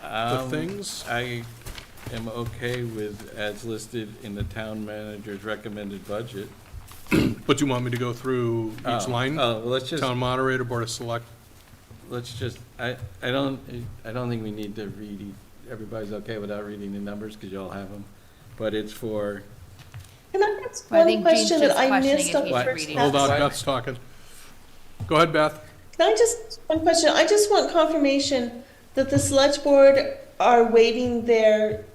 The things? I am okay with as listed in the town manager's recommended budget. But you want me to go through each line? Oh, well, let's just, Town moderator, board of select, let's just, I don't think we need to read, everybody's okay without reading the numbers, because you all have them, but it's for, Can I ask Well, I one think Jean's question that just I questioning missed if on he's the What? first reading. Hold on, What? Beth's talking. Go ahead, Beth. Can I just, one question, I just want confirmation that the select board are waiving their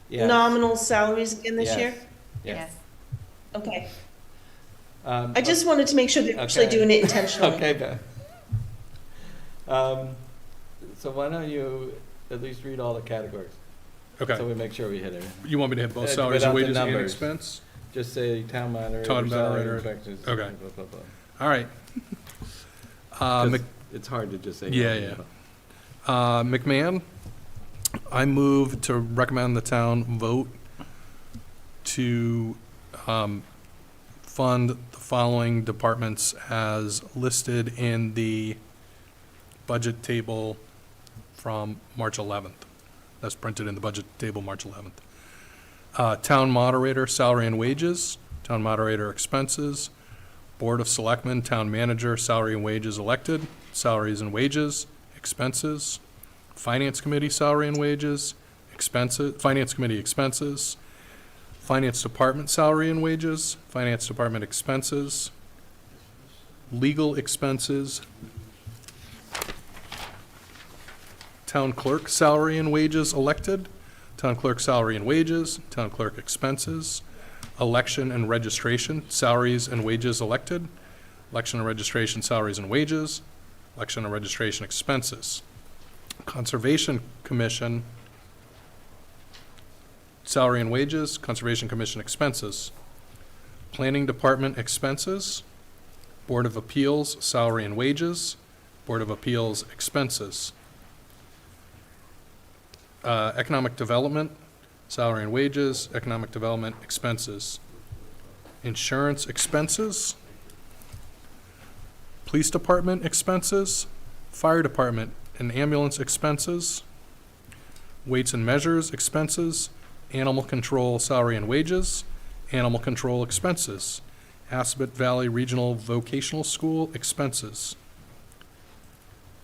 yes. nominal salaries again this Yes. year? Yes. Okay, Um, I just wanted to make sure they're actually Okay. doing it intentionally. Okay, Beth. So why don't you at least read all the categories? So Okay. we make sure we hit it. You want me to hit both salaries without and the wages and numbers. expense? Just say town moderator, Town salary moderator. inspectors, Okay. blah, blah, blah. All right. 'Cause Mc- it's hard to just say. Yeah, McMahon, I move to recommend the town vote to fund the following departments as listed in the budget table from March 11th. That's printed in the budget table March 11th. Town moderator, salary and wages, town moderator expenses, Board of Selectmen, town manager, salary and wages elected, salaries and wages, expenses, Finance Committee, salary and wages, expenses, Finance Committee expenses, Finance Department, salary and wages, Finance Department expenses, legal expenses, town clerk, salary and wages elected, town clerk, salary and wages, town clerk expenses, election and registration, salaries and wages elected, election and registration, salaries and wages, election and registration expenses. Conservation Commission, salary and wages, Conservation Commission expenses. Planning Department expenses, Board of Appeals, salary and wages, Board of Appeals expenses. Economic Development, salary and wages, Economic Development expenses. Insurance expenses, Police Department expenses, Fire Department and ambulance expenses, Weights and Measures expenses, Animal Control salary and wages, Animal Control expenses, Assabet Valley Regional Vocational School expenses,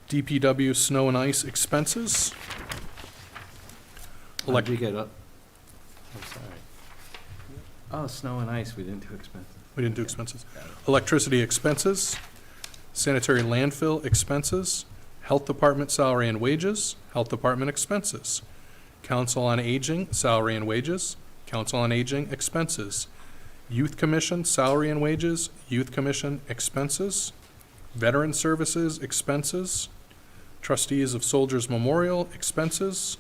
DPW snow and ice expenses, How'd you get up? I'm sorry. Oh, snow and ice, we didn't do expenses. we didn't do expenses, electricity expenses, sanitary landfill expenses, Health Department salary and wages, Health Department expenses, Council on Aging salary and wages, Council on Aging expenses, Youth Commission salary and wages, Youth Commission expenses, Veteran Services expenses, Trustees of Soldiers Memorial expenses,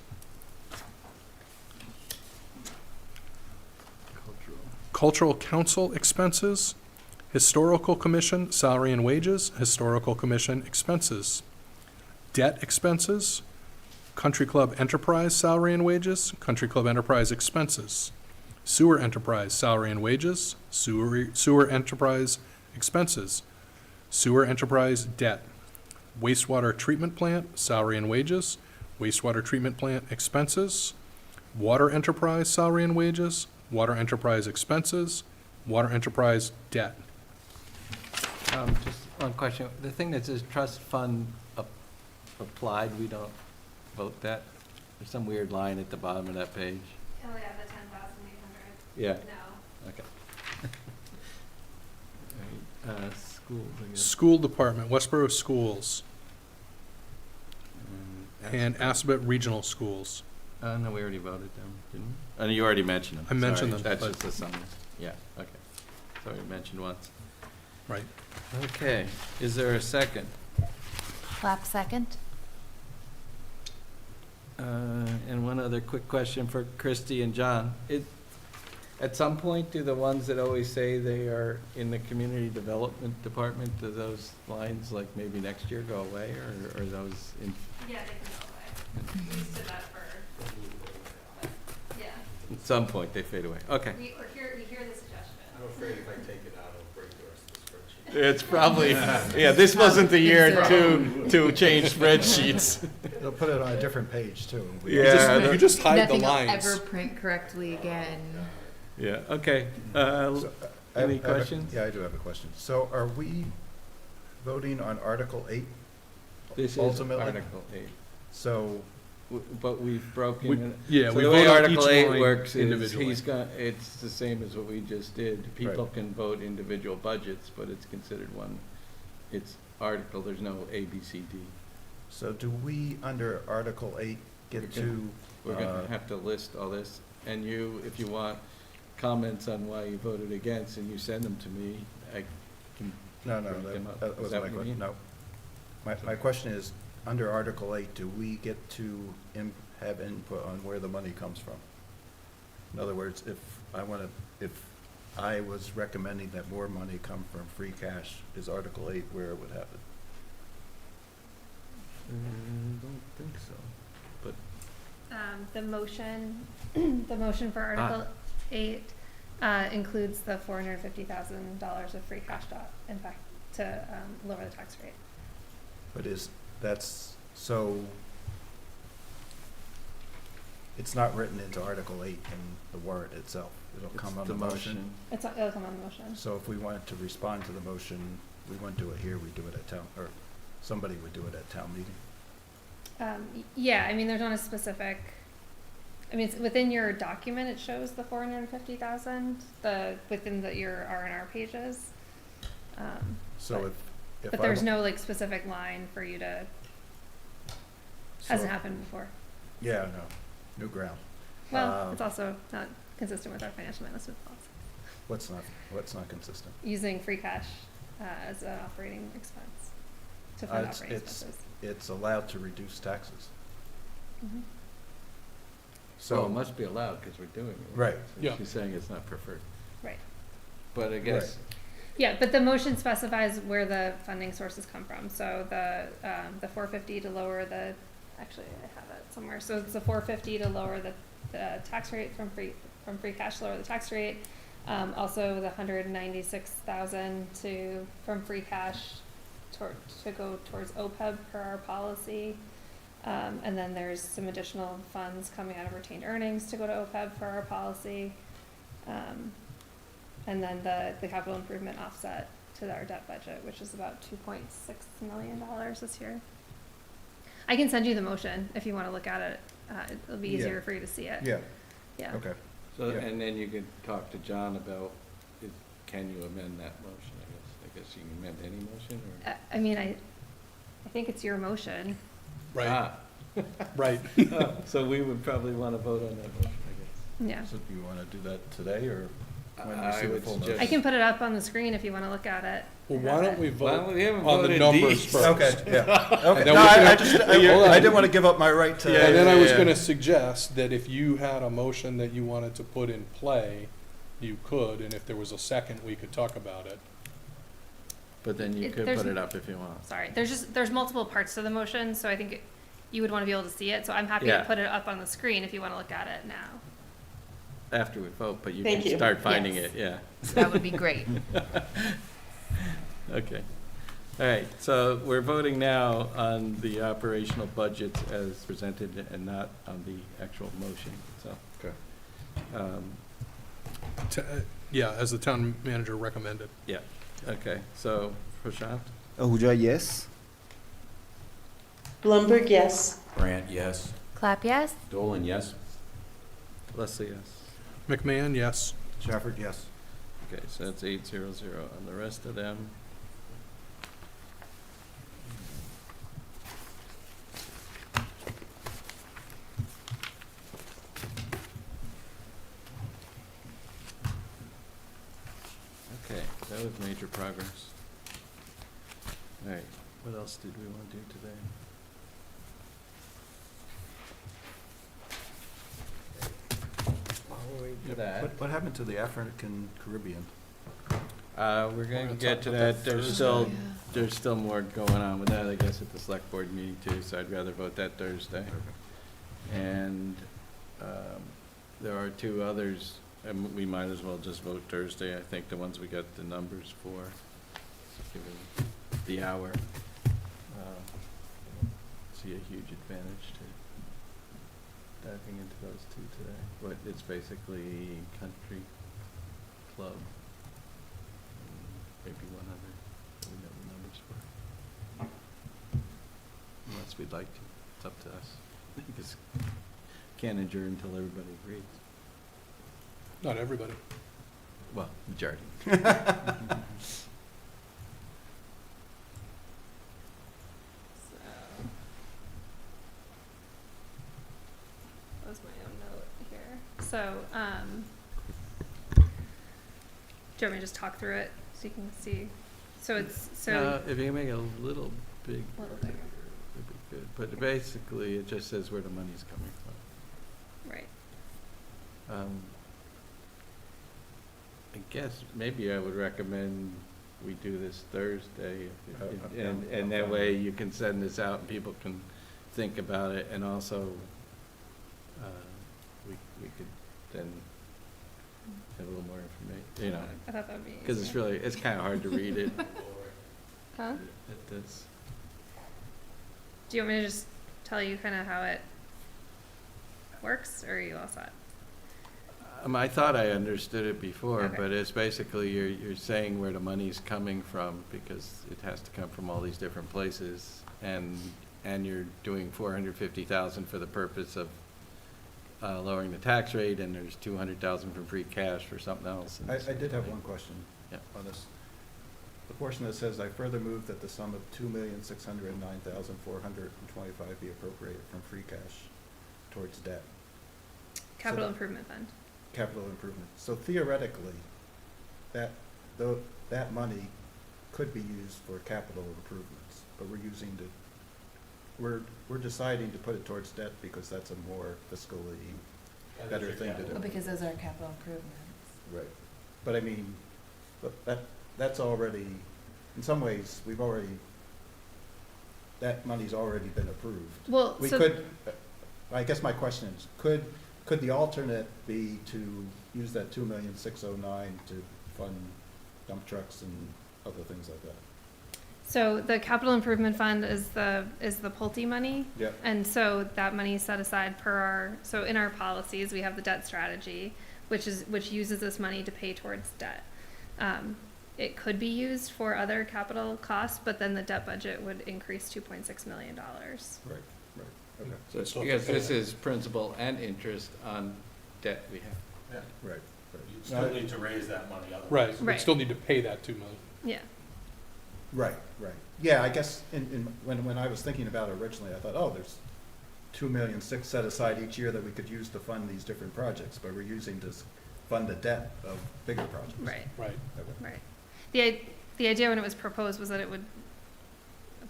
Cultural Council expenses, Historical Commission salary and wages, Historical Commission expenses, debt expenses, Country Club Enterprise salary and wages, Country Club Enterprise expenses, Sewer Enterprise salary and wages, Sewer Enterprise expenses, Sewer Enterprise debt, Wastewater Treatment Plant salary and wages, Wastewater Treatment Plant expenses, Water Enterprise salary and wages, Water Enterprise expenses, Water Enterprise debt. Just one question. The thing that says trust fund applied, we don't vote that? There's some weird line at the bottom of that page. Oh, yeah, the 10,800. Yeah, No. okay. All right, schools, I guess. School Department, Westborough Schools, and Assabet Regional Schools. No, we already voted them, didn't we? Oh, you already mentioned them. I mentioned Sorry, them, That's but- just the summary. Yeah, okay. So we mentioned once. Right. Okay, is there a second? Clap second. And one other quick question for Christy and John. At some point, do the ones that always say they are in the community development department, do those lines, like maybe next year, go away, or are those in? Yeah, they can go away. We used to that for, yeah. At some point, they fade away. Okay. We hear the suggestion. I'm afraid if I take it out, it'll break the rest of the spreadsheet. It's probably, yeah, this wasn't the year to change spreadsheets. They'll put it on a different page, too. Yeah. You just hide the Nothing will lines. ever print correctly again. Yeah, okay. So, Any I have a- questions? Yeah, I do have a question. So are we voting on Article 8 This is ultimately? Article 8. So, But we've broken We- it. yeah, So we the way vote on Article each 8 line works is individually. it's the same as what we just did. People can vote individual budgets, but it's considered one, it's article, there's no A, B, C, D. so do we, under Article 8, get to, We're gonna have to list all this, and you, if you want comments on why you voted against, and you send them to me, I can no, bring them up. that Is wasn't that my what you question, mean? no. My question is, under Article 8, do we get to have input on where the money comes from? In other words, if I was recommending that more money come from free cash, is Article 8 where it would happen? Don't think so. The motion, the motion for Article 8 includes the $450,000 of free cash in fact, to lower the tax rate. But so, it's not written into Article 8 in the warrant itself. It'll come on the motion. It'll come on the motion. So if we wanted to respond to the motion, we wouldn't do it here, we'd do it at town, or somebody would do it at town meeting. Yeah, I mean, there's not a specific, I mean, it's within your document, it shows the 450,000, within your R&R pages. So if But there's no like specific line for you to, hasn't happened before. Yeah, no, new ground. Well, it's also not consistent with our financial management policy, What's not consistent? using free cash as an operating expense, to fund operating expenses. It's allowed to reduce taxes. Mhm. So it So, must be allowed, because we're doing it. Right. So Yeah. she's saying it's not preferred. Right. But I guess, Yeah, but the motion specifies where the funding sources come from, so the 450 to lower the, actually, I have it somewhere, so it's the 450 to lower the tax rate from free cash, lower the tax rate. Also the 196,000 from free cash to go towards OPEB per our policy. And then there's some additional funds coming out of retained earnings to go to OPEB for our policy. And then the capital improvement offset to our debt budget, which is about $2.6 million this year. I can send you the motion if you want to look at it. It'll be easier Yeah. for you to see it. yeah, Yeah. okay. so, Yeah. and then you could talk to John about, can you amend that motion, I guess? I guess you can amend any motion, or? I mean, I think it's your motion. Right, Ah. right. Oh, so we would probably want to vote on that motion, I guess. Yeah. So do you want to do that today, or when we I see the would full suggest- motion? I can put it up on the screen if you want to look at it. Well, I why have don't it. we Well, vote we haven't on the voted numbers these. first? Okay, yeah, okay. then No, we can- I didn't want to give up my right to. And then I was yeah. gonna suggest that if you had a motion that you wanted to put in play, you could, and if there was a second, we could talk about it. But then you could There's- put it up if you want. Sorry, there's multiple parts to the motion, so I think you would want to be able to see it. So I'm happy Yeah. to put it up on the screen if you want to look at it now. After we vote, but you Thank can you. start finding Yes. it, yeah. That would be great. Okay. All right, so we're voting now on the operational budgets as presented and not on the actual motion, so. Okay. Yeah, as the town manager recommended. Yeah, okay, so Prashant, Ahuja, yes. Blumberg, yes. Grant, yes. Clap yes? Dolan, yes. Leslie, yes. McMahon, yes. Shafford, yes. Okay, so that's 800 on the rest of them. Okay, that was major progress. All right, what else did we want to do today? That. What happened to the African Caribbean? We're going to get to that. There's still more going on with that, I guess, at the select board meeting too, so I'd rather vote that Thursday. And there are two others, and we might as well just vote Thursday, I think, the ones we got the numbers for, given the hour. See a huge advantage to diving into those two today. But it's basically country club. Maybe one other, that we know the numbers for. else we'd like to. It's up to us. Because can't adjourn until everybody agrees. Not everybody. Well, majority. So. That was my own note here. So, do you want me to just talk through it so you can see? So it's, If you can make it a little big. A little bigger. It'd be good. But basically, it just says where the money's coming from. right. I guess maybe I would recommend we do this Thursday, and that way you can send this out and people can think about it, and also, we could then have a little more information, you know, I thought that would be because it's easier. really, it's kind of hard to read it Huh? at this. Do you want me to just tell you kind of how it works, or are you all set? I thought I understood it before, Okay. but it's basically you're saying where the money's coming from, because it has to come from all these different places, and you're doing 450,000 for the purpose of lowering the tax rate, and there's 200,000 from free cash for something else. and I did have one question Yeah. on this. The portion that says, I further move that the sum of $2,609,425 be appropriated from free cash towards debt, Capital that- Improvement Fund. capital improvement. So theoretically, that money could be used for capital improvements, but we're deciding to put it towards debt because that's a more fiscally better thing to do. Well, because those are capital improvements. Right. But I mean, that's already, in some ways, that money's already been approved. Well, We so could, I guess my question is, could the alternate be to use that 2,609,000 to fund dump trucks and other things like that? So the capital improvement fund is the Pulte money. Yep. And so that money is set aside so in our policies, we have the debt strategy, which uses this money to pay towards debt. It could be used for other capital costs, but then the debt budget would increase $2.6 million. Right, okay, So Still because pay this that. is principal and interest on debt we have. right. You still need to raise that money otherwise. Right, we Right. still need to pay that 2 million. Yeah. Right. Yeah, I guess when I was thinking about it originally, I thought, oh, there's 2,600,000 set aside each year that we could use to fund these different projects, but we're using to fund the debt of bigger projects. Right. Right. Okay. Right. The idea when it was proposed was that it would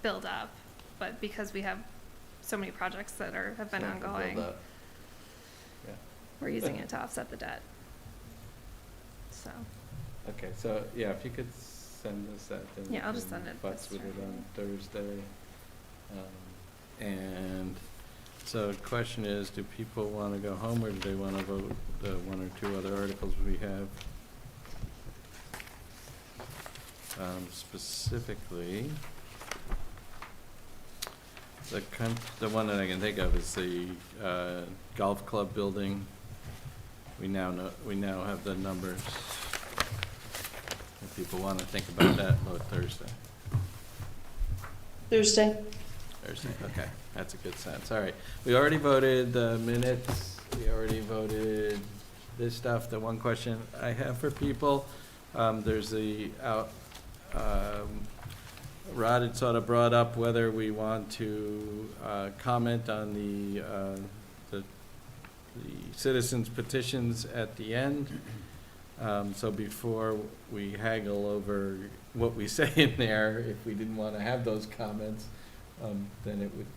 build up, but because we have so many projects that have been So we'll build ongoing, up. Yeah. we're using it to offset the debt. So, Okay, so, yeah, if you could send us that, then we Yeah, I'll just can send it fuss this with it on Friday. Thursday. And so the question is, do people want to go home, or do they want to vote the one or two other articles we have? Specifically, the one that I can think of is the golf club building. We now have the numbers. If people want to think about that, vote Thursday. Thursday? Okay, that's a good sense. All right. We already voted the minutes. We already voted this stuff. The one question I have for people, there's Rod had sort of brought up whether we want to comment on the citizens petitions at the end. So before we haggle over what we say in there, if we didn't want to have those comments, then it would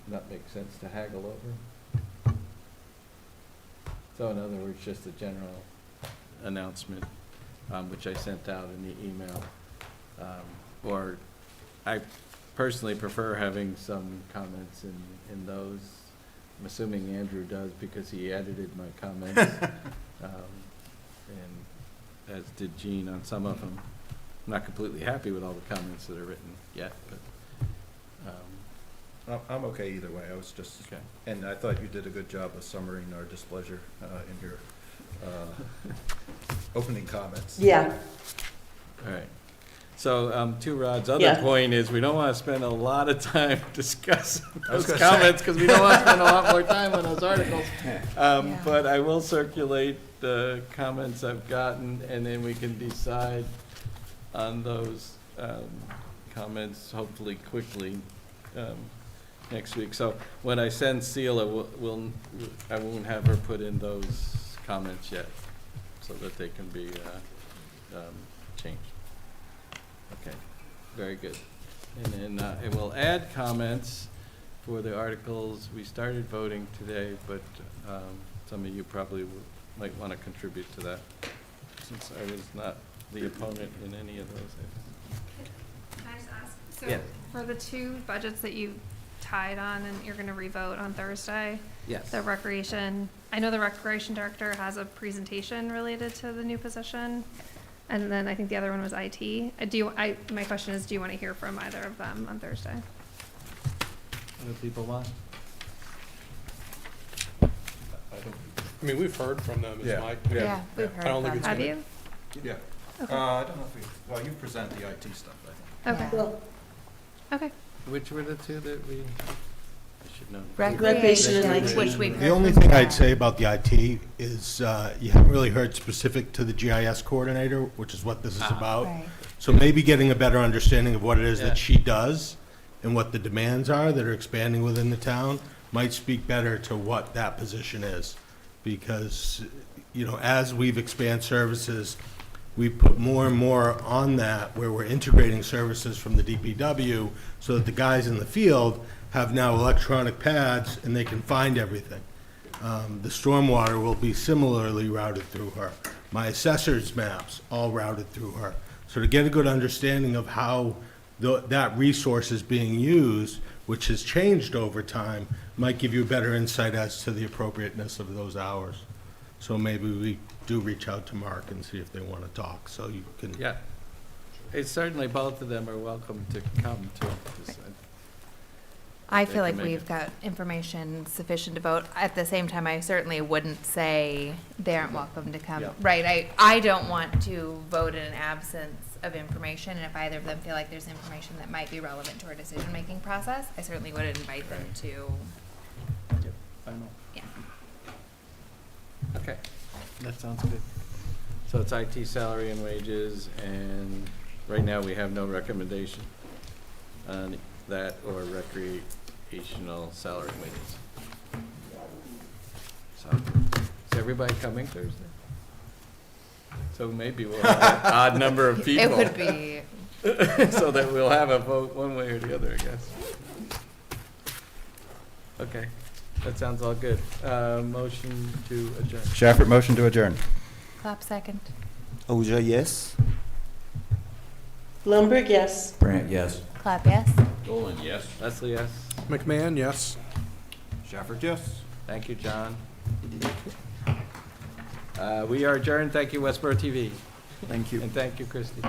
not make sense to haggle over. So in other words, just a general announcement, which I sent out in the email. Or I personally prefer having some comments in those. I'm assuming Andrew does because he edited my comments. And as did Gene on some of them. I'm not completely happy with all the comments that are written yet, but, I'm okay either way. I was just, okay. and I thought you did a good job of summarizing our displeasure in your opening comments. Yeah. All right. So, to Rod's other Yeah. point is, we don't want to spend a lot of time discussing was those gonna say. comments, because we don't want to spend a lot more time on those articles. Yeah. But I will circulate the comments I've gotten, and then we can decide on those comments hopefully quickly next week. So when I send Celia, I won't have her put in those comments yet, so that they can be changed. Okay, very good. And then it will add comments for the articles. We started voting today, but some of you probably might want to contribute to that, since I was not the opponent in any of those. Can I just ask, so Yeah. for the two budgets that you tied on and you're gonna revote on Thursday, Yes. the recreation, I know the recreation director has a presentation related to the new position, and then I think the other one was IT. My question is, do you wanna hear from either of them on Thursday? What do people want? I mean, we've heard from them, is Yeah. my. Yeah, we've heard I don't about think it's Have that. you? Yeah. Okay. I don't know if we, well, you present the IT stuff, I think. Okay, Well, okay. Which were the two that I should know? Recreation and IT. Which we've The heard only from thing Brad. I'd say about the IT is, you haven't really heard specific to the GIS coordinator, which is what this is about. Right. So maybe getting a better understanding of what it is Yeah. that she does and what the demands are that are expanding within the town might speak better to what that position is. Because, as we've expanded services, we've put more and more on that where we're integrating services from the DPW so that the guys in the field have now electronic pads and they can find everything. The stormwater will be similarly routed through her. My assessor's maps, all routed through her. So to get a good understanding of how that resource is being used, which has changed over time, might give you a better insight as to the appropriateness of those hours. So maybe we do reach out to Mark and see if they want to talk, so you can. Yeah. It's certainly, both of them are welcome to come to this. I They feel can like make we've it. got information sufficient to vote. At the same time, I certainly wouldn't say they aren't welcome to come. Yeah. Right, I don't want to vote in an absence of information, and if either of them feel like there's information that might be relevant to our decision-making process, I certainly would invite them to, Final. yeah. Okay, that sounds good. So it's IT salary and wages, and right now we have no recommendation on that or recreational salary and wages. So, is everybody coming Thursday? So maybe we'll have an odd number of people. It would be, So that we'll have a vote one way or the other, I guess. Okay, that sounds all good. Motion to adjourn. Shafford, motion to adjourn. clap second. Ahuja, yes. Blumberg, yes. Brant, yes. Clap yes. Dolan, yes. Leslie, yes. McMahon, yes. Shafford, yes. Thank you, John. We are adjourned. Thank you, Westborough TV. Thank you. And thank you, Christie.